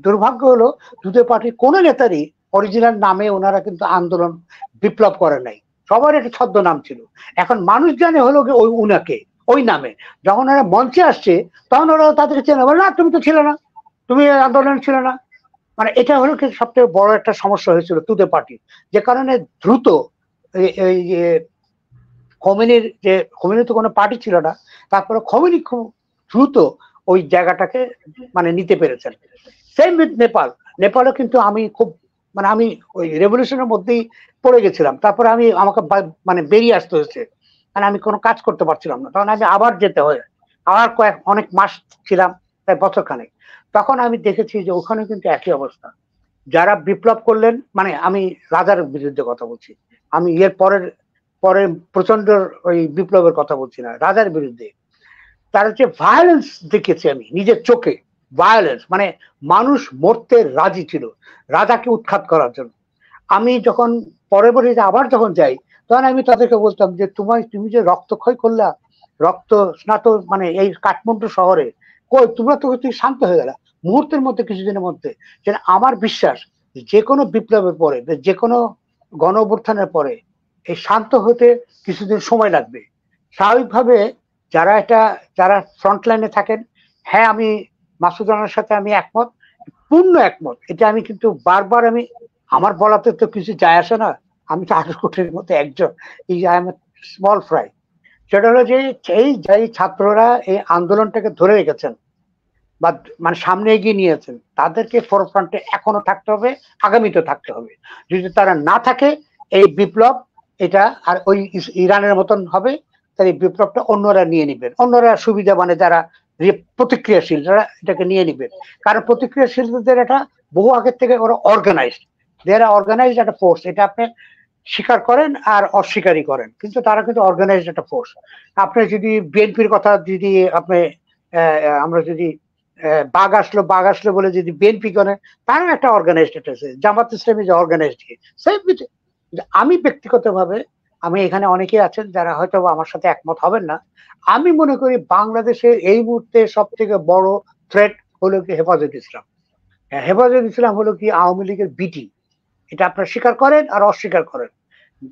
দুর্ভাগ্য হলো তুতে পার্টির কোন নেতারই অরিজিনাল নামে ওনারা কিন্তু আন্দোলন বিপ্লব করে নাই, সবার একটা ছদ্ম নাম ছিল। এখন মানুষ জানে হলো ওই উনাকে ওই নামে, যখন ওরা মঞ্চে আসছে তখন ওরা তাদেরকে চেনে, বলে না তুমি তো ছিল না, তুমি আন্দোলন ছিল না। মানে এটা হলো সব থেকে বড় একটা সমস্যা হয়েছিল তুতে পার্টির, যে কারণে দ্রুত এই যে খোমেনির তো কোনো পার্টি ছিল না, তারপরে খোমেনি খুব দ্রুত ওই জায়গাটাকে মানে নিতে পেরেছেন। সেম উইথ নেপালও কিন্তু আমি খুব মানে আমি ওই রেভলিউশনের মধ্যেই পড়ে গেছিলাম, তারপরে আমাকে মানে বেরিয়ে আসতে হয়েছে, মানে আমি কোনো কাজ করতে পারছিলাম না, তখন আমি আবার যেতে হয়, আবার অনেক মাস ছিলাম, প্রায় বছরখানেক। তখন আমি দেখেছি যে ওখানে কিন্তু একই অবস্থা। যারা বিপ্লব করলেন, মানে আমি রাজার বিরুদ্ধে কথা বলছি, আমি এর পরের প্রচন্ড ওই বিপ্লবের কথা বলছি না, রাজার বিরুদ্ধে। তার যে ভায়োলেন্স দেখেছি আমি নিজের চোখে, ভায়োলেন্স মানে মানুষ মরতে রাজি ছিল রাজাকে উৎখাত করার জন্য। আমি যখন পরবর্তীতে আবার যখন যাই, তখন আমি তাদেরকে বলতাম যে তুমি যে রক্তক্ষয় করলা, রক্ত স্নাত মানে এই কাঠমান্ডু শহরে, কই তোমরা তো শান্ত হয়ে গেলা মুহূর্তের মধ্যে, কিছুদিনের মধ্যে। যে আমার বিশ্বাস যে কোনো বিপ্লবের পরে, যে কোনো গণ অভ্যুত্থানের পরে এই শান্ত হতে কিছুদিন সময় লাগবে। স্বাভাবিকভাবে যারা ফ্রন্ট লাইনে থাকেন, হ্যাঁ আমি মাসুদ রানার সাথে আমি একমত, পূর্ণ একমত। এটা আমি কিন্তু বারবার আমার বলাতে তো কিছু যায় আসে না, আমি তো 18 কোটির মধ্যে একজন, এই আই এম স্মল ফ্রাই। সেটা হলো যে এই ছাত্ররা এই আন্দোলনটাকে ধরে রেখেছেন বা মানে সামনে এগিয়ে নিয়েছেন, তাদেরকে ফোরফ্রন্টে এখনো থাকতে হবে, আগামীতে থাকতে হবে। যদি তারা না থাকে, এই বিপ্লব এটা আর ওই ইরানের মতন হবে, তাই এই বিপ্লবটা অন্যরা নিয়ে নিবেন, অন্যরা সুবিধা মানে যারা প্রতিক্রিয়াশীল তারা এটাকে নিয়ে নিবেন। কারণ প্রতিক্রিয়াশীলদের এটা বহু আগের থেকে ওরা অর্গানাইজড, দেয়ার অর্গানাইজড একটা ফোর্স। এটা আপনি স্বীকার করেন আর অস্বীকারই করেন, কিন্তু তারা কিন্তু অর্গানাইজড একটা ফোর্স। আপনি যদি বিএনপির কথা যদি আপনি আমরা যদি বাঘ আসলো বলে যদি বিএনপি করে, তারও একটা অর্গানাইজড আছে, জামাত ইসলামী যে অর্গানাইজড। আমি ব্যক্তিগতভাবে, আমি এখানে অনেকেই আছেন যারা হয়তো আমার সাথে একমত হবেন না, আমি মনে করি বাংলাদেশে এই মুহূর্তে সব থেকে বড় থ্রেট হলো কি হেফাজত ইসলাম। হেফাজত ইসলাম হলো কি আওয়ামী লীগের বিটি, এটা আপনারা স্বীকার করেন আর অস্বীকার করেন।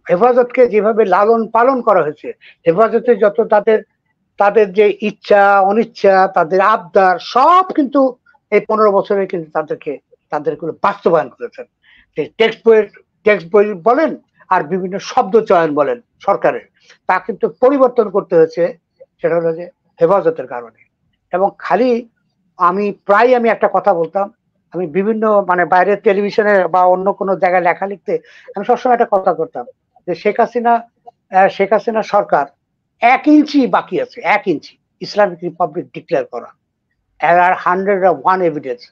হেফাজতকে যেভাবে লালন পালন করা হয়েছে, হেফাজতে যত তাদের যে ইচ্ছা অনিচ্ছা, তাদের আবদার সব কিন্তু এই 15 বছরে কিন্তু তাদের বাস্তবায়ন করেছেন। টেক্সট বই বলেন আর বিভিন্ন শব্দ চয়ন বলেন সরকারের, তা কিন্তু পরিবর্তন করতে হয়েছে। সেটা হলো যে হেফাজতের কারণে। এবং খালি আমি একটা কথা বলতাম, আমি বিভিন্ন মানে বাইরের টেলিভিশনে বা অন্য কোনো জায়গায় লেখা লিখতে আমি সবসময় একটা কথা করতাম যে শেখ হাসিনা সরকার 1 ইঞ্চি বাকি আছে, 1 ইঞ্চি ইসলামিক রিপাবলিক ডিক্লেয়ার করা। There are 101 evidence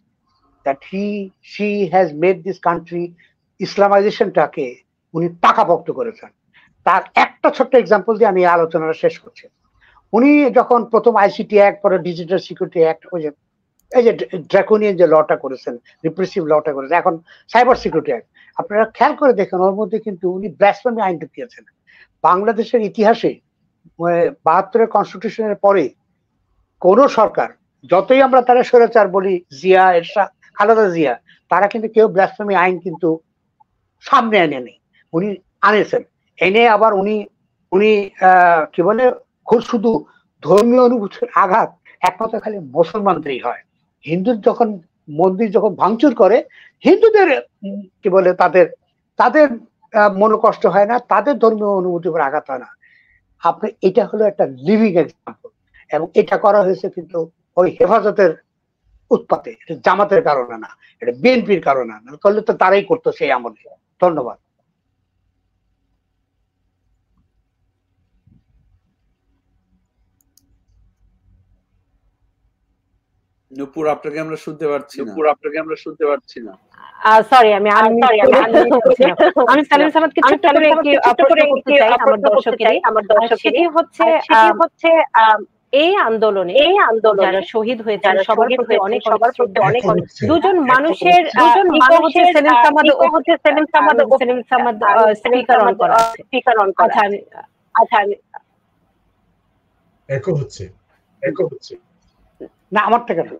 that she has made this country ইসলামাইজেশনটাকে উনি পাকাপোক্ত করেছেন। তার একটা ছোট্ট এক্সাম্পল দিয়ে আমি আলোচনাটা শেষ করছি। উনি যখন প্রথম আইসিটি অ্যাক্ট, পরে ডিজিটাল সিকিউরিটি অ্যাক্ট, এই যে ড্রাকোনিয়ান যে লটা করেছেন, রিপ্রেসিভ লটা করেছেন, এখন সাইবার সিকিউরিটি অ্যাক্ট, আপনারা খেয়াল করে দেখেন ওর মধ্যে কিন্তু উনি ব্লাসফেমি আইন ঢুকিয়েছেন। বাংলাদেশের ইতিহাসে 72-এর কনস্টিটিউশনের পরে কোন সরকার, যতই আমরা তারা স্বৈরাচার বলি, জিয়া, এরশাদ, খালেদা জিয়া, তারা কিন্তু কেউ ব্লাসফেমি আইন কিন্তু সামনে আনেনি, উনি আনেছেন। এনে আবার উনি কি বলে, খুব শুধু ধর্মীয় অনুভূতির আঘাত একমাত্র খালি মুসলমানদেরই হয়। হিন্দুর যখন মন্দির যখন ভাঙচুর করে, হিন্দুদের কি বলে তাদের মনোকষ্ট হয় না, তাদের ধর্মীয় অনুভূতির উপর আঘাত হয় না। আপনি এটা হলো একটা লিভিং এক্সাম্পল। এবং এটা করা হয়েছে কিন্তু ওই হেফাজতের উৎপাতে, এটা জামাতের কারণে না, এটা বিএনপির কারণে না, তাহলে তো তারাই করতো সেই আমলে। ধন্যবাদ। নূপুর, আপনাকে আমরা শুনতে পারছি না। সরি, আমি সালিম সামাদকে ছোট্ট করে একটি প্রশ্ন করতে চাই আমার দর্শকেরই। সেটি হচ্ছে এই আন্দোলনে যারা শহীদ হয়েছেন সবার প্রতি অনেক দুজন মানুষের সেলিম সামাদ স্পিকার অন করা আছে। আচ্ছা, একো হচ্ছে না আমার থেকে না।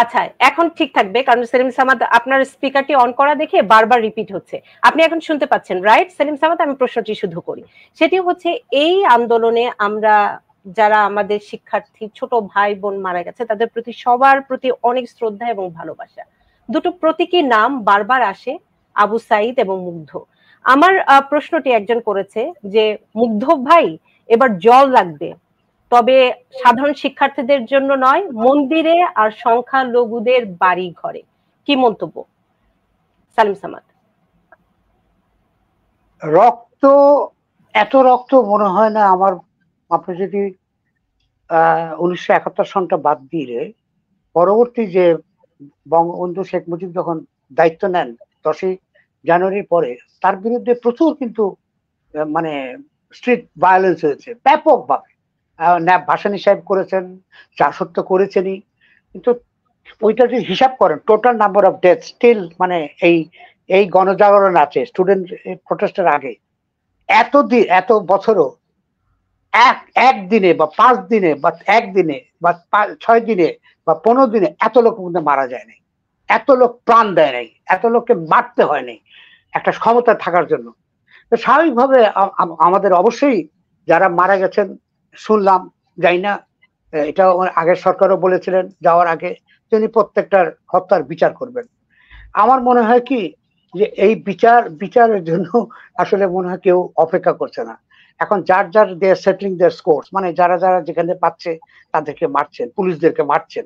আচ্ছা, এখন ঠিক থাকবে, কারণ সেলিম সামাদ আপনার স্পিকারটি অন করা দেখে বারবার রিপিট হচ্ছে। আপনি এখন শুনতে পাচ্ছেন, রাইট সেলিম সামাদ? আমি প্রশ্নটি শুধু করি, সেটি হচ্ছে এই আন্দোলনে আমরা যারা আমাদের শিক্ষার্থী ছোট ভাই বোন মারা গেছে, তাদের প্রতি সবার প্রতি অনেক শ্রদ্ধা এবং ভালোবাসা। দুটো প্রতীকী নাম বারবার আসে, আবু সাইদ এবং মুগ্ধ। আমার প্রশ্নটি একজন করেছে যে মুগ্ধ ভাই, এবার জল লাগবে, তবে সাধারণ শিক্ষার্থীদের জন্য নয়, মন্দিরে আর সংখ্যালঘুদের বাড়ি ঘরে। কি মন্তব্য সালিম সামাদ? এত রক্ত মনে হয় না আমার। আপনি যদি 1971 সনটা বাদ দিয়ে পরবর্তী যে বঙ্গবন্ধু শেখ মুজিব যখন দায়িত্ব নেন 10ই জানুয়ারির পরে, তার বিরুদ্ধে প্রচুর কিন্তু মানে স্ট্রিট ভায়োলেন্স হয়েছে ব্যাপকভাবে। ভাসানী সাহেব করেছেন, চাষত্ব করেছেনই, কিন্তু ওইটা যে হিসাব করেন total number of death still মানে এই গণজাগরণ আছে স্টুডেন্ট প্রোটেস্টের আগে এত বছরও একদিনে বা 5 দিনে বা একদিনে বা 6 দিনে বা 15 দিনে এত লোক মধ্যে মারা যায় নাই, এত লোক প্রাণ দেয় নাই, এত লোককে মারতে হয় নাই একটা ক্ষমতা থাকার জন্য। তো স্বাভাবিকভাবে আমাদের অবশ্যই যারা মারা গেছেন শুনলাম, যাই না, এটা আগের সরকারও বলেছিলেন যাওয়ার আগে তিনি প্রত্যেকটার হত্যার বিচার করবেন। আমার মনে হয় কি যে এই বিচারের জন্য আসলে মনে হয় কেউ অপেক্ষা করছে না। এখন যার দে আর সেটলিং দেয়ার স্কোরস, মানে যারা যেখানে পাচ্ছে তাদেরকে মারছেন, পুলিশদেরকে মারছেন।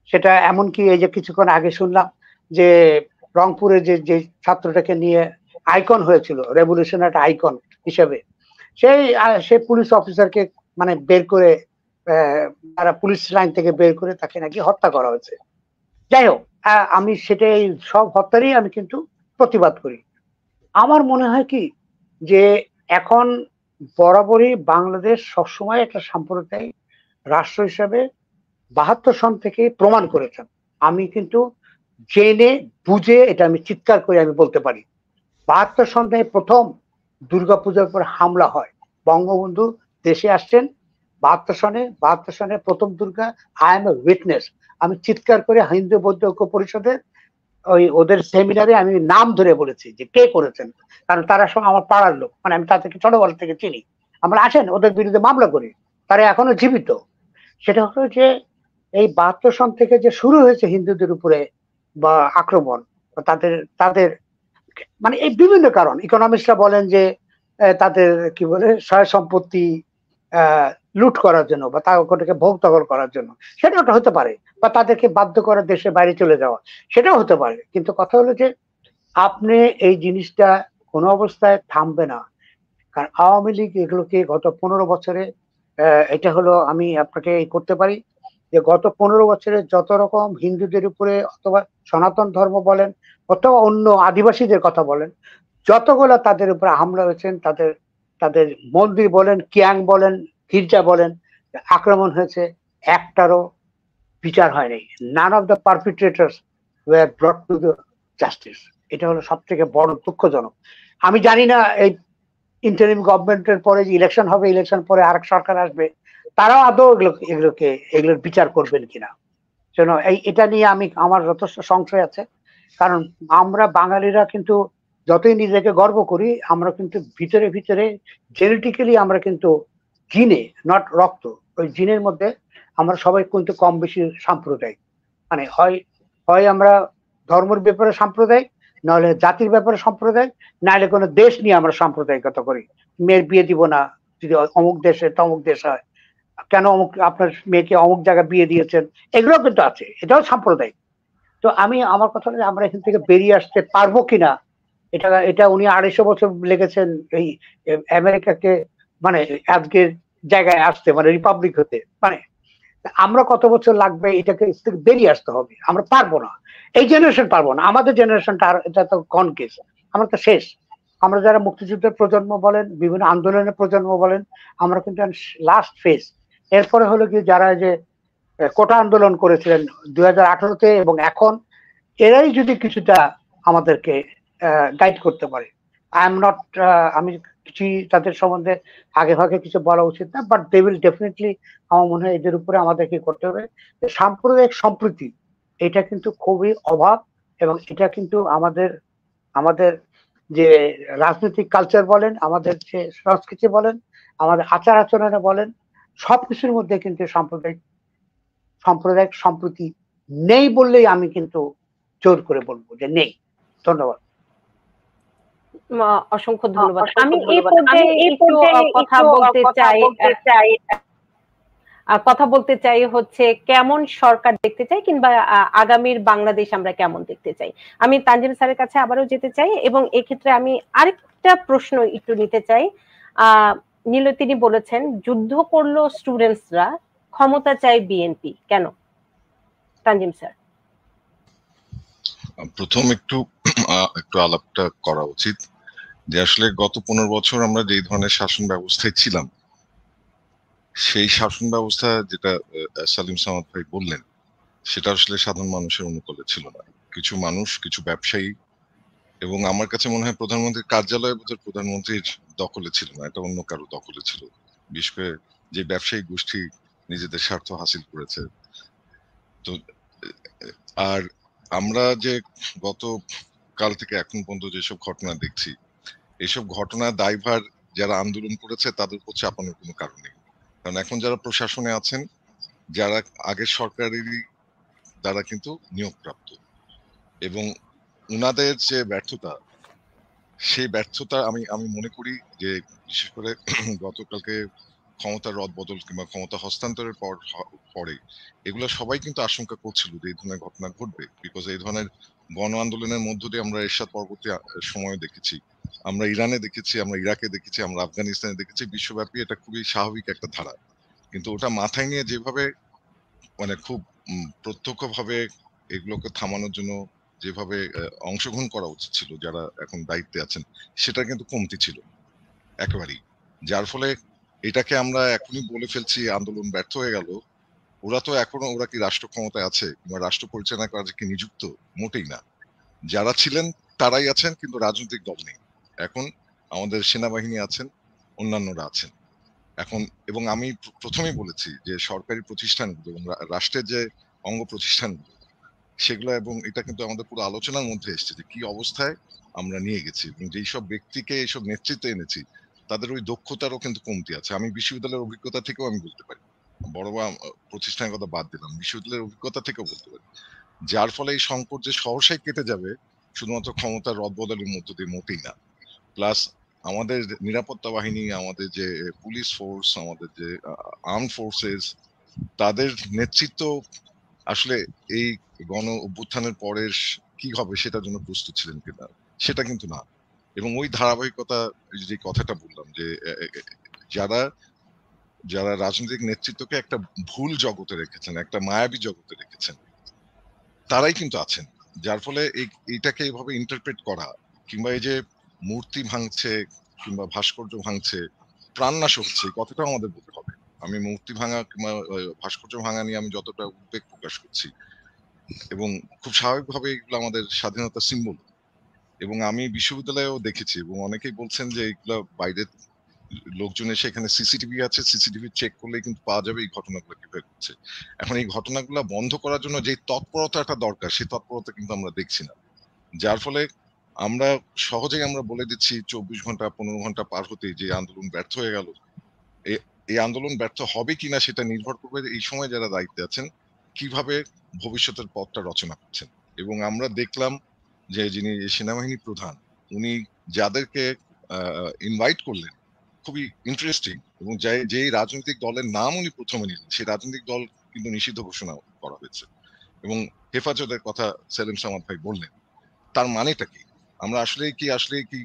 সেটা এমনকি এই যে কিছুক্ষণ আগে শুনলাম যে রংপুরে যে ছাত্রটাকে নিয়ে আইকন হয়েছিল, রেভলিউশন একটা আইকন হিসেবে, সেই পুলিশ অফিসারকে মানে বের করে তারা পুলিশ লাইন থেকে বের করে তাকে নাকি হত্যা করা হয়েছে। যাই হোক, আমি সেটাই সব হত্যারই আমি কিন্তু প্রতিবাদ করি। আমার মনে হয় কি যে এখন বরাবরই বাংলাদেশ সবসময় একটা সাম্প্রদায়িক রাষ্ট্র হিসেবে 72 সন থেকে প্রমাণ করেছেন। আমি কিন্তু জেনে বুঝে এটা আমি চিৎকার করে আমি বলতে পারি, 72 সনে প্রথম দুর্গাপূজার পর হামলা হয়, বঙ্গবন্ধু দেশে আসছেন 72 সনে প্রথম Durga, I M A witness. আমি চিৎকার করে হিন্দু বৌদ্ধ ঐক্য পরিষদের ওদের সেমিনারে আমি নাম ধরে বলেছি যে কে করেছেন, কারণ তারা সব আমার পাড়ার লোক, মানে আমি তাদেরকে ছোটবেলা থেকে চিনি। আমরা আসেন ওদের বিরুদ্ধে মামলা করি, তারা এখনো জীবিত। সেটা হলো যে এই 72 সন থেকে যে শুরু হয়েছে হিন্দুদের উপরে বা আক্রমণ, তাদের মানে এই বিভিন্ন কারণ, ইকোনমিস্টরা বলেন যে তাদের কি বলে সয় সম্পত্তি লুট করার জন্য বা তাদেরকে ভোগ দখল করার জন্য, সেটাও হতে পারে, বা তাদেরকে বাধ্য করা দেশে বাইরে চলে যাওয়া, সেটাও হতে পারে। কিন্তু কথা হলো যে আপনি এই জিনিসটা কোনো অবস্থায় থামবে না, কারণ আওয়ামী লীগ এগুলোকে গত 15 বছরে এটা হলো আমি আপনাকে করতে পারি যে গত 15 বছরে যত রকম হিন্দুদের উপরে অথবা সনাতন ধর্ম বলেন অথবা অন্য আদিবাসীদের কথা বলেন, যতগুলো তাদের উপরে হামলা হয়েছেন, তাদের মন্দির বলেন, কিয়াং বলেন, গির্জা বলেন, আক্রমণ হয়েছে, একটারও বিচার হয়নি। None of the perpetrators were brought to the justice. এটা হলো সব থেকে বড় দুঃখজনক। আমি জানি না এই ইন্টারিম গভর্নমেন্টের পরে যে ইলেকশন হবে, ইলেকশন পরে আরেক সরকার আসবে, তারাও আদৌ এগুলোর বিচার করবেন কিনা। শোনো, এটা নিয়ে আমার যথেষ্ট সংশয় আছে, কারণ আমরা বাঙালিরা কিন্তু যতই নিজেকে গর্ব করি, আমরা কিন্তু ভিতরে ভিতরে জেনেটিক্যালি আমরা কিন্তু জিনে, নট রক্ত, ওই জিনের মধ্যে আমরা সবাই কিন্তু কম বেশি সাম্প্রদায়িক। মানে হয় আমরা ধর্মের ব্যাপারে সাম্প্রদায়িক, নাহলে জাতির ব্যাপারে সাম্প্রদায়িক, নাহলে কোনো দেশ নিয়ে আমরা সাম্প্রদায়িকতা করি। মেয়ের বিয়ে দিব না যদি অমুক দেশে তমুক দেশ হয়, কেন অমুক আপনার মেয়েকে অমুক জায়গায় বিয়ে দিয়েছেন, এগুলো কিন্তু আছে, এটাও সাম্প্রদায়িক। তো আমার কথা হলো আমরা এখান থেকে বেরিয়ে আসতে পারবো কিনা, এটা উনি 250 বছর লেগেছেন এই আমেরিকাকে মানে আজকের জায়গায় আসতে, মানে রিপাবলিক হতে, মানে আমরা কত বছর লাগবে এটাকে বেরিয়ে আসতে হবে। আমরা পারবো না, এই জেনারেশন পারবো না, আমাদের জেনারেশনটা এটা তো গন কেস, আমরা তো শেষ। আমরা যারা মুক্তিযুদ্ধের প্রজন্ম বলেন, বিভিন্ন আন্দোলনের প্রজন্ম বলেন, আমরা কিন্তু লাস্ট ফেজ। এরপরে হলো কি যারা যে কোটা আন্দোলন করেছিলেন 2018-তে এবং এখন, এরাই যদি কিছুটা আমাদেরকে গাইড করতে পারে। আমি কিছু তাদের সম্বন্ধে আগে ভাগে কিছু বলা উচিত না, বাট দে উইল ডেফিনেটলি, আমার মনে হয় এদের উপরে আমাদের কি করতে হবে, সাম্প্রদায়িক সম্প্রীতি এটা কিন্তু খুবই অভাব, এবং এটা কিন্তু আমাদের যে রাজনৈতিক কালচার বলেন, আমাদের যে সংস্কৃতি বলেন, আমাদের আচার আচরণে বলেন, সবকিছুর মধ্যে কিন্তু সাম্প্রদায়িক সম্প্রীতি নেই বললেই আমি কিন্তু জোর করে বলবো যে নেই। ধন্যবাদ। অসংখ্য ধন্যবাদ। আমি এই পর্যায়ে একটু কথা বলতে চাই হচ্ছে কেমন সরকার দেখতে চাই, কিংবা আগামীর বাংলাদেশ আমরা কেমন দেখতে চাই। আমি তানজিম স্যারের কাছে আবারও যেতে চাই, এবং এক্ষেত্রে আমি আরেকটা প্রশ্ন একটু নিতে চাই। তিনি বলেছেন যুদ্ধ করলো স্টুডেন্টসরা, ক্ষমতা চায় বিএনপি, কেন? তানজিম স্যার। প্রথম একটু আলাপটা করা উচিত যে আসলে গত 15 বছর আমরা যে ধরনের শাসন ব্যবস্থায় ছিলাম, সেই শাসন ব্যবস্থা যেটা সালিম সামাদ ভাই বললেন, সেটা আসলে সাধারণ মানুষের অনুকূলে ছিল না। কিছু মানুষ, কিছু ব্যবসায়ী, এবং আমার কাছে মনে হয় প্রধানমন্ত্রীর কার্যালয় বোধহয় প্রধানমন্ত্রীর দখলে ছিল না, এটা অন্য কারো দখলে ছিল। বিশেষ করে যে ব্যবসায়ী গোষ্ঠী নিজেদের স্বার্থ হাসিল করেছে। তো আর আমরা যে গত কাল থেকে এখন পর্যন্ত যেসব ঘটনা দেখছি, এইসব ঘটনার দায়ভার যারা আন্দোলন করেছে তাদের উপর চাপানোর কোনো কারণ নেই। কারণ এখন যারা প্রশাসনে আছেন, যারা আগের সরকারেরই দ্বারা কিন্তু নিয়োগপ্রাপ্ত, এবং উনাদের যে ব্যর্থতা, সেই ব্যর্থতা আমি মনে করি যে বিশেষ করে গতকালকে ক্ষমতার রদবদল কিংবা ক্ষমতা হস্তান্তরের পরে এগুলো সবাই কিন্তু আশঙ্কা করছিল যে এই ধরনের ঘটনা ঘটবে, বিকজ এই ধরনের গণ আন্দোলনের মধ্য দিয়ে আমরা এরশাদ পরবর্তী সময়ে দেখেছি, আমরা ইরানে দেখেছি, আমরা ইরাকে দেখেছি, আমরা আফগানিস্তানে দেখেছি, বিশ্বব্যাপী এটা খুবই স্বাভাবিক একটা ধারা। কিন্তু ওটা মাথায় নিয়ে যেভাবে মানে খুব প্রত্যক্ষভাবে এগুলোকে থামানোর জন্য যেভাবে অংশগ্রহণ করা উচিত ছিল যারা এখন দায়িত্বে আছেন, সেটা কিন্তু কমতি ছিল একেবারেই। যার ফলে এটাকে আমরা এখনই বলে ফেলছি আন্দোলন ব্যর্থ হয়ে গেল। ওরা তো এখনো, ওরা কি রাষ্ট্র ক্ষমতায় আছে কিংবা রাষ্ট্র পরিচালনা করার কি নিযুক্ত? মোটেই না। যারা ছিলেন তারাই আছেন, কিন্তু রাজনৈতিক দল নেই। এখন আমাদের সেনাবাহিনী আছেন, অন্যান্যরা আছেন এখন। এবং আমি প্রথমেই বলেছি যে সরকারি প্রতিষ্ঠানগুলো এবং রাষ্ট্রের যে অঙ্গ প্রতিষ্ঠানগুলো সেগুলো, এবং এটা কিন্তু আমাদের পুরো আলোচনার মধ্যে এসেছে যে কি অবস্থায় আমরা নিয়ে গেছি, এবং যেই সব ব্যক্তিকে এইসব নেতৃত্বে এনেছি তাদের ওই দক্ষতারও কিন্তু কমতি আছে। আমি বিশ্ববিদ্যালয়ের অভিজ্ঞতা থেকেও আমি বলতে পারি, বড় বড় প্রতিষ্ঠানের কথা বাদ দিলাম, বিশ্ববিদ্যালয়ের অভিজ্ঞতা থেকেও বলতে পারি। যার ফলে এই সংকট যে সহসাই কেটে যাবে শুধুমাত্র ক্ষমতার রদবদলের মধ্য দিয়ে, মোটেই না। প্লাস আমাদের নিরাপত্তা বাহিনী, আমাদের যে পুলিশ ফোর্স, আমাদের যে আর্ম ফোর্সেস, তাদের নেতৃত্ব আসলে এই গণ অভ্যুত্থানের পরে কি হবে সেটার জন্য প্রস্তুত ছিলেন কিনা, সেটা কিন্তু না। এবং ওই ধারাবাহিকতা, যে কথাটা বললাম যে যারা যারা রাজনৈতিক নেতৃত্বকে একটা ভুল জগতে রেখেছেন, একটা মায়াবী জগতে রেখেছেন, তারাই কিন্তু আছেন। যার ফলে এইটাকে এইভাবে ইন্টারপ্রেট করা, কিংবা এই যে মূর্তি ভাঙছে কিংবা ভাস্কর্য ভাঙছে, প্রাণনাশ হচ্ছে, এই কথাটাও আমাদের বলতে হবে। আমি মূর্তি ভাঙা কিংবা ভাস্কর্য ভাঙা নিয়ে আমি যতটা উদ্বেগ প্রকাশ করছি, এবং খুব স্বাভাবিকভাবে এগুলো আমাদের স্বাধীনতার সিম্বল। এবং আমি বিশ্ববিদ্যালয়েও দেখেছি, এবং অনেকেই বলছেন যে এগুলো বাইরের লোকজন এসে, এখানে সিসিটিভি আছে, সিসিটিভি চেক করলে কিন্তু পাওয়া যাবে এই ঘটনাগুলো কিভাবে ঘটছে। এখন এই ঘটনাগুলো বন্ধ করার জন্য যে তৎপরতাটা দরকার, সেই তৎপরতা কিন্তু আমরা দেখছি না। যার ফলে আমরা সহজেই আমরা বলে দিচ্ছি 24 ঘন্টা 15 ঘন্টা পার হতেই যে আন্দোলন ব্যর্থ হয়ে গেল। এই আন্দোলন ব্যর্থ হবে কিনা সেটা নির্ভর করবে এই সময় যারা দায়িত্বে আছেন কিভাবে ভবিষ্যতের পথটা রচনা করছেন। এবং আমরা দেখলাম যে যিনি সেনাবাহিনী প্রধান, উনি যাদেরকে ইনভাইট করলেন, খুবই ইন্টারেস্টিং, এবং যেই রাজনৈতিক দলের নাম উনি প্রথমে নিলেন, সেই রাজনৈতিক দল কিন্তু নিষিদ্ধ ঘোষণা করা হয়েছে। এবং হেফাজতের কথা সেলিম সামাদ ভাই বললেন, তার মানেটা কি? আমরা আসলে কি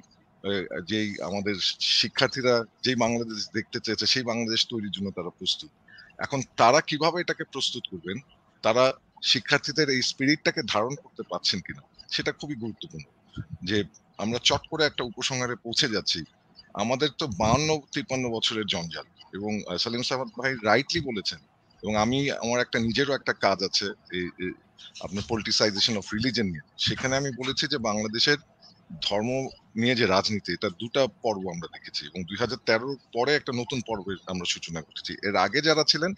যেই আমাদের শিক্ষার্থীরা যেই বাংলাদেশ দেখতে চেয়েছে, সেই বাংলাদেশ তৈরির জন্য তারা প্রস্তুত। এখন তারা কিভাবে এটাকে প্রস্তুত করবেন, তারা শিক্ষার্থীদের এই স্পিরিটটাকে ধারণ করতে পারছেন কিনা, সেটা খুবই গুরুত্বপূর্ণ। যে আমরা চট করে একটা উপসংহারে পৌঁছে যাচ্ছি, আমাদের তো 52-53 বছরের জঞ্জাল। এবং সালিম সামাদ ভাই রাইটলি বলেছেন, এবং আমার একটা নিজেরও একটা কাজ আছে আপনার পলিটিসাইজেশন অফ রিলিজন নিয়ে। সেখানে আমি বলেছি যে বাংলাদেশের ধর্ম নিয়ে যে রাজনীতি, এটা দুটা পর্ব আমরা দেখেছি, এবং 2013 পরে একটা নতুন পর্বের আমরা সূচনা করেছি। এর আগে যারা ছিলেন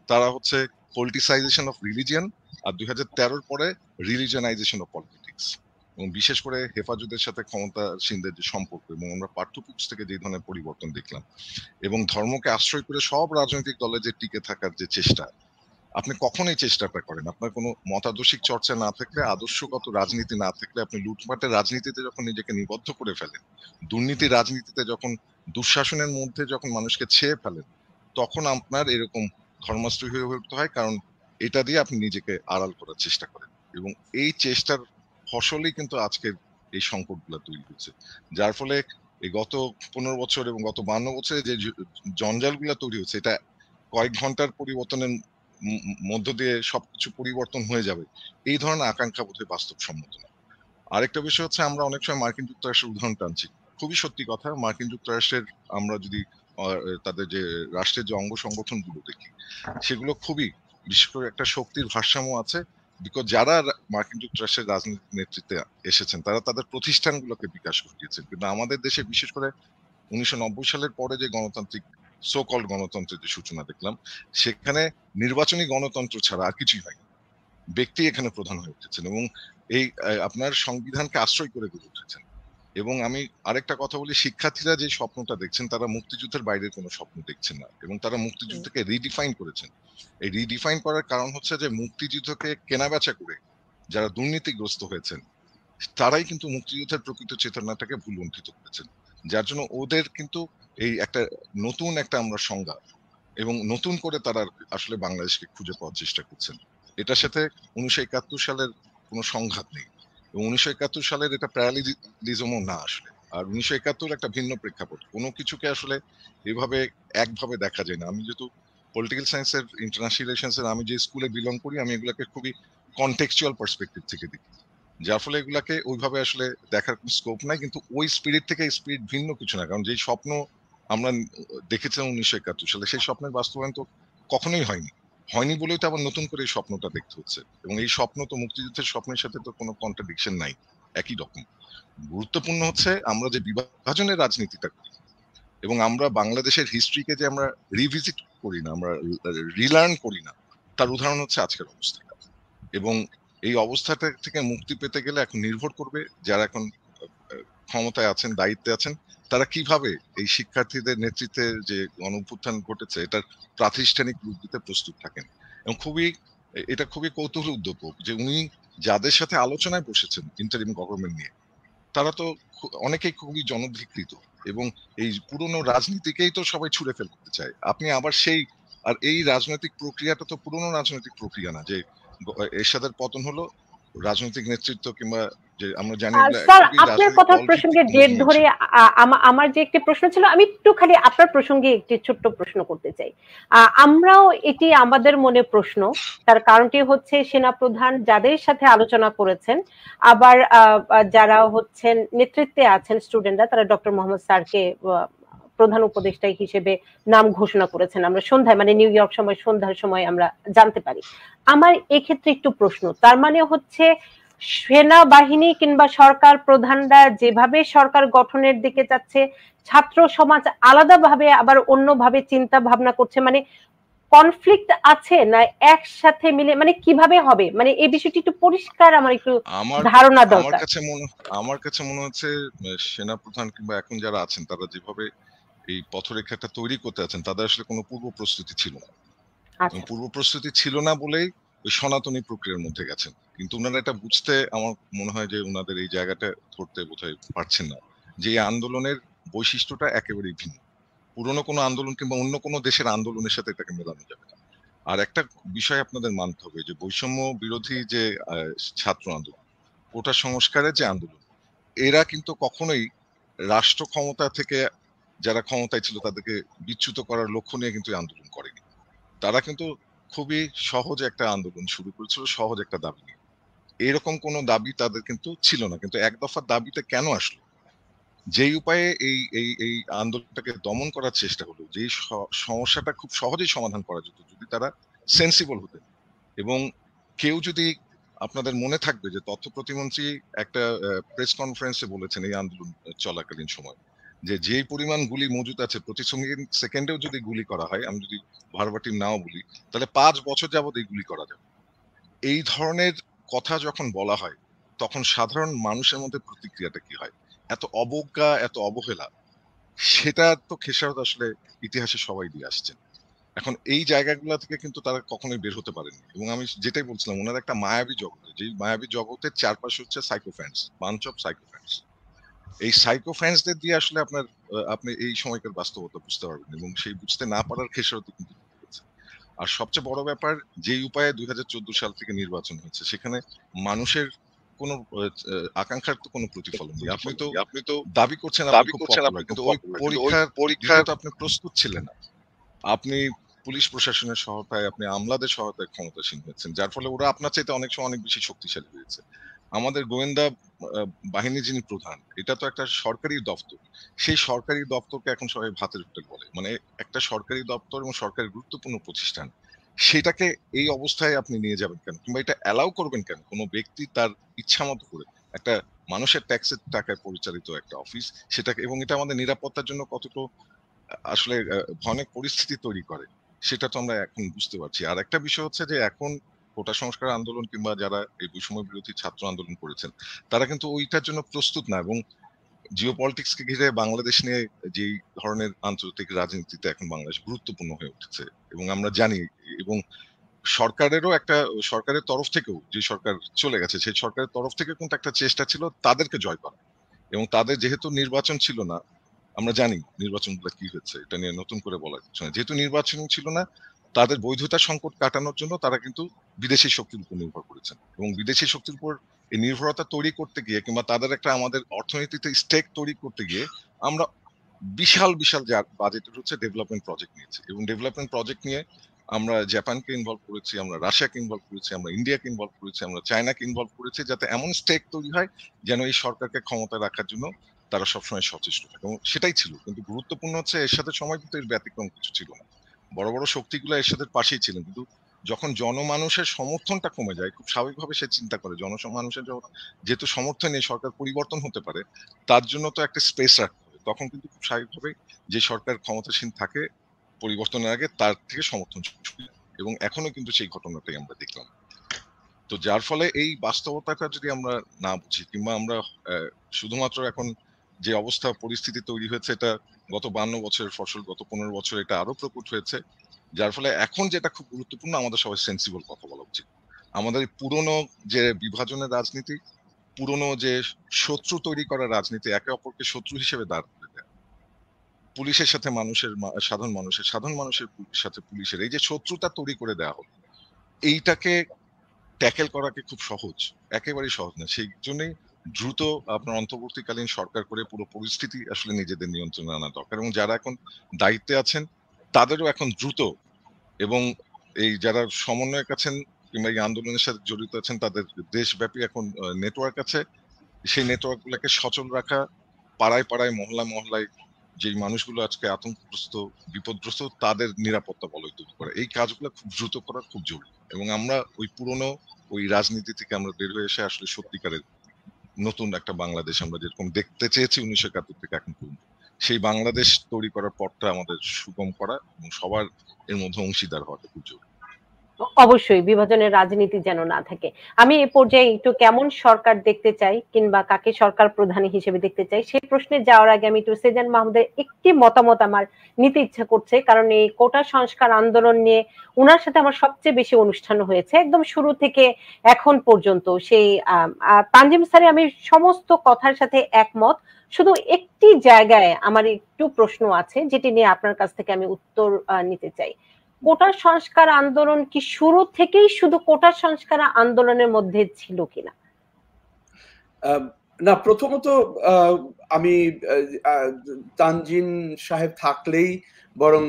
তারা হচ্ছে পলিটিসাইজেশন অফ রিলিজিয়ন, আর 2013 পরে রিলিজনাইজেশন অফ পলিটিক্স। এবং বিশেষ করে হেফাজতের সাথে ক্ষমতাসীনদের যে সম্পর্ক, এবং আমরা পাঠ্যপুস্তকে যে ধরনের পরিবর্তন দেখলাম, এবং ধর্মকে আশ্রয় করে সব রাজনৈতিক দলে যে টিকে থাকার যে চেষ্টা, আপনি কখনোই চেষ্টাটা করেন, আপনার কোনো মতাদর্শিক চর্চা না থাকলে, আদর্শগত রাজনীতি না থাকলে, আপনি লুটপাটের রাজনীতিতে যখন নিজেকে নিবদ্ধ করে ফেলেন, দুর্নীতি রাজনীতিতে যখন, দুঃশাসনের মধ্যে যখন মানুষকে ছেয়ে ফেলেন, তখন আপনার এরকম ধর্মাস্ত্র হয়ে উঠতে হয়, কারণ এটা দিয়ে আপনি নিজেকে আড়াল করার চেষ্টা করেন। এবং এই চেষ্টার ফসলেই কিন্তু আজকের এই সংকটগুলো তৈরি হচ্ছে। যার ফলে এই গত 15 বছর এবং গত 52 বছরে যে জঞ্জালগুলো তৈরি হচ্ছে, এটা কয়েক ঘন্টার পরিবর্তনের মধ্য দিয়ে সবকিছু পরিবর্তন হয়ে যাবে, এই ধরনের আকাঙ্ক্ষা বোধহয় বাস্তবসম্মত না। আরেকটা বিষয় হচ্ছে, আমরা অনেক সময় মার্কিন যুক্তরাষ্ট্রের উদাহরণ টানছি। খুবই সত্যি কথা, মার্কিন যুক্তরাষ্ট্রের আমরা যদি তাদের যে রাষ্ট্রের যে অঙ্গ সংগঠনগুলো দেখি, সেগুলো খুবই, বিশেষ করে একটা শক্তির ভারসাম্য আছে। বিকজ যারা মার্কিন যুক্তরাষ্ট্রের রাজনৈতিক নেতৃত্বে এসেছেন তারা তাদের প্রতিষ্ঠানগুলোকে বিকাশ ঘটিয়েছেন। কিন্তু আমাদের দেশে বিশেষ করে 1990 সালের পরে যে গণতান্ত্রিক সো কল্ড গণতন্ত্রের যে সূচনা দেখলাম, সেখানে নির্বাচনী গণতন্ত্র ছাড়া আর কিছুই হয়নি। ব্যক্তি এখানে প্রধান হয়ে উঠেছেন এবং এই আপনার সংবিধানকে আশ্রয় করে গড়ে উঠেছেন। এবং আমি আরেকটা কথা বলি, শিক্ষার্থীরা যে স্বপ্নটা দেখছেন তারা মুক্তিযুদ্ধের বাইরের কোনো স্বপ্ন দেখছেন না, এবং তারা মুক্তিযুদ্ধকে রিডিফাইন করেছেন। এই রিডিফাইন করার কারণ হচ্ছে যে মুক্তিযুদ্ধকে কেনাবেচা করে যারা দুর্নীতিগ্রস্ত হয়েছেন তারাই কিন্তু মুক্তিযুদ্ধের প্রকৃত চেতনাটাকে ভুলুণ্ঠিত করেছেন, যার জন্য ওদের কিন্তু এই একটা নতুন একটা আমরা সংজ্ঞা এবং নতুন করে তারা আসলে বাংলাদেশকে খুঁজে পাওয়ার চেষ্টা করছেন। এটার সাথে 1971 সালের কোনো সংঘাত নেই, এবং 1971 সালের এটা প্যারালিজমও না আসলে। আর 1971 একটা ভিন্ন প্রেক্ষাপট, কোনো কিছুকে আসলে এভাবে একভাবে দেখা যায় না। আমি যেহেতু পলিটিক্যাল সায়েন্সের ইন্টারন্যাশনাল রিলেশনসের আমি যে স্কুলে বিলং করি, আমি এগুলোকে খুবই কনটেক্সচুয়াল পার্সপেক্টিভ থেকে দেখি, যার ফলে এগুলাকে ওইভাবে আসলে দেখার কোনো স্কোপ নাই। কিন্তু ওই স্পিরিট থেকে স্পিরিট ভিন্ন কিছু না, কারণ যেই স্বপ্ন আমরা দেখেছিলাম 1971 সালে, সেই স্বপ্নের বাস্তবায়ন তো কখনোই হয়নি বলেই তো আবার নতুন করে এই স্বপ্নটা দেখতে হচ্ছে। এবং এই স্বপ্ন তো মুক্তিযুদ্ধের স্বপ্নের সাথে তো কোনো কন্ট্রাডিকশন নাই, একই রকম। গুরুত্বপূর্ণ হচ্ছে আমরা যে বিভাজনের রাজনীতিটা করি এবং আমরা বাংলাদেশের হিস্ট্রিকে যে আমরা রিভিজিট করি না, আমরা রিলার্ন করি না, তার উদাহরণ হচ্ছে আজকের অবস্থাটা। এবং এই অবস্থাটা থেকে মুক্তি পেতে গেলে এখন নির্ভর করবে যারা এখন ক্ষমতায় আছেন, দায়িত্বে আছেন, তারা কিভাবে এই শিক্ষার্থীদের নেতৃত্বে যে গণঅভ্যুত্থান ঘটেছে এটার প্রাতিষ্ঠানিক রূপ দিতে প্রস্তুত থাকেন। এবং এটা খুবই কৌতূহল উদ্দীপক যে উনি যাদের সাথে আলোচনায় বসেছেন ইন্টারিম গভর্নমেন্ট নিয়ে, তারা তো অনেকেই খুবই জনধিকৃত, এবং এই পুরনো রাজনীতিকেই তো সবাই ছুঁড়ে ফেলতে চায়। আপনি আবার আর এই রাজনৈতিক প্রক্রিয়াটা তো পুরনো রাজনৈতিক প্রক্রিয়া না যে এরশাদের পতন হলো, রাজনৈতিক নেতৃত্ব কিংবা যে আমরা জানি স্যার, আপনার কথার প্রসঙ্গে ডেট ধরে আমার যে একটি প্রশ্ন ছিল, আমি একটুখানি আপনার প্রসঙ্গে একটি ছোট্ট প্রশ্ন করতে চাই। আমরাও এটি আমাদের মনে প্রশ্ন, তার কারণটি হচ্ছে সেনাপ্রধান যাদের সাথে আলোচনা করেছেন, আবার যারা হচ্ছেন নেতৃত্বে আছেন স্টুডেন্টরা, তারা ডক্টর মোহাম্মদ স্যারকে প্রধান উপদেষ্টা হিসেবে নাম ঘোষণা করেছেন। আমরা সন্ধ্যায়, মানে নিউ ইয়র্ক সময় সন্ধ্যার সময় আমরা জানতে পারি। আমার এক্ষেত্রে একটু প্রশ্ন, তার মানে হচ্ছে সেনাবাহিনী কিংবা সরকার প্রধানরা যেভাবে সরকার গঠনের দিকে যাচ্ছে, ছাত্র সমাজ আলাদাভাবে আবার অন্যভাবে চিন্তা ভাবনা করছে, মানে কনফ্লিক্ট আছে না একসাথে মিলে, মানে কিভাবে হবে, মানে এই বিষয়টি একটু পরিষ্কার আমার একটু ধারণা দরকার। আমার কাছে মনে হচ্ছে সেনাপ্রধান কিংবা এখন যারা আছেন তারা যেভাবে এই পথরেখাটা তৈরি করতে আছেন, তাদের আসলে কোনো পূর্ব প্রস্তুতি ছিল না। পূর্ব প্রস্তুতি ছিল না বলেই ওই সনাতনী প্রক্রিয়ার মধ্যে গেছেন। কিন্তু ওনারা এটা বুঝতে, আমার মনে হয় যে ওনাদের এই জায়গাটা ধরতে বোধহয় পারছেন না যে এই আন্দোলনের বৈশিষ্ট্যটা একেবারেই ভিন্ন। পুরনো কোনো আন্দোলন কিংবা অন্য কোনো দেশের আন্দোলনের সাথে এটাকে মেলানো যাবে না। আর একটা বিষয় আপনাদের মানতে হবে যে বৈষম্য বিরোধী যে ছাত্র আন্দোলন, কোটা সংস্কারের যে আন্দোলন, এরা কিন্তু কখনোই রাষ্ট্র ক্ষমতা থেকে যারা ক্ষমতায় ছিল তাদেরকে বিচ্যুত করার লক্ষ্য নিয়ে কিন্তু আন্দোলন করেনি। তারা কিন্তু খুবই সহজ একটা আন্দোলন শুরু করেছিল, সহজ একটা দাবি নিয়ে। এরকম কোনো দাবি তাদের কিন্তু ছিল না। কিন্তু এক দফার দাবিতে কেন আসলো? যেই উপায়ে এই আন্দোলনটাকে দমন করার চেষ্টা হলো, যেই সমস্যাটা খুব সহজেই সমাধান করা যেত যদি তারা সেন্সিবল হতেন। এবং কেউ যদি, আপনাদের মনে থাকবে যে তথ্য প্রতিমন্ত্রী একটা প্রেস কনফারেন্সে বলেছেন এই আন্দোলন চলাকালীন সময় যে যেই পরিমাণ গুলি মজুদ আছে, প্রতি সেকেন্ডেও যদি গুলি করা হয়, আমি যদি ভার্বাটিম নাও বলি, তাহলে 5 বছর যাবত এই গুলি করা যাবে। এই ধরনের কথা যখন বলা হয় তখন সাধারণ মানুষের মধ্যে প্রতিক্রিয়াটা কি হয়? এত অবজ্ঞা, এত অবহেলা, সেটা তো খেসারত আসলে ইতিহাসে সবাই দিয়ে আসছেন। এখন এই জায়গাগুলো থেকে কিন্তু তারা কখনোই বের হতে পারেনি। এবং আমি যেটাই বলছিলাম, ওনার একটা মায়াবী জগৎ, যে মায়াবী জগতের চারপাশে হচ্ছে সাইকোফ্যান্স, বাঞ্চ অফ সাইকোফ্যান্স। এই সাইকোফ্যান্সদের দিয়ে আসলে আপনি এই সময়কার বাস্তবতা বুঝতে পারবেন, এবং সেই বুঝতে না পারার খেসারত কিন্তু হচ্ছে। আর সবচেয়ে বড় ব্যাপার, যেই উপায়ে 2014 সাল থেকে নির্বাচন হচ্ছে, সেখানে মানুষের কোন আকাঙ্ক্ষার তো কোনো প্রতিফলন নেই। আপনি তো দাবি করছেন, কিন্তু ওই পরীক্ষার আপনি প্রস্তুত ছিলেন না। আপনি পুলিশ প্রশাসনের সহায়তায়, আপনি আমলাদের সহায়তায় ক্ষমতাসীন হয়েছেন, যার ফলে ওরা আপনার চাইতে অনেক সময় অনেক বেশি শক্তিশালী হয়েছে। আমাদের গোয়েন্দা বাহিনী যিনি প্রধান, এটা তো একটা সরকারি দপ্তর, সেই সরকারি দপ্তরকে এখন সবাই ভাতের হোটেল বলে। মানে একটা সরকারি দপ্তর এবং সরকারি গুরুত্বপূর্ণ প্রতিষ্ঠান, সেটাকে এই অবস্থায় আপনি নিয়ে যাবেন কেন, কিংবা এটা অ্যালাউ করবেন কেন? কোনো ব্যক্তি তার ইচ্ছা মতো করে একটা মানুষের ট্যাক্সের টাকায় পরিচালিত একটা অফিস, সেটাকে, এবং এটা আমাদের নিরাপত্তার জন্য কতটা আসলে ভয়ানক পরিস্থিতি তৈরি করে, সেটা তো আমরা এখন বুঝতে পারছি। আর একটা বিষয় হচ্ছে যে এখন কোটা সংস্কার আন্দোলন কিংবা যারা এই বৈষম্য বিরোধী ছাত্র আন্দোলন করেছেন, তারা কিন্তু ওইটার জন্য প্রস্তুত না। এবং জিওপলিটিক্স কে ঘিরে বাংলাদেশ নিয়ে যেই ধরনের আন্তর্জাতিক রাজনীতিতে এখন বাংলাদেশ গুরুত্বপূর্ণ হয়ে উঠেছে, এবং আমরা জানি, এবং সরকারেরও একটা, সরকারের তরফ থেকেও, যে সরকার চলে গেছে সেই সরকারের তরফ থেকে কিন্তু একটা চেষ্টা ছিল তাদেরকে জয় করা। এবং তাদের যেহেতু নির্বাচন ছিল না, আমরা জানি নির্বাচনগুলো কি হচ্ছে, এটা নিয়ে নতুন করে বলার কিছু না, যেহেতু নির্বাচন ছিল না, তাদের বৈধতা সংকট কাটানোর জন্য তারা কিন্তু বিদেশি শক্তির উপর নির্ভর করেছেন। এবং বিদেশি শক্তির উপর এই নির্ভরতা তৈরি করতে গিয়ে, কিংবা তাদের একটা আমাদের অর্থনীতিতে স্টেক তৈরি করতে গিয়ে, আমরা বিশাল বিশাল বাজেটের হচ্ছে ডেভেলপমেন্ট প্রজেক্ট নিয়েছি। এবং ডেভেলপমেন্ট প্রজেক্ট নিয়ে আমরা জাপানকে ইনভলভ করেছি, আমরা রাশিয়াকে ইনভলভ করেছি, আমরা ইন্ডিয়াকে ইনভলভ করেছি, আমরা চায়নাকে ইনভলভ করেছি, যাতে এমন স্টেক তৈরি হয় যেন এই সরকারকে ক্ষমতায় রাখার জন্য তারা সবসময় সচেষ্ট থাকে। এবং সেটাই ছিল। কিন্তু গুরুত্বপূর্ণ হচ্ছে এর সাথে সময় কিন্তু এর ব্যতিক্রম কিছু ছিল না। বড় বড় শক্তিগুলো এর সাথে পাশেই ছিলেন, কিন্তু যখন জনমানুষের সমর্থনটা কমে যায়, খুব স্বাভাবিকভাবে সে চিন্তা করে জনমানুষের যেহেতু সমর্থন নিয়ে সরকার পরিবর্তন হতে পারে, তার জন্য তো একটা স্পেস রাখতে হবে। তখন কিন্তু খুব স্বাভাবিকভাবে যে সরকার ক্ষমতাসীন থাকে পরিবর্তনের আগে, তার থেকে সমর্থন শুরু হয়। এবং এখনো কিন্তু সেই ঘটনাটাই আমরা দেখলাম। তো যার ফলে এই বাস্তবতাটা যদি আমরা না বুঝি, কিংবা আমরা শুধুমাত্র এখন যে অবস্থা পরিস্থিতি তৈরি হয়েছে, এটা গত 52 বছরের ফসল, গত 15 বছর এটা আরো প্রকট হয়েছে, যার ফলে এখন যেটা খুব গুরুত্বপূর্ণ, আমাদের সবাই সেন্সিবল কথা বলা উচিত। আমাদের পুরনো যে বিভাজনের রাজনীতি, পুরনো যে শত্রু তৈরি করার রাজনীতি, একে অপরকে শত্রু হিসেবে দাঁড় করে দেয়, পুলিশের সাথে মানুষের, সাধারণ মানুষের সাথে পুলিশের এই যে শত্রুতা তৈরি করে দেওয়া হলো, এইটাকে ট্যাকেল করাকে খুব সহজ, একেবারেই সহজ না। সেই জন্যই দ্রুত আপনার অন্তর্বর্তীকালীন সরকার করে পুরো পরিস্থিতি আসলে নিজেদের নিয়ন্ত্রণে আনা দরকার। এবং যারা এখন দায়িত্বে আছেন তাদেরও এখন দ্রুত, এবং এই যারা সমন্বয়ক আছেন কিংবা এই আন্দোলনের সাথে জড়িত আছেন, তাদের দেশব্যাপী এখন নেটওয়ার্ক আছে, সেই নেটওয়ার্ক গুলোকে সচল রাখা, পাড়ায় পাড়ায়, মহল্লায় মহল্লায় যেই মানুষগুলো আজকে আতঙ্কগ্রস্ত, বিপদগ্রস্ত, তাদের নিরাপত্তা বলয় তৈরি করা, এই কাজগুলো খুব দ্রুত করা খুব জরুরি। এবং আমরা ওই পুরনো ওই রাজনীতি থেকে আমরা বের হয়ে এসে আসলে সত্যিকারের নতুন একটা বাংলাদেশ, আমরা যেরকম দেখতে চেয়েছি 1971 থেকে এখন পর্যন্ত, সেই বাংলাদেশ তৈরি করার পথটা আমাদের সুগম করা এবং সবার এর মধ্যে অংশীদার হওয়াটা খুব জরুরি। অবশ্যই বিভাজনের রাজনীতি যেন না থাকে। আমি এই পর্যায়ে একটু কেমন সরকার দেখতে চাই, কিংবা কাকে সরকার প্রধান হিসেবে দেখতে চাই, সেই প্রশ্নে যাওয়ার আগে আমি একটু সেজান মাহমুদের একটি মতামত আমার নিতে ইচ্ছা করছে, কারণ এই কোটা সংস্কার আন্দোলন নিয়ে উনার সাথে আমার সবচেয়ে বেশি অনুষ্ঠান হয়েছে একদম শুরু থেকে এখন পর্যন্ত। সেই তানজিম স্যারে আমি সমস্ত কথার সাথে একমত, শুধু একটি জায়গায় আমার একটু প্রশ্ন আছে, যেটি নিয়ে আপনার কাছ থেকে আমি উত্তর নিতে চাই। কোটা সংস্কার আন্দোলন কি শুরু থেকেই শুধু কোটা সংস্কার আন্দোলনের মধ্যে ছিল কিনা? না, প্রথমত আমি তানজিন সাহেব থাকলেই বরং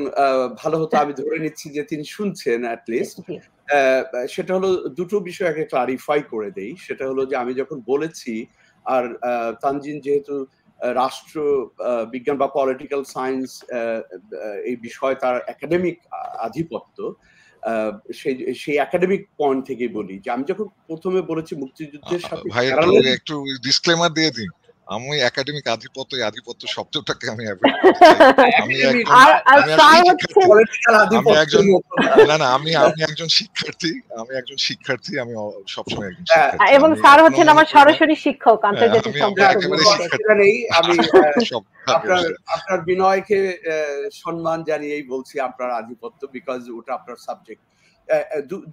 ভালো হতো, আমি ধরে নিচ্ছি যে তিনি শুনছেন অ্যাটলিস্ট। সেটা হলো দুটো বিষয় আগে ক্লারিফাই করে দেই। সেটা হলো যে আমি যখন বলেছি, আর তানজিন যেহেতু রাষ্ট্র বিজ্ঞান বা পলিটিক্যাল সায়েন্স এই বিষয় তার একাডেমিক আধিপত্য, সেই একাডেমিক পয়েন্ট থেকে বলি যে আমি যখন প্রথমে বলেছি মুক্তিযুদ্ধের সাথে ভাই একটু ডিসক্লেমার দিয়ে দিন, আমি একাডেমিক আধিপত্য শব্দটাকে আমি অ্যাভয়েড করতে চাই। আমি একজন শিক্ষার্থী, আমি সবসময় একজন শিক্ষার্থী, এবং স্যার হচ্ছেন আমার সরাসরি শিক্ষক আন্তর্জাতিক সম্পর্ক। আমি আপনার বিনয়কে সম্মান জানিয়েই বলছি আপনার আধিপত্য, বিকজ ওটা আপনার সাবজেক্ট।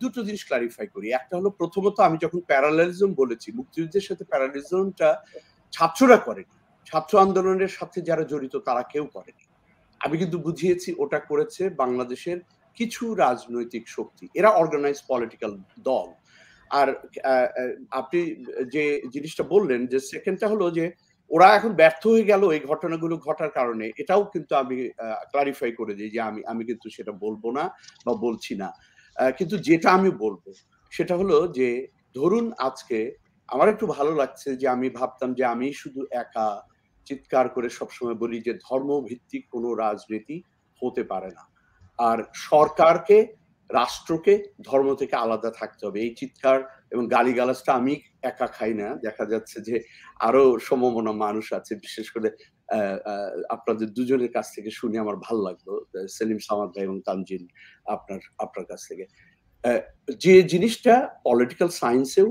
দুটো জিনিস ক্লারিফাই করি। একটা হলো, প্রথমত আমি যখন প্যারালেলিজম বলেছি, মুক্তিযুদ্ধের সাথে প্যারালেলিজমটা ছাত্ররা করেনি, ছাত্র আন্দোলনের সাথে যারা জড়িত তারা কেউ করেনি। আমি কিন্তু বুঝিয়েছি ওটা করেছে বাংলাদেশের কিছু রাজনৈতিক শক্তি, এরা অর্গানাইজ পলিটিক্যাল দল। আর আপনি যে জিনিসটা বললেন যে সেকেন্ডটা হলো যে ওরা এখন ব্যর্থ হয়ে গেল এই ঘটনাগুলো ঘটার কারণে, এটাও কিন্তু আমি ক্লারিফাই করে দিই যে আমি কিন্তু সেটা বলবো না বা বলছি না। কিন্তু যেটা আমি বলবো সেটা হলো যে ধরুন আজকে আমার একটু ভালো লাগছে যে আমি ভাবতাম যে আমি শুধু একা চিৎকার করে সবসময় বলি যে ধর্মভিত্তিক কোনো রাজনীতি হতে পারে না, আর সরকারকে রাষ্ট্রকে ধর্ম থেকে আলাদা থাকতে হবে। এই চিৎকার এবং গালিগালাজটা আমি একা খাই না, দেখা যাচ্ছে যে আরো সমমনা মানুষ আছে, বিশেষ করে আপনাদের দুজনের কাছ থেকে শুনে আমার ভালো লাগলো, সেলিম সামাদ ভাই এবং তানজিন আপনার কাছ থেকে। যে জিনিসটা পলিটিক্যাল সায়েন্সেও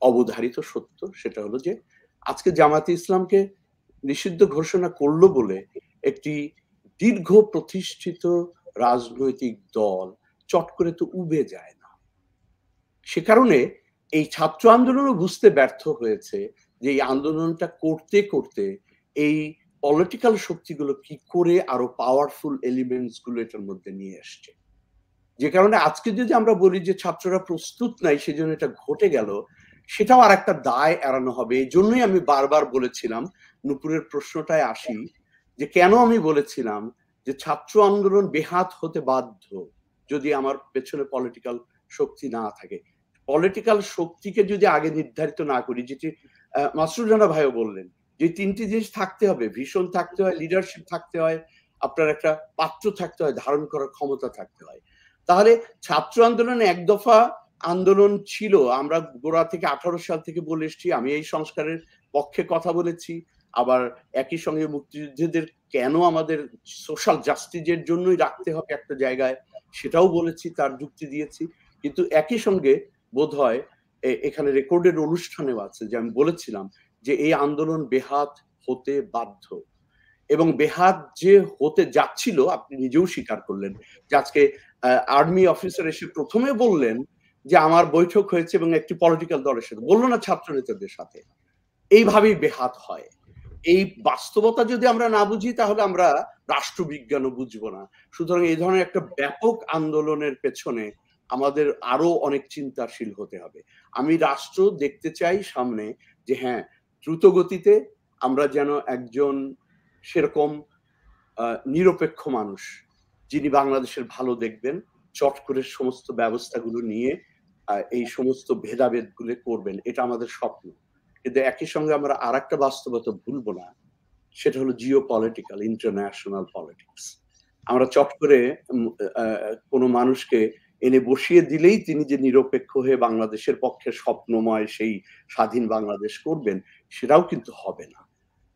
অবধারিত সত্য সেটা হলো যে আজকে জামাতে ইসলামকে নিষিদ্ধ ঘোষণা করলো বলে একটি দীর্ঘ প্রতিষ্ঠিত রাজনৈতিক দল চট করে তো উবে যায় না। সে কারণে এই ছাত্র আন্দোলনও বুঝতে ব্যর্থ হয়েছে যে এই আন্দোলনটা করতে করতে এই পলিটিক্যাল শক্তিগুলো কি করে আরো পাওয়ারফুল এলিমেন্টস গুলো এটার মধ্যে নিয়ে আসছে। যে কারণে আজকে যদি আমরা বলি যে ছাত্ররা প্রস্তুত নাই সেজন্য এটা ঘটে গেল, সেটাও আর একটা দায় এড়ানো হবে। এই জন্যই আমি বারবার বলেছিলাম, নুপুরের প্রশ্নটায় আসি, যে কেন আমি বলেছিলাম যে ছাত্র আন্দোলন বেহাত হতে বাধ্য যদি আমার পেছনে পলিটিক্যাল শক্তি না থাকে। পলিটিক্যাল শক্তিকে যদি আগে নির্ধারিত না করি, যেটি মাসরুর রানা ভাইও বললেন, যে তিনটি জিনিস থাকতে হবে, ভিশন থাকতে হয়, লিডারশিপ থাকতে হয়, আপনার একটা পাত্র থাকতে হয়, ধারণ করার ক্ষমতা থাকতে হয়। তাহলে ছাত্র আন্দোলন এক দফা আন্দোলন ছিল, আমরা গোড়া থেকে 18 সাল থেকে বলে এসেছি, আমি এই সংস্কারের পক্ষে কথা বলেছি, আবার একই সঙ্গে মুক্তিযুদ্ধদের কেন আমাদের সোশ্যাল জাস্টিসের জন্যই রাখতে হবে একটা জায়গায় সেটাও বলেছি, তার যুক্তি দিয়েছি। কিন্তু একই সঙ্গে বোধহয় এখানে রেকর্ডের অনুষ্ঠানেও আছে যে আমি বলেছিলাম যে এই আন্দোলন বেহাত হতে বাধ্য, এবং বেহাত যে হতে যাচ্ছিল আপনি নিজেও স্বীকার করলেন যে আজকে আর্মি অফিসার এসে প্রথমে বললেন যে আমার বৈঠক হয়েছে এবং একটি পলিটিক্যাল দলের সাথে, বললো না ছাত্র নেতাদের সাথে। এইভাবেই বেহাত হয়। এই বাস্তবতা যদি আমরা না বুঝি তাহলে আমরা রাষ্ট্রবিজ্ঞানও বুঝবো না। সুতরাং এই ধরনের একটা ব্যাপক আন্দোলনের পেছনে আমাদের আরো অনেক চিন্তাশীল হতে হবে। আমি রাষ্ট্র দেখতে চাই সামনে যে হ্যাঁ, দ্রুত গতিতে আমরা যেন একজন সেরকম নিরপেক্ষ মানুষ যিনি বাংলাদেশের ভালো দেখবেন, চট করে সমস্ত ব্যবস্থাগুলো নিয়ে এই সমস্ত ভেদাভেদ গুলো করবেন, এটা আমাদের স্বপ্ন। কিন্তু একই সঙ্গে আমরা আর একটা বাস্তবতা ভুলবো না, সেটা হলো জিও পলিটিক্যাল, ইন্টারন্যাশনাল পলিটিক্স। আমরা চট করে কোনো মানুষকে এনে বসিয়ে দিলেই তিনি যে নিরপেক্ষ হয়ে বাংলাদেশের পক্ষে স্বপ্নময় সেই স্বাধীন বাংলাদেশ করবেন, সেটাও কিন্তু হবে না।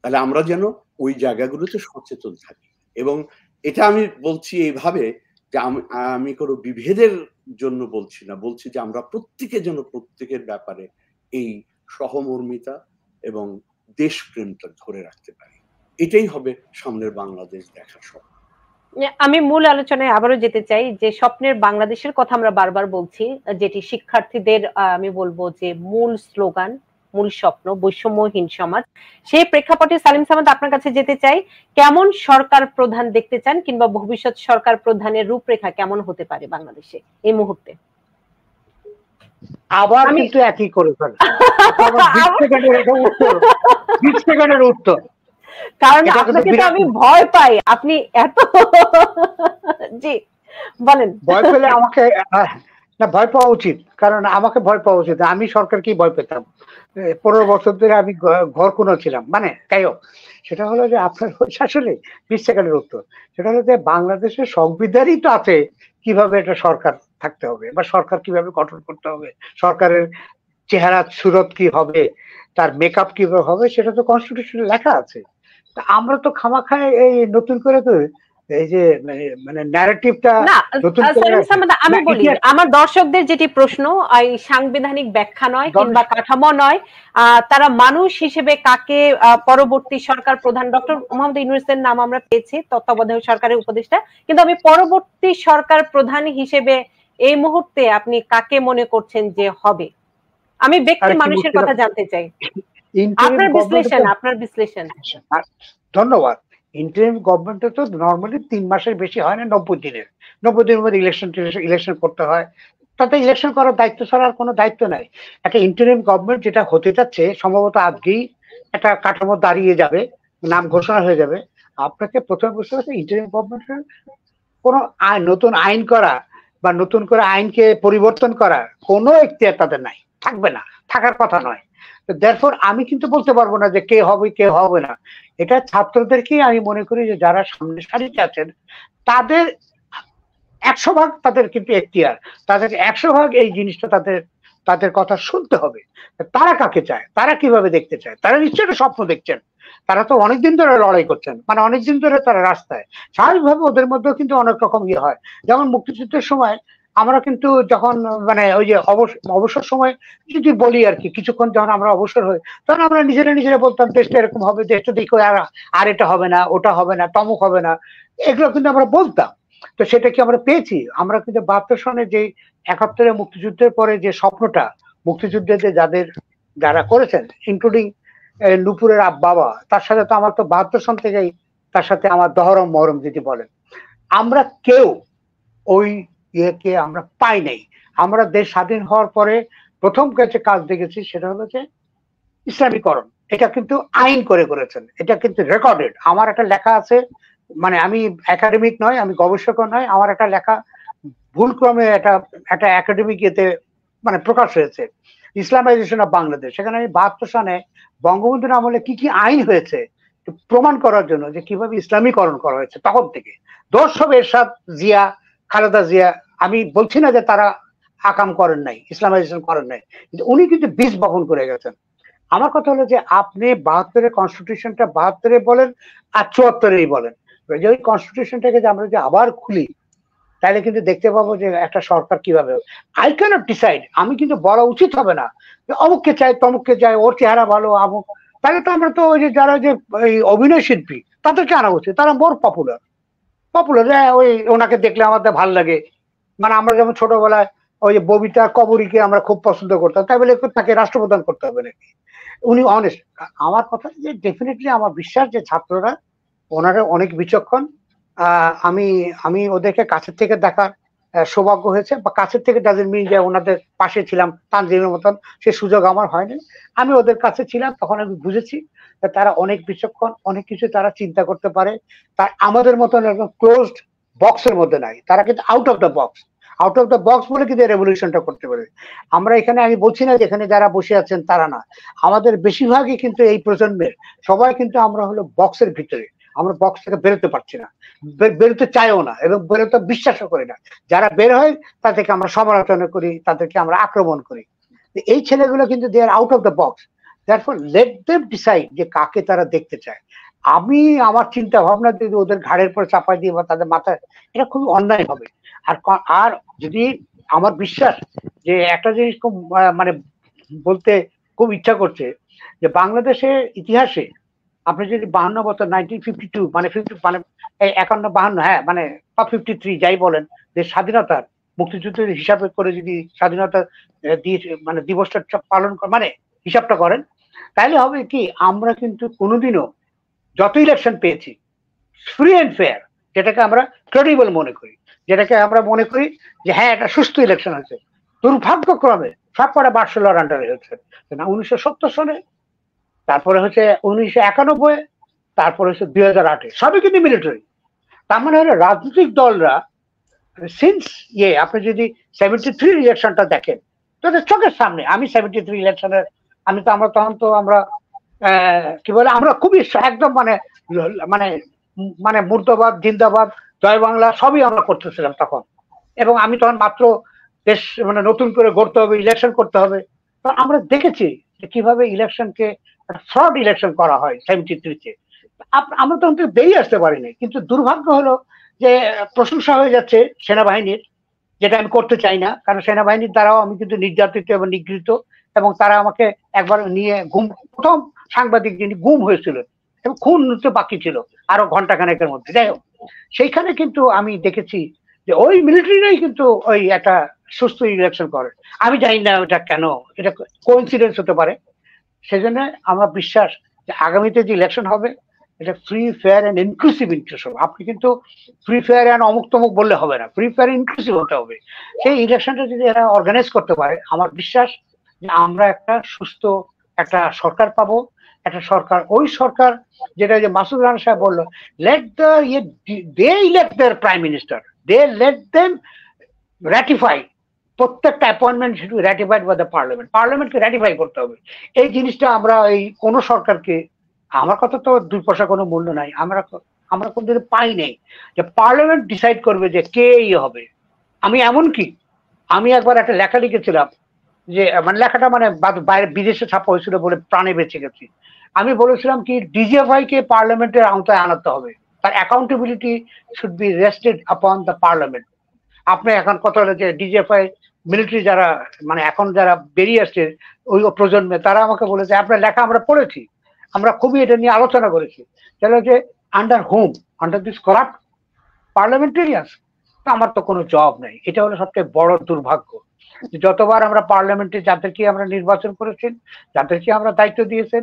তাহলে আমরা যেন ওই জায়গাগুলোতে সচেতন থাকি। এবং এটা আমি বলছি এইভাবে যে আমি কোনো বিভেদের জন্য বলছি না, বলছি যে আমরা প্রত্যেকে যেন প্রত্যেকের ব্যাপারে এই সহমর্মিতা এবং দেশপ্রেমটা ধরে রাখতে পারি। এটাই হবে সামনের বাংলাদেশ দেখার স্বপ্ন। আমি মূল আলোচনায় আবারও যেতে চাই যে স্বপ্নের বাংলাদেশের কথা আমরা বারবার বলছি, যেটি শিক্ষার্থীদের আমি বলবো যে মূল স্লোগান, মূল স্বপ্ন, বৈষম্যহীন সমাজ। সেই প্রেক্ষাপটে সালিম সামাদ আপনার কাছে যেতে চাই, কেমন সরকার প্রধান দেখতে চান, কিংবা ভবিষ্যৎ সরকার প্রধানের রূপরেখা কেমন হতে পারে বাংলাদেশে এই মুহূর্তে? আবার কিন্তু একই করে ফেলে 20 সেকেন্ডের উত্তর, কারণ আপনাকে তো আমি ভয় পাই, আপনি এত জি বলেন। ভয় পেলে আমাকে না, ভয় পাওয়া উচিত, কারণ আমাকে ভয় পাওয়া উচিত। আমি সরকারকেই ভয় পেতাম, 15 বছর ধরে আমি ঘর কোনো ছিলাম। মানে তাই হোক, সেটা হলো যে আপনার আসলে 20 সেকেন্ডের উত্তর, সেটা হলো যে বাংলাদেশের সংবিধানই তো আছে কিভাবে একটা সরকার থাকতে হবে বা সরকার কিভাবে গঠন করতে হবে, সরকারের চেহারা সুরত কি হবে, তার মেকআপ কিভাবে হবে, সেটা তো কনস্টিটিউশনে লেখা আছে। তা আমরা তো খামাখায় এই নতুন করে তো এই যে মানে ন্যারেটিভটা নতুন করে। আমি বলি, আমার দর্শকদের যেটি প্রশ্ন, এই সাংবিধানিক ব্যাখ্যা নয় কিংবা কাঠামো নয়, তারা মানুষ হিসেবে কাকে পরবর্তী সরকার প্রধান, ডক্টর মোহাম্মদ ইউনূসের নাম আমরা পেয়েছি তত্ত্বাবধায়ক সরকারের উপদেষ্টা, কিন্তু আমি পরবর্তী সরকার প্রধান হিসেবে এই মুহূর্তে আপনি কাকে মনে করছেন যে হবে? আমি ব্যক্তি মানুষের কথা জানতে চাই, আপনার বিশ্লেষণ। ধন্যবাদ। ইন্টারিম গভর্নমেন্টে তো নর্মালি 3 মাসের বেশি হয় না, 90 দিনের। 90 দিনের মধ্যে ইলেকশন করতে হয়, তাতে ইলেকশন করার দায়িত্ব ছাড়া আর কোনো দায়িত্ব নাই। একটা ইন্টারিম গভর্নমেন্ট যেটা হতে যাচ্ছে সম্ভবত আজকেই একটা কাঠামো দাঁড়িয়ে যাবে, নাম ঘোষণা হয়ে যাবে, আপনাকে প্রথমে বুঝতে হবে ইন্টারিম গভর্নমেন্টের কোনো নতুন আইন করা বা নতুন করে আইনকে পরিবর্তন করার কোনো এখতিয়ার তাদের নাই, থাকবে না, থাকার কথা নয়। তো দেয়ারফর আমি কিন্তু বলতে পারবো না যে কে হবে কে হবে না। এটা ছাত্রদেরকেই আমি মনে করি যে যারা সামনে সারিতে আছেন তাদের 100% তাদের কিন্তু এখতিয়ার, তাদের 100% এই জিনিসটা তাদের কথা শুনতে হবে। তারা কাকে চায়, তারা কিভাবে দেখতে চায়, তারা নিশ্চয়ই স্বপ্ন দেখছেন, তারা তো অনেকদিন ধরে লড়াই করছেন, মানে অনেকদিন ধরে তারা রাস্তায়, স্বাভাবিকভাবে ওদের মধ্যেও কিন্তু অনেক রকম ইয়ে হয়। যেমন মুক্তিযুদ্ধের সময় আমরা কিন্তু যখন মানে ওই যে অবসর সময় যদি বলি আর কি, কিছুক্ষণ যখন আমরা অবসর হই তখন আমরা নিজেরা বলতাম দেশটা এরকম হবে, দেশটা দেখো আর এটা হবে না, ওটা হবে না, তমুক হবে না, এগুলো কিন্তু আমরা বলতাম। তো সেটা কি আমরা পেয়েছি? আমরা কিন্তু 72 সনে যে 71 মুক্তিযুদ্ধের পরে যে স্বপ্নটা মুক্তিযুদ্ধে যে যারা করেছেন ইনক্লুডিং নুপুরের বাবা, তার সাথে তো আমার তো 72 সন থেকেই তার সাথে আমার দহরম মহরম যদি বলেন, আমরা কেউ ওই ইয়েকে আমরা পাই নাই। আমরা দেশ স্বাধীন হওয়ার পরে প্রথম কাছে কাজ দেখেছি সেটা হলো যে ইসলামীকরণ। এটা কিন্তু আইন করেছেন, এটা কিন্তু রেকর্ডেড। আমার একটা লেখা আছে, মানে আমি একাডেমিক নয়, আমি গবেষকও নয়, আমার একটা লেখা ভুলক্রমে একটা একাডেমিক ইয়েতে মানে প্রকাশ হয়েছে, ইসলামাইজেশন অফ বাংলাদেশ। সেখানে আমি 72 সনে বঙ্গবন্ধুর আমলে কি আইন হয়েছে প্রমাণ করার জন্য যে কিভাবে ইসলামীকরণ করা হয়েছে তখন থেকে। দোষ হবে এরশাদ, জিয়া, খালেদা জিয়া, আমি বলছি না যে তারা আকাম করেন নাই, ইসলামাইজেশন করেন নাই, কিন্তু উনি কিন্তু বীজ বপন করে গেছেন। আমার কথা হলো যে আপনি 72-এর কনস্টিটিউশনটা 72-এ বলেন আর 74-এই বলেন, যে ওই কনস্টিটিউশনটাকে যে আমরা যে আবার খুলি তাহলে কিন্তু দেখতে পাবো যে একটা সরকার কিভাবে, আই ক্যানট ডিসাইড, আমি কিন্তু বলা উচিত হবে না যে অমুককে চাই তমুককে চাই, ওর চেহারা ভালো আমুক, তাহলে তো আমরা তো ওই যে যারা যে অভিনয় শিল্পী তাদেরকে আনা উচিত, তারা মোর পপুলার, ওই ওনাকে দেখলে আমাদের ভাল লাগে। মানে আমরা যেমন ছোটবেলায় ওই যে ববিতা কবরীকে আমরা খুব পছন্দ করতাম, তাই বলে তাকে রাষ্ট্রপ্রধান করতে হবে নাকি? উনি অনেস্ট। আমার কথা যে ডেফিনেটলি আমার বিশ্বাস যে ছাত্ররা ওনারা অনেক বিচক্ষণ। আমি ওদেরকে কাছের থেকে দেখার সৌভাগ্য হয়েছে, বা কাছের থেকে ডাজেন্ট মিন যে ওনাদের পাশে ছিলাম তানজিমের মতন, সে সুযোগ আমার হয়নি। আমি ওদের কাছে ছিলাম, তখন আমি বুঝেছি তারা অনেক বিচক্ষণ, অনেক কিছু তারা চিন্তা করতে পারে। তার আমাদের মতন একদম ক্লোজড বক্সের মধ্যে নাই, তারা কিন্তু আউট অফ দ্য বক্স বলে কিন্তু রেভলিউশনটা করতে পারে। আমরা এখানে, আমি বলছি না যে এখানে যারা বসে আছেন তারা না, আমাদের বেশিরভাগই কিন্তু এই প্রজন্মের সবাই কিন্তু আমরা হলো বক্সের ভিতরে, আমরা বক্স থেকে বেরোতে পারছি না, বেরোতে চাইও না, এবং বেরোতে বিশ্বাসও করি না। যারা বের হয় তাদেরকে আমরা সমালোচনা করি, তাদেরকে আমরা আক্রমণ করি। এই ছেলেগুলো কিন্তু they are out of the box. Therefore let them decide যে কাকে তারা দেখতে চায়। আমি আমার চিন্তা ভাবনা যদি ওদের ঘাড়ের পরে চাপাই দিই বা তাদের মাথায়, এটা খুবই অন্যায় হবে। আর যদি আমার বিশ্বাস যে একটা জিনিস খুব মানে বলতে খুব ইচ্ছা করছে যে বাংলাদেশের ইতিহাসে আপনি যদি 52 বছর 1952 মানে 51-52, হ্যাঁ মানে 53 যাই বলেন, যে স্বাধীনতার মুক্তিযুদ্ধের হিসাবে করে যদি স্বাধীনতা দিয়ে মানে দিবসটা পালন মানে হিসাবটা করেন, তাহলে হবে কি আমরা কিন্তু কোনোদিনও যত ইলেকশন পেয়েছি ফ্রি অ্যান্ড ফেয়ার, যেটাকে আমরা ক্রেডিবল মনে করি, যেটাকে আমরা মনে করি যে হ্যাঁ এটা সুস্থ ইলেকশন হয়েছে, দুর্ভাগ্যক্রমে সবকটা বার্সেলোনার আন্ডারে হয়েছে না 1970 সনে, তারপরে হচ্ছে 1991, তারপরে হচ্ছে 2008, সবই কিন্তু মিলিটারি। তার মানে হলো রাজনৈতিক দলরা সিন্স আপনি যদি 73 ইলেকশনটা দেখেন তাদের চোখের সামনে, আমি 73 ইলেকশনের আমরা তখন তো আমরা কি বলে আমরা খুবই একদম মানে মানে মানে মুর্দাবাদ জিন্দাবাদ জয় বাংলা সবই আমরা করতেছিলাম তখন, এবং আমি তখন মাত্র দেশ মানে নতুন করে গড়তে হবে, ইলেকশন করতে হবে। তো আমরা দেখেছি যে কিভাবে ইলেকশনকে ফ্রড ইলেকশন করা হয় 73-তে। আমরা তখন থেকে বেরিয়ে আসতে পারিনি, কিন্তু দুর্ভাগ্য হলো যে প্রশংসা হয়ে যাচ্ছে সেনাবাহিনীর, যেটা আমি করতে চাই না, কারণ সেনাবাহিনীর দ্বারাও আমি কিন্তু নির্যাতিত এবং নিগৃহীত, এবং তারা আমাকে একবার নিয়ে প্রথম সাংবাদিক যিনি গুম হয়েছিল এবং খুন হতে বাকি ছিল আরো ঘন্টাখানেকের মধ্যে। যাই হোক, সেইখানে কিন্তু আমি দেখেছি যে ওই মিলিটারিরাই কিন্তু ওই একটা সুস্থ ইলেকশন করে। আমি জানি না ওটা কেন, এটা কোইন্সিডেন্স হতে পারে। সেজন্য আমার বিশ্বাস যে আগামীতে যে ইলেকশন হবে এটা free fair and inclusive election. আপনি কিন্তু ফ্রি ফেয়ার অ্যান্ড অমুক তমুক বললে হবে না, ফ্রি ফেয়ার ইনক্লুসিভ হতে হবে। সেই ইলেকশনটা যদি এরা অর্গানাইজ করতে পারে, আমার বিশ্বাস যে আমরা একটা সুস্থ একটা সরকার পাবো, একটা সরকার, ওই সরকার যেটা যে মাসুদ রানা সাহেব বললো, let the they elect their prime minister, they let them ratify, প্রত্যেকটা অ্যাপয়েন্টমেন্ট শুধু রাটিফাইড বাই দ্য পার্লামেন্ট, পার্লামেন্টকে রাটিফাই করতে হবে। এই জিনিসটা আমরা এই কোন সরকারকে, আমার কথা তো 2 পয়সা কোনো মূল্য নাই, আমরা কোনদিন পাই নাই যে পার্লামেন্ট ডিসাইড করবে যে কে হবে। আমি এমনকি আমি একবার একটা লেখা লিখেছিলাম, যে মানে লেখাটা মানে বাইরে বিদেশে ছাপা হয়েছিল বলে প্রাণে বেঁচে গেছি। আমি বলেছিলাম কি, ডিজিএফআই কে পার্লামেন্টের আওতায় আনাতে হবে, তার accountability should be rested upon the parliament. আপনি এখন কথা হলো যে ডিজিএফআই মিলিটারি যারা মানে এখন যারা বেরিয়ে আসছে ওই প্রজন্মে, তারা আমাকে বলেছে আপনার লেখা আমরা পড়েছি, আমরা খুবই এটা নিয়ে আলোচনা করেছি, সেটা হচ্ছে under home, under this corrupt parliamentarians. আমার তো কোনো জব নেই, এটা হলো সবচেয়ে বড় দুর্ভাগ্য। যতবার আমরা পার্লামেন্টে যাদেরকে আমরা নির্বাচন করেছেন, যাদেরকে আমরা দায়িত্ব দিয়েছেন,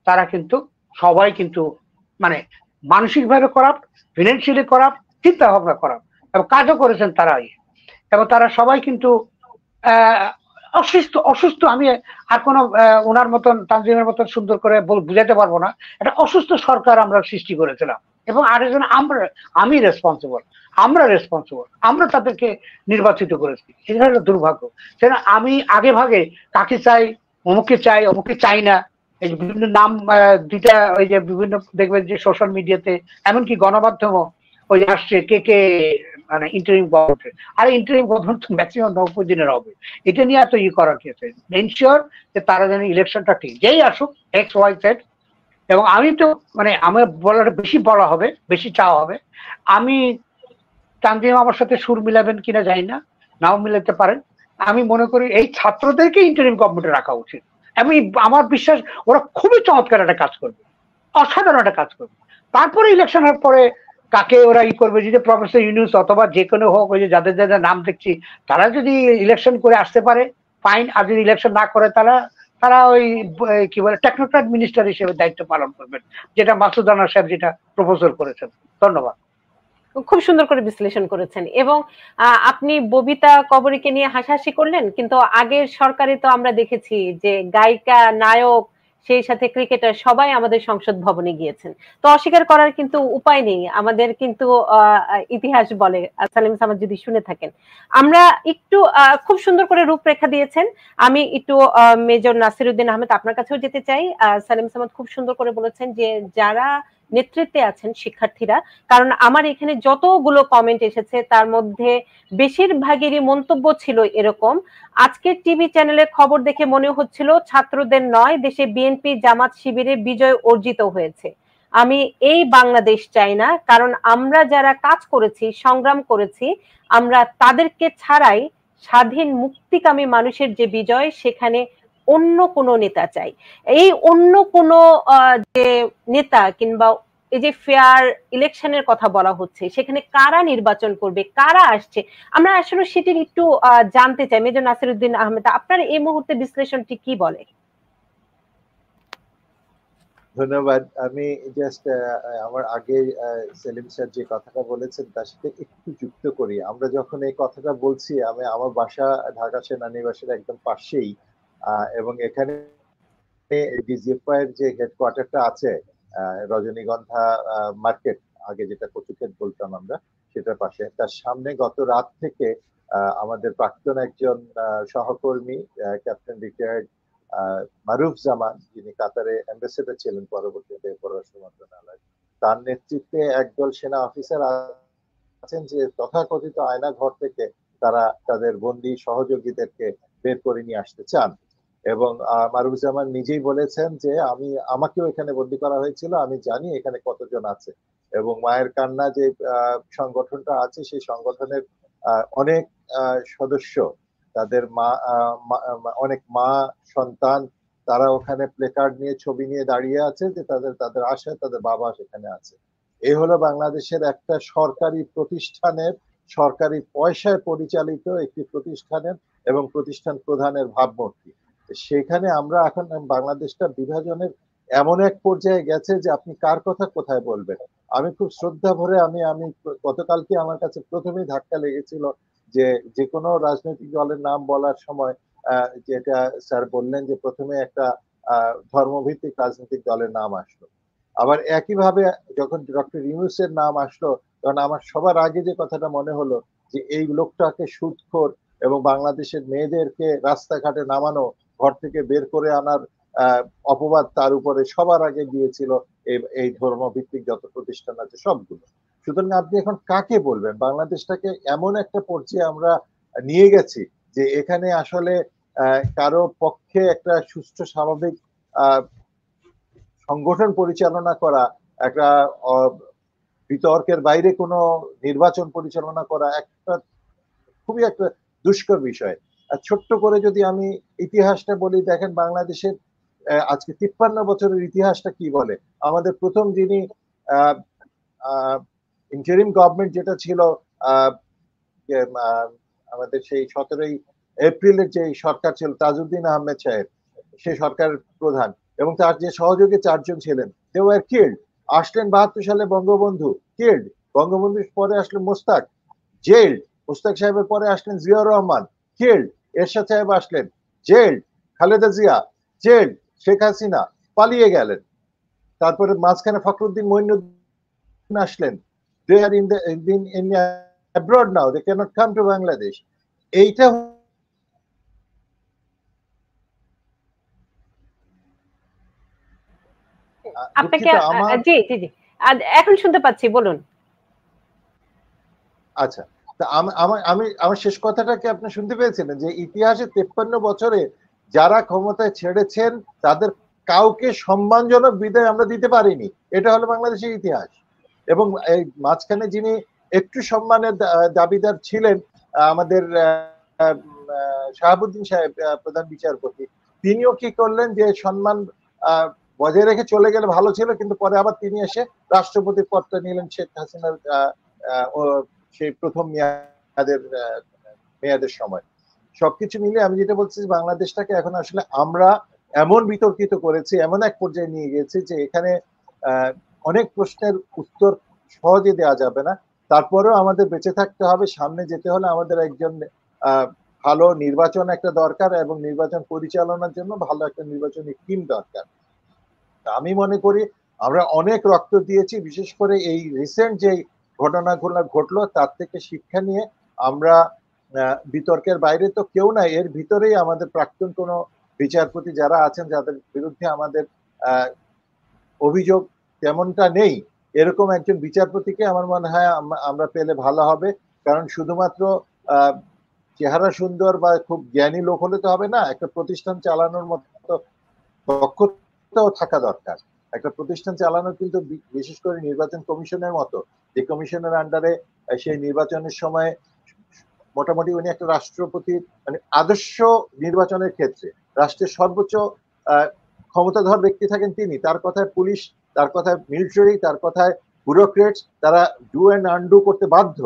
তারা কিন্তু সবাই কিন্তু মানে মানসিকভাবে করাপ্ট, ফিনান্সিয়ালি করাপ্ট, চিন্তা ভাবনা করাপ্ট, এবং কাজও করেছেন তারাই, এবং তারা সবাই কিন্তু অসুস্থ। আমি আর কোনো ওনার মতন তানজিমের মতন সুন্দর করে বুঝাতে পারবো না। একটা অসুস্থ সরকার আমরা সৃষ্টি করেছিলাম, এবং আরেকজন আমি রেসপন্সিবল, আমরা তাদেরকে নির্বাচিত করেছি। এটা হলো দুর্ভাগ্য। সেটা আমি আগে ভাগে কাকে চাই, অমুকে চাই না, এই যে বিভিন্ন নাম দুইটা, ওই যে বিভিন্ন দেখবেন যে সোশ্যাল মিডিয়াতে, এমনকি গণমাধ্যমও ওই যে আসছে কে মানে ইন্টারিম গভর্নমেন্ট, আর ইন্টারিম গভর্নমেন্ট ম্যাক্সিমাম 90 দিনের হবে। এটা নিয়ে এত করার কি আছে? এনশিওর যে তারা যেন ইলেকশনটা ঠিক, যেই আসুক XYZ। এবং আমি তো মানে আমার বেশি বলা হবে, বেশি চাওয়া হবে। আমি তানজিম আমার সাথে সুর মিলাবেন কিনা জানি না, নাও মিলাতে পারেন। আমি মনে করি এই ছাত্রদেরকে ইন্টারিম গভর্নমেন্টে রাখা উচিত। আমি আমার বিশ্বাস ওরা খুবই চমৎকার একটা কাজ করবে, অসাধারণ একটা কাজ করবে। তারপরে ইলেকশনের পরে কাকে ওরা করবে, যদি প্রফেসর ইউনূস অথবা যে কোনো হোক, ওই যে যাদের যাদের নাম দেখছি, তারা যদি ইলেকশন করে আসতে পারে ফাইন, আর যদি ইলেকশন না করে তারা ওই কি বলে টেকনোক্র্যাট মিনিস্টার হিসেবে দায়িত্ব পালন করবেন, যেটা মাসুদ রানা সাহেব যেটা প্রপোজাল করেছেন। ধন্যবাদ। খুব সুন্দর করে বিশ্লেষণ করেছেন। এবং আপনি ববিতা কবরীকে নিয়ে হাসাহাসি করলেন, কিন্তু আগের সরকারে তো আমরা দেখেছি যে গায়িকা, নায়ক, সেই সাথে ক্রিকেটার সবাই আমাদের সংসদ ভবনে গিয়েছেন। তো অস্বীকার করার কিন্তু উপায় নেই, আমাদের কিন্তু ইতিহাস বলে। সালিম সামাদ যদি শুনে থাকেন, আমরা একটু খুব সুন্দর করে রূপরেখা দিয়েছেন। আমি একটু মেজর নাসিরউদ্দিন আহমেদ আপনার কাছেও যেতে চাই। সালিম সামাদ খুব সুন্দর করে বলেছেন যে যারা নেতৃত্বে আছেন শিক্ষার্থীরা, কারণ আমার এখানে যতগুলো কমেন্ট এসেছে তার মধ্যে বেশিরভাগেরই মন্তব্য ছিল এরকম, আজকের টিভি চ্যানেলের খবর দেখে মনে হচ্ছিল ছাত্রদের নয়, দেশে বিএনপি জামাত শিবিরে বিজয় অর্জিত হয়েছে। আমি এই বাংলাদেশ চাই না, কারণ আমরা যারা কাজ করেছি, সংগ্রাম করেছি, আমরা তাদেরকে ছাড়াই স্বাধীন মুক্তিকামী মানুষের যে বিজয়, সেখানে অন্য কোন নেতা চাই। এই অন্য কোন যে নেতা কিংবা এই যে ফেয়ার ইলেকশনের কথা বলা হচ্ছে, সেখানে কারা নির্বাচন করবে, কারা আসছে, আমরা আসলে সেটি একটু জানতে চাই। মেজর নাসিরউদ্দিন আহমেদ, আপনার এই মুহূর্তে বিশ্লেষণটি কি বলে? ধন্যবাদ। আমি জাস্ট আমার আগে সেলিম স্যার যে কথাটা বলেছেন তার সাথে একটু যুক্ত করি। আমরা যখন এই কথাটা বলছি, আমার বাসা ঢাকা সেনানিবাসের একদম পাশেই, এবং এখানে ডিজিএফআই এর যে হেডকোয়ার্টারটা আছে রজনীগন্ধা মার্কেট, আগে যেটা কচুক্ষেত বলতাম আমরা, সেটার পাশে, তার সামনে গত রাত থেকে আমাদের প্রাক্তন একজন সহকর্মী ক্যাপ্টেন রিটায়ার্ড মারুফ জামান, যিনি কাতারে অ্যাম্বাসেডর ছিলেন পরবর্তীতে পররাষ্ট্র মন্ত্রণালয়, তার নেতৃত্বে একদল সেনা অফিসার আছেন যে তথাকথিত আয়না ঘর থেকে তারা তাদের বন্দী সহযোগীদেরকে বের করে নিয়ে আসতে চান। এবং মারুফুজ্জামান নিজেই বলেছেন যে আমাকেও এখানে বন্দী করা হয়েছিল, আমি জানি এখানে কতজন আছে। এবং মায়ের কান্না যে সংগঠনটা আছে, সেই সংগঠনের অনেক সদস্য, তাদের অনেক মা সন্তান, তারা ওখানে প্লেকার্ড নিয়ে ছবি নিয়ে দাঁড়িয়ে আছে যে তাদের আশায় তাদের বাবা সেখানে আছে। এই হলো বাংলাদেশের একটা সরকারি প্রতিষ্ঠানের, সরকারি পয়সায় পরিচালিত একটি প্রতিষ্ঠানের এবং প্রতিষ্ঠান প্রধানের ভাবমূর্তি। সেখানে আমরা এখন বাংলাদেশটা বিভাজনের এমন এক পর্যায়ে গেছে যে আপনি কার কথা কোথায় বলবেন। আমি খুব শ্রদ্ধা ভরে আমি গতকালকে আমার কাছে প্রথমেই ধাক্কা লেগেছিল যে কোনো রাজনৈতিক দলের নাম বলার সময় যেটা স্যার বললেন যে প্রথমে একটা ধর্মভিত্তিক রাজনৈতিক দলের নাম আসলো। আবার একইভাবে যখন ডক্টর ইউনূসের নাম আসলো, তখন আমার সবার আগে যে কথাটা মনে হলো যে এই লোকটাকে সুদখোর এবং বাংলাদেশের মেয়েদেরকে রাস্তাঘাটে নামানো, ঘর থেকে বের করে আনার অপবাদ তার উপরে সবার আগে দিয়েছিল এই ধর্মভিত্তিক যত প্রতিষ্ঠান আছে সবগুলো। সুতরাং আপনি এখন কাকে বলবেন? বাংলাদেশটাকে এমন একটা পর্যায়ে আমরা নিয়ে গেছি যে এখানে আসলে কারো পক্ষে একটা সুষ্ঠু স্বাভাবিক সংগঠন পরিচালনা করা, একটা বিতর্কের বাইরে কোনো নির্বাচন পরিচালনা করা খুবই একটা দুষ্কর বিষয়। ছোট্ট করে যদি আমি ইতিহাসটা বলি, দেখেন বাংলাদেশের আজকে 53 বছরের ইতিহাসটা কি বলে। আমাদের প্রথম যিনি ইন্টারিম গভর্নমেন্ট যেটা ছিল আমাদের সেই 17 এপ্রিলের যে সরকার ছিল তাজউদ্দিন আহমেদ সাহেব, সেই সরকারের প্রধান, এবং তার যে সহযোগী 4 জন ছিলেন, দে ওয়ার কিল্ড। আসলেন 72 সালে বঙ্গবন্ধু, কিল্ড। বঙ্গবন্ধুর পরে আসলেন মোস্তাক, জেলড। মোস্তাক সাহেবের পরে আসলেন জিয়াউর রহমান, কিল্ড। এরশাদ সাহেব আসলেন, জেলড। খালেদা জিয়া, জেলড। শেখ হাসিনা পালিয়ে গেলেন। তারপরে মাঝখানে ফখরুদ্দিন মঈনুদ্দিন আসলেন, they are in abroad now, they cannot come to Bangladesh. এইটা আপনাকে জি জি জি এখন শুনতে পাচ্ছি, বলুন। আচ্ছা, তা আমার শেষ কথাটাকে আপনি শুনতে পেয়েছিলেন যে ইতিহাসে 53 বছরে যারা ক্ষমতায় ছেড়েছেন তাদের কাউকে সম্মানজনক বিদায় আমরা দিতে পারিনি। এটা হলো বাংলাদেশের ইতিহাস। এবং এই মাঝখানে যিনি একটু সম্মানের দাবিদার ছিলেন, আমাদের শাহাবুদ্দিন সাহেব, প্রধান বিচারপতি, তিনিও কি করলেন যে সম্মান বজায় রেখে চলে গেলে ভালো ছিল, কিন্তু পরে আবার তিনি এসে রাষ্ট্রপতির পদটা নিলেন শেখ হাসিনার সেই প্রথম মেয়াদের সময়। সবকিছু মিলে আমি যেটা বলছি, বাংলাদেশটাকে এখন আসলে আমরা এমন বিতর্কিত করেছি, এমন এক পর্যায়ে নিয়ে গেছি যে এখানে অনেক প্রশ্নের উত্তর সহজে দেওয়া যাবে না। তারপরেও আমাদের বেঁচে থাকতে হবে, সামনে যেতে হলে আমাদের একজন ভালো নির্বাচন একটা দরকার, এবং নির্বাচন পরিচালনার জন্য ভালো একটা নির্বাচনী টিম দরকার। আমি মনে করি আমরা অনেক রক্ত দিয়েছি, বিশেষ করে এই রিসেন্ট যে ঘটনাগুলো ঘটলো তার থেকে শিক্ষা নিয়ে আমরা বিতর্কের বাইরে তো কেউ না, এর ভিতরেই আমাদের প্রাক্তন কোনো বিচারপতি যারা আছেন, যাদের বিরুদ্ধে আমাদের অভিযোগ তেমনটা নেই, এরকম একজন বিচারপতিকে আমার মনে হয় আমরা পেলে ভালো হবে। কারণ শুধুমাত্র চেহারা সুন্দর বা খুব জ্ঞানী লোক হলে তো হবে না, একটা প্রতিষ্ঠান চালানোর মতো দক্ষতাও থাকা দরকার। একটা প্রতিষ্ঠান চালানো কিন্তু বিশেষ করে নির্বাচন কমিশনের মতো, যে কমিশনের আন্ডারে সেই নির্বাচনের সময় মোটামুটি উনি একটা রাষ্ট্রপতির মানে আদর্শ নির্বাচনের ক্ষেত্রে রাষ্ট্রের সর্বোচ্চ ক্ষমতাধর ব্যক্তি থাকেন তিনি। তার কথায় পুলিশ, তার কথায় মিলিটারি, তার কথায় ব্যুরোক্রেটস, তারা ডু অ্যান্ড আনডু করতে বাধ্য।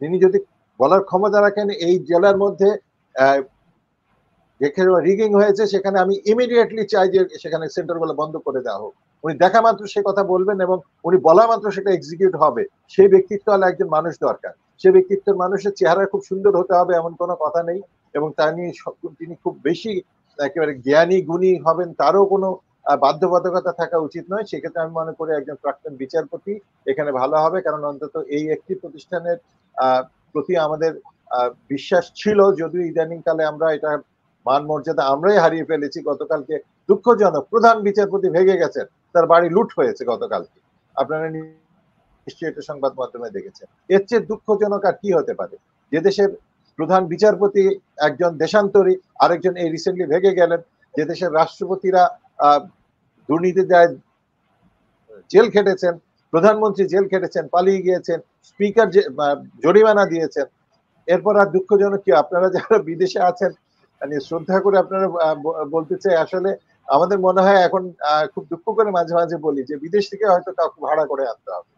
তিনি যদি বলার ক্ষমতা রাখেন এই জেলার মধ্যে যেখানে রিগিং হয়েছে সেখানে আমি ইমিডিয়েটলি চাই যে সেখানে সেন্টারগুলো বন্ধ করে দেওয়া হোক, উনি দেখা মাত্র সে কথা বলবেন এবং উনি বলা মাত্র সেটা এক্সিকিউট হবে। সেই ব্যক্তিত্ব হলে একজন মানুষ দরকার। সে ব্যক্তিত্বের মানুষের চেহারা খুব সুন্দর হতে হবে এমন কোনো কথা নেই, এবং তিনি খুব বেশি একেবারে জ্ঞানী গুণী হবেন তারও কোনো বাধ্যবাধকতা থাকা উচিত নয়। সেক্ষেত্রে আমি মনে করি একজন প্রাক্তন বিচারপতি এখানে ভালো হবে, কারণ অন্তত এই একটি প্রতিষ্ঠানের প্রতি আমাদের বিশ্বাস ছিল, যদিও ইদানিং কালে আমরা এটা মান মর্যাদা আমরাই হারিয়ে ফেলেছি। গতকালকে দুঃখজনক প্রধান বিচারপতি ভেঙে গেছেন, তার বাড়ি লুট হয়েছে গতকালকে, আপনারা নিশ্চয়ই এটা সংবাদ মাধ্যমে দেখেছেন। এর চেয়ে দুঃখজনক আর কি হতে পারে? যে দেশের প্রধান বিচারপতি একজন দেশান্তরী, আরেকজন এই রিসেন্টলি ভেঙে গেলেন। যে দেশের রাষ্ট্রপতিরা দুর্নীতি দায় জেল খেটেছেন, প্রধানমন্ত্রী জেল খেটেছেন, পালিয়ে গিয়েছেন, স্পিকার জরিমানা দিয়েছেন। এরপর আর দুঃখজনক কি, আপনারা যারা বিদেশে আছেন মানে শ্রদ্ধা করে আপনারা বলতে চাই, আসলে আমাদের মনে হয় এখন খুব দুঃখ করে মাঝে মাঝে বলি যে বিদেশ থেকে হয়তো কাউকে ভাড়া করে আনতে হবে।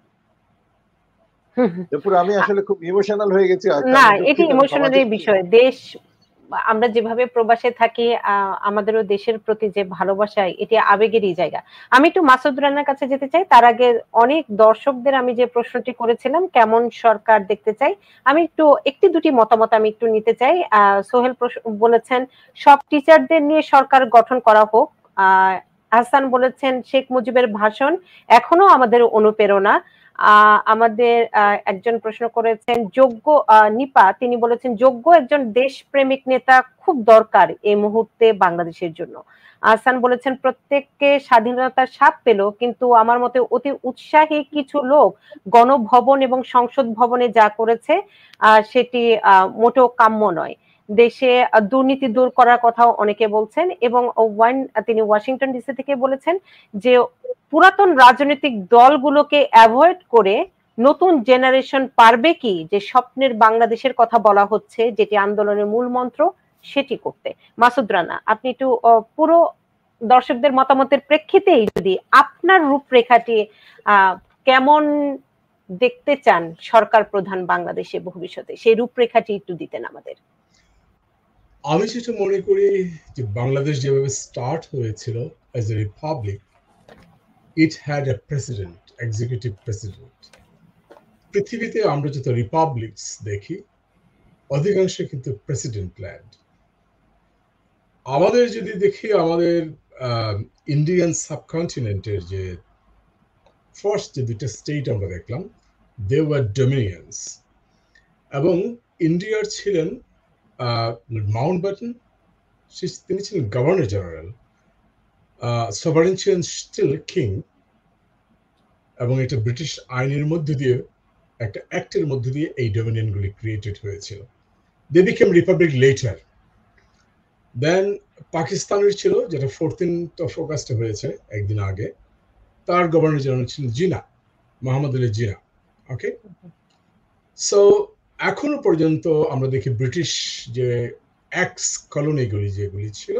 আমি আসলে খুব ইমোশনাল হয়ে গেছি। না, এটি ইমোশনালের বিষয়। দেশ, আমরা যেভাবে প্রবাসে থাকি, আমাদেরও দেশের প্রতি যে ভালোবাসা, এটি আবেগেরই জায়গা। আমি একটু মাসুদ রানার কাছে যেতে চাই। তার আগে অনেক দর্শকদের আমি যে প্রশ্নটি করেছিলাম, কেমন সরকার দেখতে চাই, আমি একটি দুটি মতামত আমি একটু নিতে চাই। সোহেল বলেছেন সব টিচারদের নিয়ে সরকার গঠন করা হোক, হাসান বলেছেন শেখ মুজিবের ভাষণ এখনো আমাদের অনুপ্রেরণা। আমাদের একজন প্রশ্ন করেছেন যোগ্য নিপা, তিনি বলেছেন যোগ্য একজন দেশপ্রেমিক নেতা খুব দরকার এই মুহূর্তে বাংলাদেশের জন্য। আহসান বলেছেন প্রত্যেককে স্বাধীনতার স্বাদ পেল, কিন্তু আমার মতে অতি উৎসাহী কিছু লোক গণভবন এবং সংসদ ভবনে যা করেছে সেটি মোটেও কাম্য নয়। দেশে দুর্নীতি দূর করার কথাও অনেকে বলছেন, এবং তিনি ওয়াশিংটন ডিসি থেকে বলেছেন যে পুরাতন রাজনৈতিক দলগুলোকে অ্যাভয়েড করে নতুন জেনারেশন পারবে কি যে স্বপ্নের বাংলাদেশের কথা বলা হচ্ছে, যেটি আন্দোলনের মূল মন্ত্র, সেটি করতে। মাসুদ রানা, আপনি একটু পুরো দর্শকদের মতামতের প্রেক্ষিতেই যদি আপনার রূপরেখাটি কেমন দেখতে চান সরকার প্রধান বাংলাদেশে ভবিষ্যতে, সেই রূপরেখাটি একটু দিতেন আমাদের। আমি যেটা মনে করি যে বাংলাদেশ যেভাবে স্টার্ট হয়েছিল as a Republic, it had a president, executive president. পৃথিবীতে আমরা যত রিপাবলিকস দেখি অধিকাংশ কিন্তু প্রেসিডেন্ট ল্যান্ড। আমাদের যদি দেখি আমাদের ইন্ডিয়ান সাবকন্টিনেন্টের যে ফার্স্ট যে দুটো স্টেট আমরা দেখলাম, দে ওয়ার ডোমিনিয়ন্স, এবং ইন্ডিয়ার ছিলেন মাউন্টব্যাটেন, তিনি ছিলেন গভর্নর জেনারেল, সভারেন ছিলেন স্টিল কিং, এবং এটা ব্রিটিশ আইনের মধ্যে দিয়ে একটা অ্যাক্টের মধ্যে দিয়ে এই ডোমিনিয়নগুলি ক্রিয়েটেড হয়েছিল। They became republic later. Then পাকিস্তানের ছিল, যেটা 14th of August হয়েছে একদিন আগে, তার গভর্নর জেনারেল ছিলেন জিনা, মোহাম্মদ আলী জিনা। ওকে, সো এখনো পর্যন্ত আমরা দেখি ব্রিটিশ যে এক্স কলোনিগুলি যেগুলি ছিল,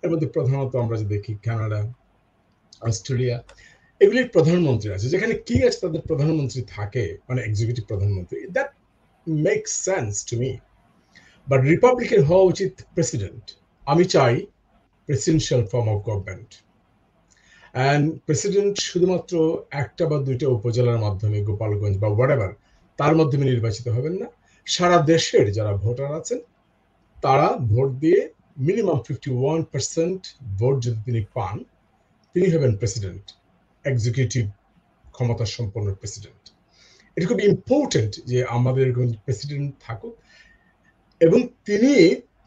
এর মধ্যে প্রধানত আমরা যে দেখি কানাডা, অস্ট্রেলিয়া, এগুলির প্রধানমন্ত্রী আছে, যেখানে কি আছে তাদের প্রধানমন্ত্রী থাকে, মানে এক্সিকিউটিভ প্রধানমন্ত্রী। That makes sense to me. But রিপাবলিকের হওয়া উচিত প্রেসিডেন্ট। আমি চাই presidential form of government, and president শুধুমাত্র একটা বা দুইটা উপজেলার মাধ্যমে, গোপালগঞ্জ বা হোয়াটএভার, তার মাধ্যমে নির্বাচিত হবেন না। সারা দেশের যারা ভোটার আছেন তারা ভোট দিয়ে মিনিমাম 51% ভোট যদি তিনি পান, তিনি হবেন প্রেসিডেন্ট, এক্সিকিউটিভ ক্ষমতা সম্পন্ন প্রেসিডেন্ট। এটা খুব ইম্পর্টেন্ট যে আমাদের প্রেসিডেন্ট থাকুক, এবং তিনি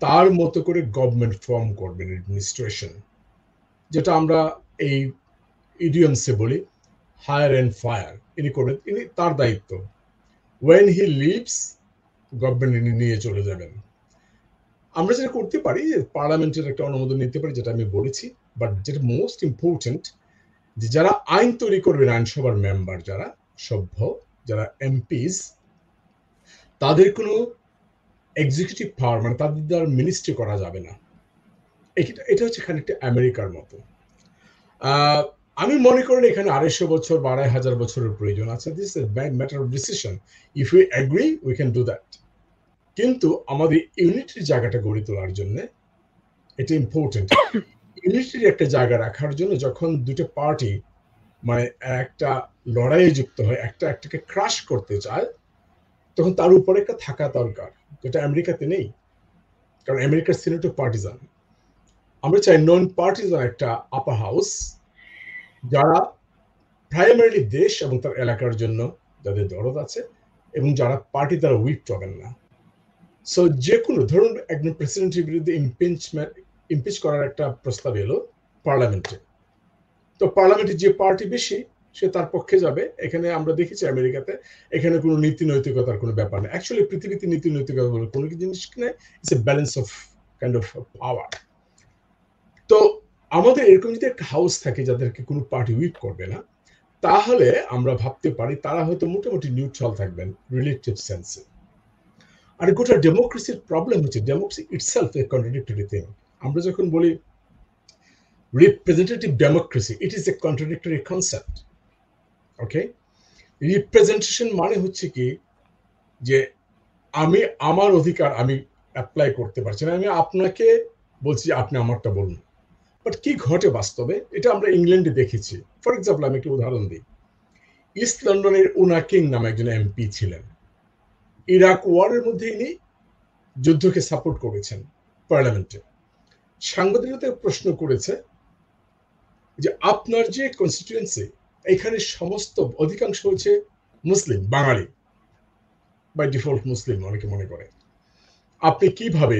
তার মতো করে গভর্নমেন্ট ফর্ম করবেন, অ্যাডমিনিস্ট্রেশন, যেটা আমরা এই ইডিয়মসে বলি হায়ার অ্যান্ড ফায়ার। ইনি করবেন, ইনি তার দায়িত্ব। ওয়েন হি লিভস, গভর্নমেন্ট ইনি নিয়ে চলে যাবেন। আমরা যেটা করতে পারি, পার্লামেন্টের একটা অনুমোদন নিতে পারি, যেটা আমি বলেছি। বাট যেটা মোস্ট ইম্পর্টেন্ট, যে যারা আইন তৈরি করবেন, আইনসভার মেম্বার যারা সভ্য, যারা এমপিস, তাদের কোনো এক্সিকিউটিভ পাওয়ার, মানে তাদের দ্বারা মিনিস্ট্রি করা যাবে না। এটা হচ্ছে খানিকটা আমেরিকার মতো। আমি মনে করি এখানে 250 বছর বা 2500 বছরের প্রয়োজন আছে। This is matter of decision. If we agri we can do that. কিন্তু আমাদের ইউনিটির জায়গাটা গড়ে তোলার জন্য এটা ইম্পর্টেন্ট। ইউনিটির একটা জায়গা রাখার জন্য যখন দুটো পার্টি মানে একটা লড়াইয়ে যুক্ত হয়, একটাকে ক্রাশ করতে চায়, তখন তার উপরে একটা থাকা দরকার, যেটা আমেরিকাতে নেই। কারণ আমেরিকার সিনেটও পার্টিজান। আমরা চাই নন পার্টিজান একটা আপার হাউস, যারা প্রাইমারিলি দেশ এবং তার এলাকার জন্য যাদের দরদ আছে, এবং যারা পার্টি দ্বারা উইক হবেন না। সো যে কোনো ধরুন একজন প্রেসিডেন্টের বিরুদ্ধে ইমপিচ করার একটা প্রস্তাব এলো পার্লামেন্টে, তো পার্লামেন্টে যে পার্টি বেশি সে তার পক্ষে যাবে। এখানে আমরা দেখেছি আমেরিকাতে এখানে কোনো নীতি নৈতিকতার কোনো ব্যাপার নেই। অ্যাকচুয়ালি পৃথিবীতে নীতি নৈতিকতা বলে কোনো জিনিস নেই, it's a balance of kind of power. তো আমাদের এরকম যদি একটা হাউস থাকে যাদেরকে কোনো পার্টি উইক করবে না, তাহলে আমরা ভাবতে পারি তারা হয়তো মোটামুটি নিউট্রাল থাকবেন রিলেটিভ সেন্সে। আর গোটা ডেমোক্রেসির প্রবলেম হচ্ছে ডেমোক্রেসি ইটসেলফ এ কন্ট্রাডিক্টরি থিং। আমরা যখন বলি representative democracy, it is a contradictory concept. Okay, representation মানে হচ্ছে কি, যে আমি আমার অধিকার আমি অ্যাপ্লাই করতে পারছি না, আমি আপনাকে বলছি আপনি আমারটা বলুন। বাট কি ঘটে বাস্তবে, এটা আমরা ইংল্যান্ডে দেখেছি। ফর এক্সাম্পল আমি একটি উদাহরণ দিই। ইস্ট লন্ডনের উনা কিং নামে একজন এমপি ছিলেন। ইরাক ওয়ারের মধ্যে ইনি যুদ্ধকে সাপোর্ট করেছেন পার্লামেন্টে। সাংবাদিকতা প্রশ্ন করেছে যে আপনার যে কনস্টিটিউয়েন্সি, এখানে সমস্ত অধিকাংশ হচ্ছে মুসলিম, বাঙালি, বাই ডিফল্ট মুসলিম অনেকে মনে করে। আপনি কিভাবে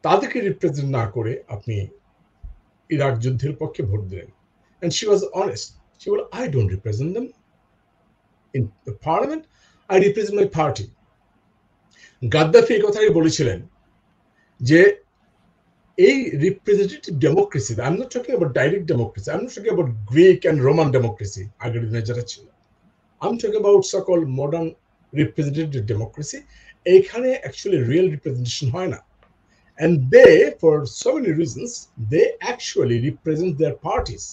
তাদেরকে রিপ্রেজেন্ট না করে আপনি ইরাক যুদ্ধের পক্ষে ভোট দিলেন? And she was honest. She said, I don't represent them in the parliament. I represent my party. Gaddafi এই কথাই বলেছিলেন যে এই representative democracy, I am not talking about direct democracy, I am not talking about Greek and Roman democracy আগের দিনে যেটা ছিল, I am talking about সকল মডার্ন রিপ্রেজেন্টেটিভ ডেমোক্রেসি। এইখানে অ্যাকচুয়ালি রিয়েল রিপ্রেজেন্টেশন হয় না। And they, for so many reasons, they actually represent their parties.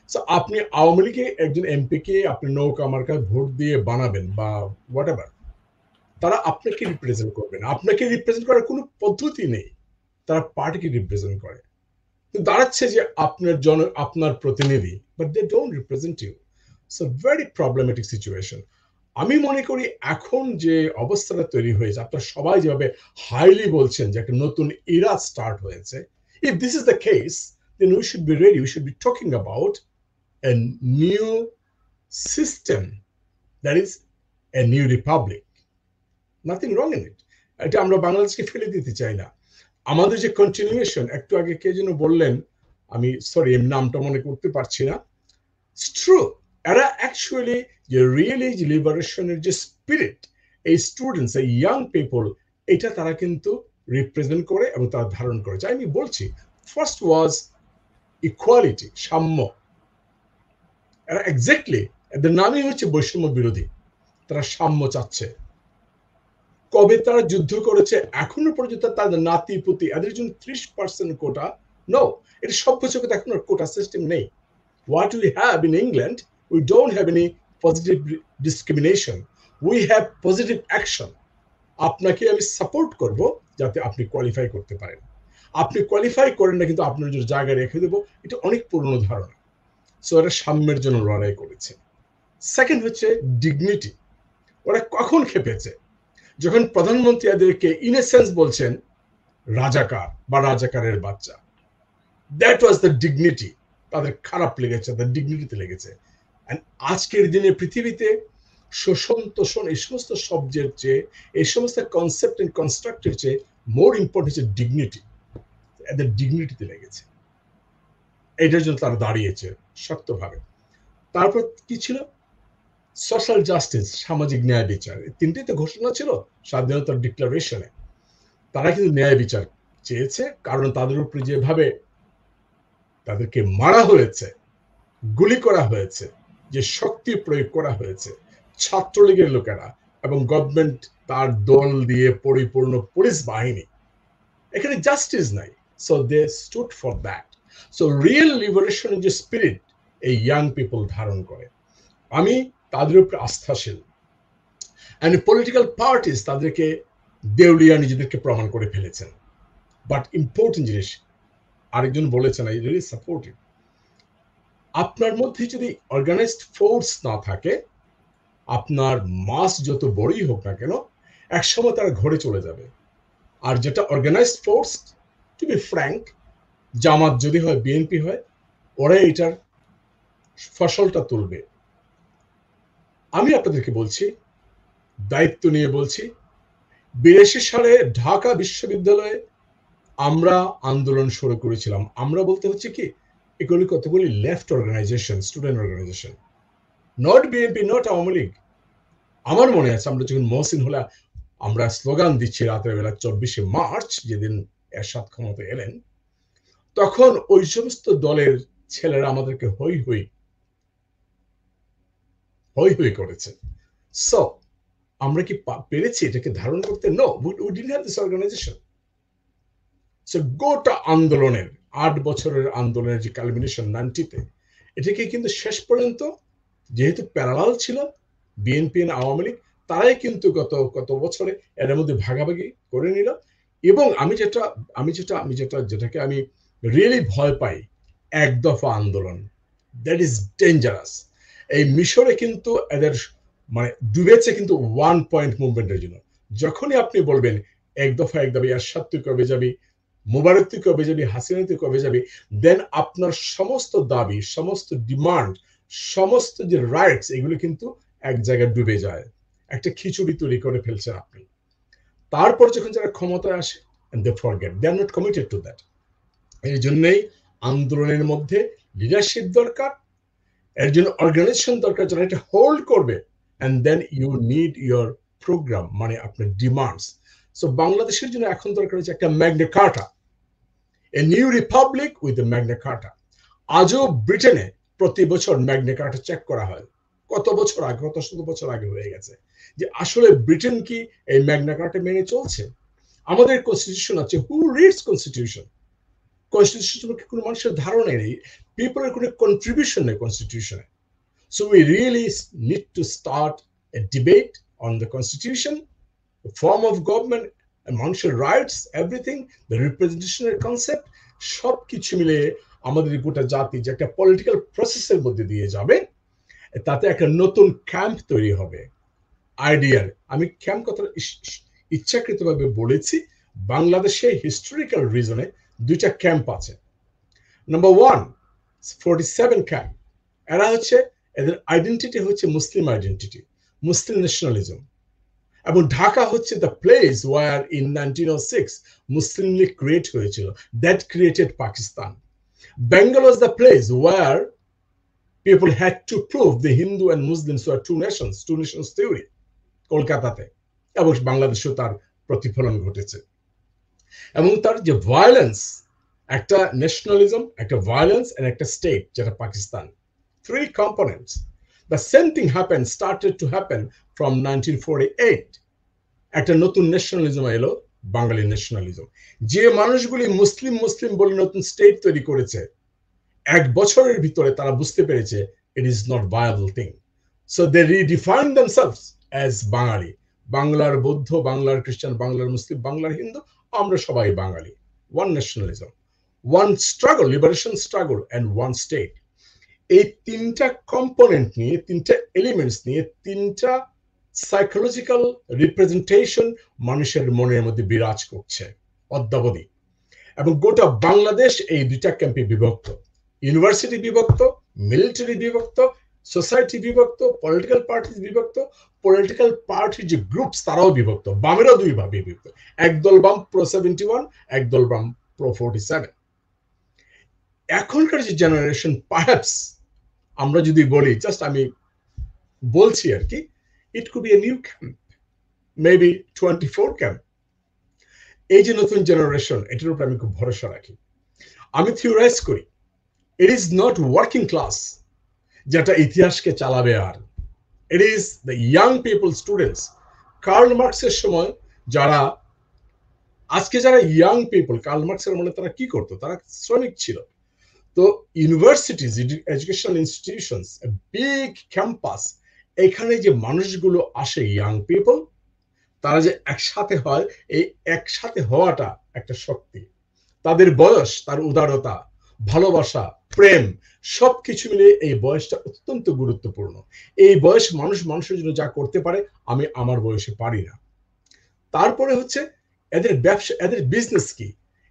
So আপনি আওয়ামী লীগে একজন এমপিকে আপনি নৌকা মার্কায় ভোট দিয়ে বানাবেন বা হোয়াট এভার, তারা আপনাকে রিপ্রেজেন্ট করবে না। আপনাকে রিপ্রেজেন্ট করার কোনো পদ্ধতি নেই, তারা পার্টিকে রিপ্রেজেন্ট করে। তো দাঁড়াচ্ছে যে আপনার প্রতিনিধি, but they don't represent you. So very problematic situation. আমি মনে করি এখন যে অবস্থাটা তৈরি হয়েছে, আপনারা সবাই যেভাবে হাইলি বলছেন যে একটা নতুন ইরা স্টার্ট হয়েছে, if this is the case, then we should be ready, we should be talking about a new system, that is a new republic. Nothing wrong in it. এটা আমরা বাংলাদেশকে ফেলে দিতে চাই না। আমাদের যে কন্টিনিউয়েশন, একটু আগে কে যেন বললেন, আমি সরি নামটা মনে করতে পারছি না, ট্রু, এরা অ্যাকচুয়ালি যে রিয়েলি যে লিবারেশনের যে স্পিরিট, এই স্টুডেন্টস, এই ইয়াং পিপল, এটা তারা কিন্তু রিপ্রেজেন্ট করে এবং তারা ধারণ করেছে। আমি বলছি ফার্স্ট ওয়াজ ইকুয়ালিটি, সাম্য। এরা এক্স্যাক্টলি এদের নামই হচ্ছে বৈষম্য বিরোধী, তারা সাম্য চাচ্ছে। কবে তারা যুদ্ধ করেছে? এখনো পর্যন্ত তাদের নাতি পুতি এদের জন্য 30% কোটা, নো, এটা সভ্য জগতে এখন কোটা সিস্টেম নেই। What we have in England, we don't have any positive discrimination. We have positive action. আপনাকে আমি সাপোর্ট করব যাতে আপনি কোয়ালিফাই করতে পারেন। আপনি কোয়ালিফাই করেন না কিন্তু আপনার জন্য জায়গা রেখে দেবো, এটা অনেক পুরনো ধারণা। সো এটা সাম্যের জন্য লড়াই করেছে। সেকেন্ড হচ্ছে ডিগনিটি। ওরা কখন খেপেছে? যখন প্রধানমন্ত্রী এদেরকে ইন এ সেন্স বলছেন রাজাকার বা রাজাকারের বাচ্চা, দ্যাট ওয়াজ দ্য ডিগনিটি। তাদের খারাপ লেগেছে, তাদের ডিগনিটিতে লেগেছে। আজকের দিনে পৃথিবীতে শোষণ, তোষণ, এই সমস্ত শব্দের চেয়ে, এই সমস্ত কনসেপ্ট এন্ড কনস্ট্রাক্টের চেয়ে মোর ইম্পর্টেন্ট হচ্ছে ডিগনিটি। এদের ডিগনিটিতে লেগেছে, এটার জন্য তারা দাঁড়িয়েছে শক্তভাবে। তারপর কি ছিল? সোশ্যাল জাস্টিস, সামাজিক ন্যায় বিচার। তিনটেই তো ঘোষণা ছিল স্বাধীনতার ডিক্লারেশনে। তারা কিন্তু ন্যায় বিচার চেয়েছে, কারণ তাদের উপরে যেভাবে তাদেরকে মারা হয়েছে, গুলি করা হয়েছে, যে শক্তি প্রয়োগ করা হয়েছে ছাত্রলীগের লোকেরা এবং গভর্নমেন্ট তার দল দিয়ে পরিপূর্ণ পুলিশ বাহিনী, এখানে জাস্টিস নাই। So they stood for that. So real লিবারেশনের যে স্পিরিট এই ইয়াং পিপল ধারণ করে, আমি তাদের উপরে আস্থাশীল। অ্যান্ড পলিটিক্যাল পার্টিস তাদেরকে দেউলিয়া নিজেদেরকে প্রমাণ করে ফেলেছেন। বাট ইম্পর্টেন্ট জিনিস আরেকজন বলেছেন, আই রিয়েলি সাপোর্ট ইট, আপনার মধ্যে যদি অর্গানাইজড ফোর্স না থাকে, আপনার মাস যত বড়ই হোক না কেন, একসময় তারা ঘরে চলে যাবে। আর যেটা organised force, to be frank, Jamaat যদি হয়, বিএনপি হয়, ওরা এটার ফসলটা তুলবে। আমি আপনাদেরকে বলছি, দায়িত্ব নিয়ে বলছি, 82 সালে ঢাকা বিশ্ববিদ্যালয়ে আমরা আন্দোলন শুরু করেছিলাম। আমরা বলতে হচ্ছে কি, এগুলি কতগুলি left organisation, student organisation, not BNP, not Awami League. আমার মনে আছে আমরা যখন মহসিন হলে আমরা স্লোগান দিচ্ছি রাতের বেলা 24শে মার্চ, যেদিন এরশাদ ক্ষমতা এলেন, তখন ওই সমস্ত দলের ছেলেরা আমাদেরকে হই হই করেছে। সো আমরা কি পেরেছি এটাকে ধারণ করতে? No, we didn't have this organisation. So গোটা আন্দোলনের 8 বছরের আন্দোলনের যে কালমিনেশন 90-তে, এটাকে কিন্তু শেষ পর্যন্ত যেহেতু প্যারালাল ছিল বিএনপি আর আওয়ামী লীগ, তারাই কিন্তু গত বছরে এর মধ্যে ভাগাভাগি করে নিল। এবং যেটাকে আমি রিয়েলি ভয় পাই, এক দফা আন্দোলন, দ্যাট ইজ ডেঞ্জারাস। এই মিশরে কিন্তু এদের মানে ডুবেছে কিন্তু 1 পয়েন্ট মুভমেন্টের জন্য। যখনই আপনি বলবেন এক দফা এক দাবি, এরশাদ তুই কবে যাবি, মোবারক তুই কবে যাবি, হাসিনা তুই কবে যাবি, দেন আপনার সমস্ত দাবি, সমস্ত ডিমান্ড, সমস্ত যে রাইটস, এগুলো কিন্তু এক জায়গায় ডুবে যায়। একটা খিচুড়ি তৈরি করে ফেলছেন আপনি। তারপর যখন যারা ক্ষমতায় আসে, and they forget, they are not committed to that. এই জন্যই আন্দোলনের মধ্যে লিডারশিপ দরকার, এর জন্য অর্গানাইজেশন দরকার যারা এটা হোল্ড করবে, and then you need your program, মানে আপনার ডিমান্ডস। সো বাংলাদেশের জন্য এখন দরকার হচ্ছে একটা Magna Carta, a new republic with the Magna Carta. আজও ব্রিটেনে প্রতি বছর ম্যাগনা কার্টা চেক করা হয়, কত বছর আগে, কত শত বছর আগে হয়ে গেছে, যে আসলে ব্রিটেন কি এই ম্যাগনা কার্টা মেনে চলছে। আমাদের কনস্টিটিউশন আছে, হু রিডস কনস্টিটিউশন? কনস্টিটিউশন সম্পর্কে কোনো মানুষের ধারণা নেই, পিপলের কোনো কন্ট্রিবিউশন নেই কনস্টিটিউশনে। So we really need to start a debate on the constitution, the form of government, মানুষের রাইটস, এভরিথিং, দ্য রিপ্রেজেন্টেশনের কনসেপ্ট, সব কিছু মিলে আমাদের গোটা জাতি যে একটা পলিটিক্যাল প্রসেসের মধ্যে দিয়ে যাবে, তাতে একটা নতুন ক্যাম্প তৈরি হবে। আইডিয়াল, আমি ক্যাম্প কথা ইচ্ছাকৃতভাবে বলেছি, বাংলাদেশে হিস্টোরিক্যাল রিজনে দুইটা ক্যাম্প আছে। নাম্বার 1, 47 ক্যাম্প, এরা হচ্ছে, এদের আইডেন্টিটি হচ্ছে মুসলিম আইডেন্টিটি, মুসলিম ন্যাশনালিজম। এবং ঢাকা হচ্ছে the place where in 1906 Muslim League create হয়েছিল, that created Pakistan. Bengal was the place where people had to prove the Hindu and Muslims were two nations theory, কলকাতাতে, এবং বাংলাদেশেও তার প্রতিফলন ঘটেছে। এবং তার যে ভায়োলেন্স, একটা ন্যাশনালিজম, একটা ভায়োলেন্স এন্ড একটা স্টেট, যেটা Pakistan, 3 components. The same thing started to happen from 1948. একটা নতুন ন্যাশনালিজম এলো, বাঙালি ন্যাশনালিজম। যে মানুষগুলি মুসলিম মুসলিম বলে নতুন স্টেট তৈরি করেছে, 1 বছরের ভিতরে তারা বুঝতে পেরেছে it is not viable thing. So they redefine themselves as বাঙালি, বাংলার বৌদ্ধ, বাংলার খ্রিস্টান, বাংলার মুসলিম, বাংলার হিন্দু, আমরা সবাই বাঙালি। One nationalism, one struggle, liberation struggle, and one state. এই 3টা কম্পোনেন্ট নিয়ে, 3টা এলিমেন্টস নিয়ে, 3টা সাইকোলজিক্যাল রিপ্রেজেন্টেশন মানুষের মনের মধ্যে বিরাজ করছে অদ্যাবধি। এবং গোটা বাংলাদেশ এই 2টা ক্যাম্পে বিভক্ত, ইউনিভার্সিটি বিভক্ত, মিলিটারি বিভক্ত, সোসাইটি বিভক্ত, পলিটিক্যাল পার্টি বিভক্ত, পলিটিক্যাল পার্টির যে গ্রুপস তারাও বিভক্ত, বামেরও 2 ভাবে বিভক্ত, একদল বাম প্রো 71, একদল বাম প্রো 47। এখনকার যে জেনারেশন, পারহ্যাপস আমরা যদি বলি, জাস্ট আমি বলছি আর কি, it could B a new camp, maybe 24 camp. এই যে নতুন জেনারেশন, এটার উপর আমি খুব ভরসা রাখি। আমি থিওরাইজ করি, it is not working class যেটা ইতিহাসকে চালাবে, আর it is the young people, students. Karl মার্কসের সময় যারা, আজকে যারা ইয়াং পিপল, কার্ল মার্কসের আমলে তারা কি করতো? তারা শ্রমিক ছিল। তো universities, educational institutions, big campus, এখানে যে মানুষগুলো আসে, ইয়াং পিপল, তারা যে একসাথে হয়, এই একসাথে হওয়াটা একটা শক্তি। তাদের বয়স, তার উদারতা, ভালোবাসা, প্রেম, সবকিছু মিলে এই বয়সটা অত্যন্ত গুরুত্বপূর্ণ। এই বয়স মানুষের জন্য যা করতে পারে, আমি আমার বয়সে পারি না। তারপরে হচ্ছে এদের ব্যবসা, এদের বিজনেস কি?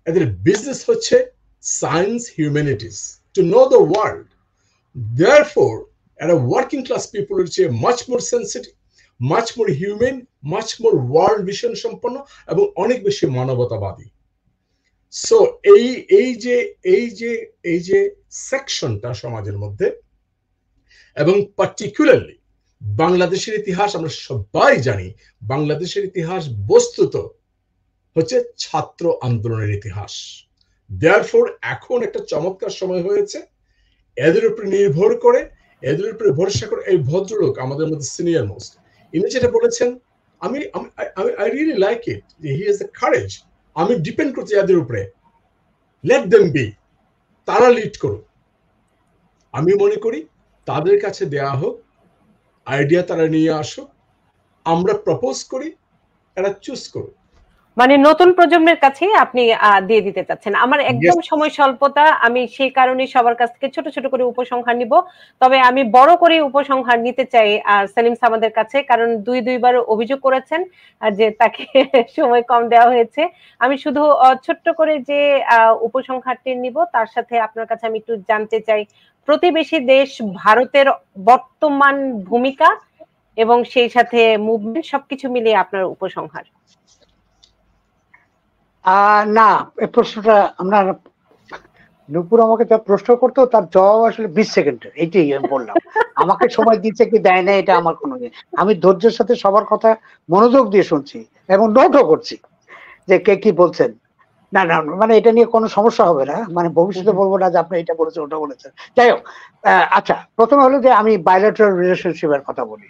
এদের বিজনেস হচ্ছে science, humanities, to know the world. Therefore, এরা ওয়ার্কিং ক্লাস পিপলের চেয়ে much more sensitive, much more human, much more world vision সম্পন্ন, এবং অনেক বেশি মানবতাবাদী। সো এই যে সেকশনটা সমাজের মধ্যে, এবং পার্টিকুলারলি বাংলাদেশের ইতিহাস, আমরা সবাই জানি বাংলাদেশের ইতিহাস বস্তুত হচ্ছে ছাত্র আন্দোলনের ইতিহাস। দেয়ারফোর এখন একটা চমৎকার সময় হয়েছে, এদের উপরে নির্ভর করে, এদের উপরে ভরসা করে, এই ভদ্রলোক আমাদের মধ্যে সিনিয়র মোস্ট, ইনি যেটা বলেছেন, I really like it, he has the courage. আমি ডিপেন্ড করছি এদের উপরে, লেট দেম বি, তারা লিড করুক। আমি মনে করি তাদের কাছে দেয়া হোক, আইডিয়া তারা নিয়ে আসুক, আমরা প্রপোজ করি, এরা চুজ করুক। মানে নতুন প্রজন্মের কাছে আপনি দিয়ে দিতে চাচ্ছেন। আমার একদম সময় স্বল্পতা, আমি সেই কারণে সবার কাছ থেকে ছোট ছোট করে উপসংহার নিব। তবে আমি বড় করে উপসংহার নিতে চাই সেলিম সামাদের কাছে, কারণ দুইবার অভিযোগ করেছেন যে তাকে সময় কম দেওয়া হয়েছে। আমি শুধু ছোট্ট করে যে উপসংহারটি নিব, তার সাথে আপনার কাছে আমি একটু জানতে চাই প্রতিবেশী দেশ ভারতের বর্তমান ভূমিকা এবং সেই সাথে মুভমেন্ট সবকিছু মিলিয়ে আপনার উপসংহার। না, এই প্রশ্নটা আমরা নুপুর আমাকে যা প্রশ্ন করতো তার জবাব আসলে 20 সেকেন্ডের, এইটাই আমি বললাম। আমাকে সময় দিচ্ছে কি দেয় না এটা আমার কোনো ইয়ে। আমি ধৈর্যের সাথে সবার কথা মনোযোগ দিয়ে শুনছি এবং নোটও করছি যে কে কি বলছেন। না না, মানে এটা নিয়ে কোনো সমস্যা হবে না, মানে ভবিষ্যতে বলবো না যে আপনি এটা বলেছেন ওটা বলেছেন। যাই হোক, আচ্ছা, প্রথমে হলো যে আমি বায়োলেটারাল রিলেশনশিপের কথা বলি।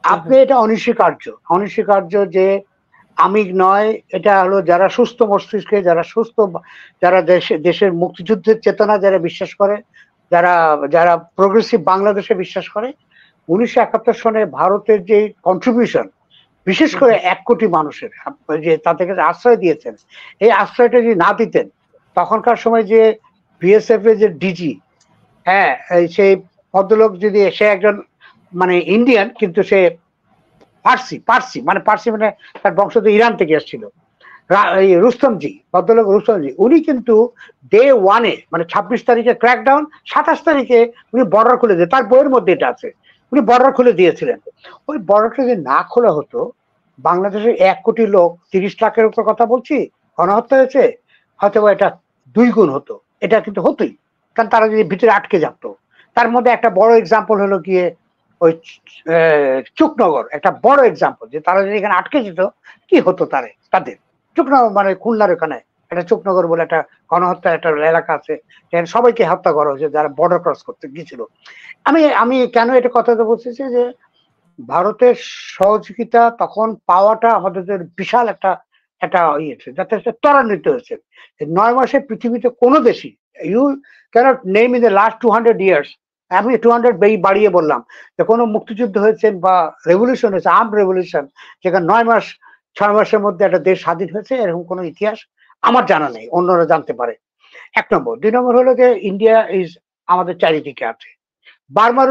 আপনি এটা অনস্বীকার্য যে আমি নয়, এটা হলো যারা সুস্থ মস্তিষ্কে, যারা দেশের মুক্তিযুদ্ধের চেতনা যারা বিশ্বাস করে, যারা প্রোগ্রেসিভ বাংলাদেশে বিশ্বাস করে, 1971 সনে ভারতের যে কন্ট্রিবিউশন, বিশেষ করে 1 কোটি মানুষের যে তাদেরকে আশ্রয় দিয়েছেন, এই আশ্রয়টা যদি না দিতেন, তখনকার সময় যে বিএসএফ এর যে ডিজি, হ্যাঁ, সেই ভদ্রলোক যদি, সে একজন মানে ইন্ডিয়ান কিন্তু সে পার্সি মানে তার বংশধর ইরান থেকে এসেছিল, রুস্তমজি, ভদ্রলোক রুস্তমজি, উনি কিন্তু ডে 1-এ মানে 26 তারিখে ক্র্যাকডাউন, 27 তারিখে উনি বর্ডার খুলে দিয়ে, তার বইয়ের মধ্যে এটা আছে, উনি বর্ডার খুলে দিয়েছিলেন। ওই বর্ডারটা যদি না খোলা হতো, বাংলাদেশের 1 কোটি লোক, 30 লাখের উপর কথা বলছি, গণহত্যা হয়েছে, হয়তো এটা 2 গুণ হতো। এটা কিন্তু হতোই, কারণ তারা যদি ভিতরে আটকে যেত। তার মধ্যে একটা বড় এক্সাম্পল হলো গিয়ে ওই চুকনগর, একটা বড় এক্সাম্পল, যে তারা যদি এখানে আটকে যেত কি হতো তাদের চুকনগর মানে খুলনার ওখানে একটা চুকনগর বলে একটা গণহত্যা একটা এলাকা আছে, যেখানে সবাইকে হত্যা করা হয়েছে যারা বর্ডার ক্রস করতে গিয়েছিল। আমি কেন এটা কথাটা বলছি যে ভারতের সহযোগিতা তখন পাওয়াটা আমাদের বিশাল একটা ইয়ে, যাতে ত্বরান্বিত হয়েছে। 9 মাসে পৃথিবীতে কোনো দেশই, you can't name in the last 200 years, আমি 200 বাড়িয়ে বললাম, যে কোনো মুক্তিযুদ্ধ হয়েছে বা রেভলিউশন হয়েছে, আর্ম রেভলিউশন, যেখানে 6 মাসের মধ্যে একটা দেশ স্বাধীন হয়েছে, এরকম কোনো ইতিহাস আমার জানা নেই, অন্যরা জানতে পারে। 1 নম্বর। 2 নম্বর হলো যে ইন্ডিয়া ইজ আমাদের চারিদিকে আছে। বার্মার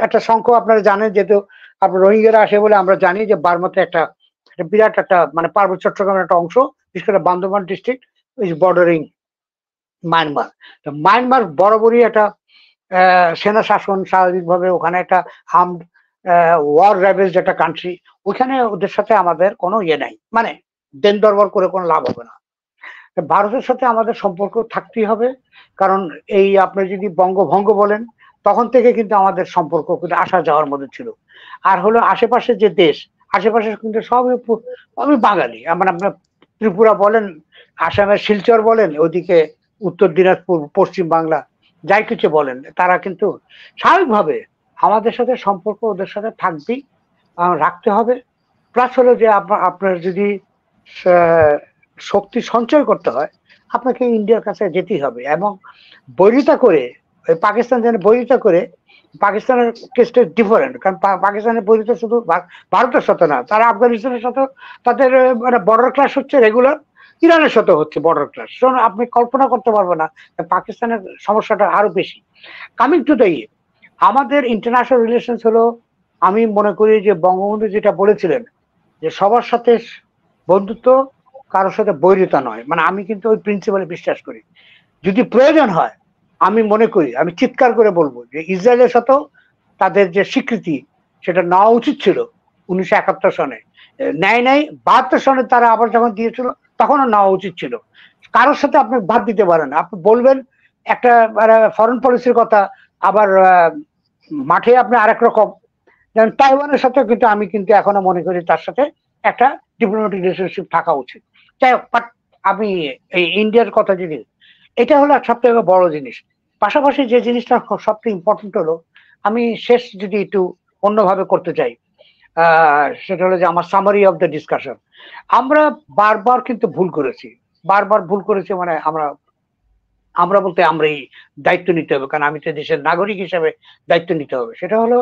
একটা সংখ্যা আপনারা জানেন, যেহেতু আপনার রোহিঙ্গারা আসে বলে আমরা জানি যে বার্মাতে একটা বিরাট একটা মানে পার্বত্য চট্টগ্রামের একটা অংশ, বিশেষ করে Bandarban district is bordering Myanmar. তো মায়ানমার বরাবরই একটা সেনা শাসন, স্বাভাবিকভাবে ওখানে একটা হার্মড ওয়ার র্যাভেজড একটা কান্ট্রি, ওইখানে ওদের সাথে আমাদের কোনো ইয়ে নাই, মানে দেন দরবার করে কোনো লাভ হবে না। ভারতের সাথে আমাদের সম্পর্ক থাকতেই হবে, কারণ এই আপনি যদি বঙ্গভঙ্গ বলেন, তখন থেকে কিন্তু আমাদের সম্পর্ক কিন্তু আসা যাওয়ার মধ্যে ছিল। আর হলো আশেপাশে যে দেশ, আশেপাশে কিন্তু সবই বাঙালি, মানে আপনার ত্রিপুরা বলেন, আসামের শিলচর বলেন, ওদিকে উত্তর দিনাজপুর, পশ্চিম বাংলা, যাই কিছু বলেন, তারা কিন্তু স্বাভাবিকভাবে আমাদের সাথে সম্পর্ক ওদের সাথে থাকবেই, রাখতে হবে। প্লাস হলো যে আপনার যদি শক্তি সঞ্চয় করতে হয়, আপনাকে ইন্ডিয়ার কাছে যেতেই হবে, এবং বৈরিতা করে পাকিস্তান যেন বৈরিতা করে, পাকিস্তানের কেসটা ডিফারেন্ট, কারণ পাকিস্তানের বৈরিতা শুধু ভারতের সাথে না, তারা আফগানিস্তানের সাথে তাদের মানে বর্ডার ক্লাশ হচ্ছে রেগুলার, ইরানের সাথে হচ্ছে বর্ডার ক্লাশ। আপনি কল্পনা করতে পারবেন না পাকিস্তানের সমস্যাটা আরো বেশি। কামিং টু দ্য আমাদের ইন্টারন্যাশনাল রিলেশনস হলো, আমি মনে করি যে বঙ্গবন্ধু যেটা বলেছিলেন যে সবার সাথে বন্ধুত্ব, কারোর সাথে বৈরিতা নয়, মানে আমি কিন্তু ওই প্রিন্সিপালে বিশ্বাস করি। যদি প্রয়োজন হয়, আমি মনে করি, আমি চিৎকার করে বলবো যে ইসরায়েলের সাথেও তাদের যে স্বীকৃতি, সেটা নেওয়া উচিত ছিল 1971 সনে, নেয় নাই। 72 সনে তারা আবার যখন দিয়েছিল, তখনও নেওয়া উচিত ছিল। কারোর সাথে আপনি বাদ দিতে পারেন, আপনি বলবেন একটা ফরেন পলিসির কথা, আবার মাঠে আপনি আরেক রকম। যেমন তাইওয়ানের সাথে কিন্তু আমি কিন্তু এখনো মনে করি তার সাথে একটা ডিপ্লোম্যাটিক রিলেশনশিপ থাকা উচিত। যাই হোক, বাট আমি এই ইন্ডিয়ার কথা যদি, এটা হলো সবথেকে বড় জিনিস। পাশাপাশি যে জিনিসটা সবথেকে ইম্পর্টেন্ট হলো, আমি শেষ যদি একটু অন্যভাবে করতে চাই, সেটা হলো যে আমার সামারি অফ দ্য ডিসকাশন। আমরা বারবার কিন্তু ভুল করেছি, মানে আমরা বলতে আমরাই দায়িত্ব নিতে হবে, কারণ আমি তো দেশের নাগরিক হিসেবে দায়িত্ব নিতে হবে। সেটা হলো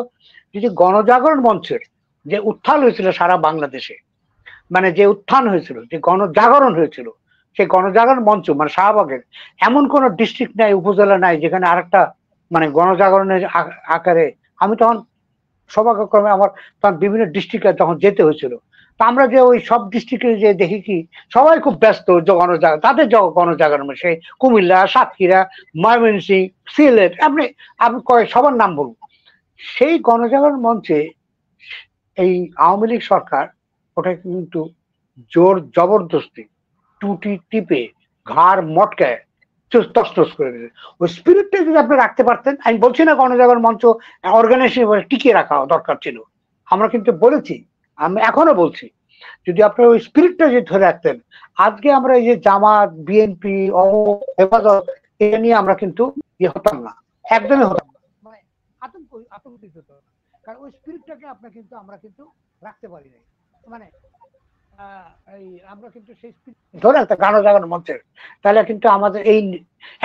যদি গণজাগরণ মঞ্চের যে উত্থান হয়েছিল সারা বাংলাদেশে, মানে যে উত্থান হয়েছিল, যে গণজাগরণ হয়েছিল, সেই গণজাগরণ মঞ্চ মানে শাহবাগের এমন কোন ডিস্ট্রিক্ট নাই, উপজেলা নাই যেখানে আরেকটা মানে গণজাগরণের আকারে, আমি তখন সৌভাগ্যক্রমে আমার তখন বিভিন্ন ডিস্ট্রিক্টে তখন যেতে হয়েছিল। তা আমরা যে ওই সব ডিস্ট্রিক্টে যে দেখি কি সবাই খুব ব্যস্ত গণজাগরণ, তাদের গণজাগরণ, সে কুমিল্লা, সাতক্ষীরা, ময়মনসিংহ, সিলেট, আপনি সবার নাম বলুন। সেই গণজাগরণ মঞ্চে এই আওয়ামী লীগ সরকার ওটা কিন্তু জোর জবরদস্তি টুটি টিপে ঘাড় মটকায় তছনছ করে দিয়েছে। ওই স্পিরিটটা যদি আপনি রাখতে পারতেন, আমি বলছি না গণজাগরণ মঞ্চ অর্গানাইজেশন টিকিয়ে রাখা দরকার ছিল, আমরা কিন্তু বলেছি, আমি এখনো বলছি, যদি আপনার ওই স্পিরিটটা যদি ধরে রাখতেন, আজকে আমরা এই যে জামাত, বিএনপি, হেফাজত এটা নিয়ে আমরা কিন্তু ইয়ে হতাম না, একদমই হতাম না, মানে আতঙ্কিত হতো, কারণ ওই স্পিরিটটাকে আমরা কিন্তু রাখতে পারি নাই। মানে আমরা কিন্তু সেই স্পিরিট ধরে একটা গণজাগরণ মঞ্চের, তাহলে কিন্তু আমাদের এই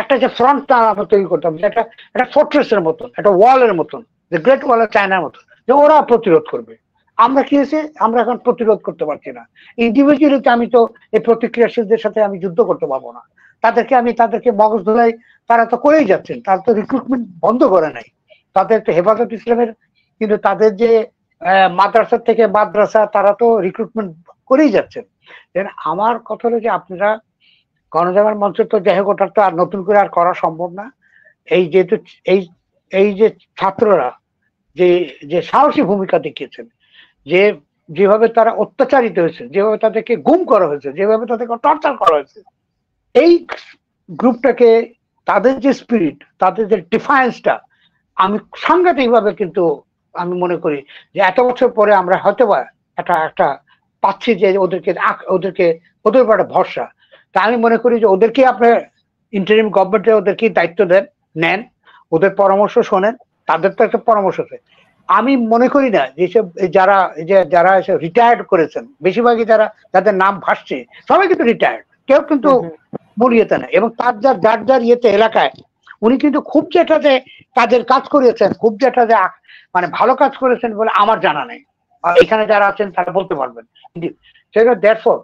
একটা যে ফ্রন্টটা আমরা তৈরি করতাম, একটা ফোর্ট্রেসের মতন, একটা ওয়ালের মতন, যে গ্রেট ওয়াল অফ চায়নার মতন, যে ওরা প্রতিরোধ করবে। আমরা কি হয়েছে, আমরা এখন প্রতিরোধ করতে পারছি না। ইন্ডিভিজুয়ালিতে আমি তো এই প্রতিক্রিয়াশীলদের সাথে আমি যুদ্ধ করতে পারবো না, তাদেরকে মগজ ধোলাই তারা তো করেই যাচ্ছেন, তারা তো রিক্রুটমেন্ট বন্ধ করে নাই, তাদের তো হেফাজত ইসলামের কিন্তু তাদের যে মাদ্রাসা থেকে মাদ্রাসা তারা তো রিক্রুটমেন্ট করেই যাচ্ছেন। আমার কথা হলো যে আপনারা গণজাগরণ মঞ্চ তো যাই হোক, ওটা তো আর নতুন করে আর করা সম্ভব না। এই যেহেতু এই যে ছাত্ররা যে সাহসী ভূমিকা দেখিয়েছেন, যেভাবে তারা অত্যাচারিত হয়েছে, যেভাবে তাদেরকে গুম করা হয়েছে, যেভাবে তাদেরকে টর্চার করা হয়েছে, এই গ্রুপটাকে তাদের যে স্পিরিট, তাদের যে ডিফারেন্সটা আমি সাংঘাতিক ভাবে কিন্তু আমি মনে করি যে এত বছর পরে আমরা হয়তো বা একটা পাচ্ছি যে ওদের উপর একটা ভরসা। তা আমি মনে করি যে ওদেরকে আপনার ইন্টারিম গভর্নমেন্টে ওদেরকে দায়িত্ব নেন, ওদের পরামর্শ শোনেন, তাদের তো একটা পরামর্শ আছে। আমি মনে করি না যেসব যারা রিটায়ার্ড করেছেন, বেশিরভাগই যাদের নাম ভাসছে সবাই কিন্তু রিটায়ার্ড, কেউ কিন্তু মরিয়েতে না, এবং যার ইয়েতে এলাকায় উনি কিন্তু খুব যেটাতে কাজের কাজ করিয়েছেন, খুব যেটাতে মানে ভালো কাজ করেছেন বলে আমার জানা নেই, এখানে যারা আছেন তারা বলতে পারবেন। সেটা দ্যাটফর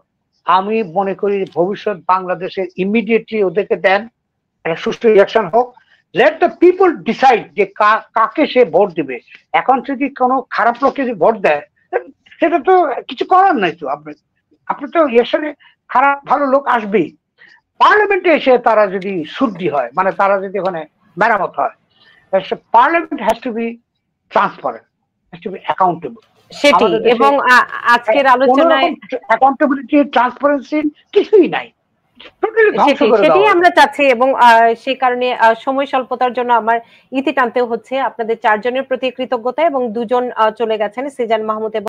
আমি মনে করি ভবিষ্যৎ বাংলাদেশে ইমিডিয়েটলি ওদেরকে দেন, একটা সুষ্ঠু ইলেকশন হোক, লেট দ্য পিপল ডিসাইড যে কাকে সে ভোট দিবে। এখন যদি কোনো খারাপ লোককে যদি ভোট দেয় সেটা তো কিছু করার নাই, তো আপনি তো ইলেকশনে খারাপ ভালো লোক আসবেই। পার্লামেন্টে এসে তারা যদি শুদ্ধি হয়, মানে তারা যদি ওখানে মেরামত হয়, parliament has to be transparent, has to be accountable. সেটি, এবং আজকের আলোচনায় অ্যাকাউন্টেবিলিটি, ট্রান্সপারেন্সি কিছুই নাই, সেটি আমরা চাচ্ছি, এবং সেই কারণে সময় স্বল্পতার জন্য আমার ইতি টানতে হচ্ছে। আপনাদের চারজনের প্রতি কৃতজ্ঞতা, এবং দুজন চলে গেছেন, সিজান মাহমুদ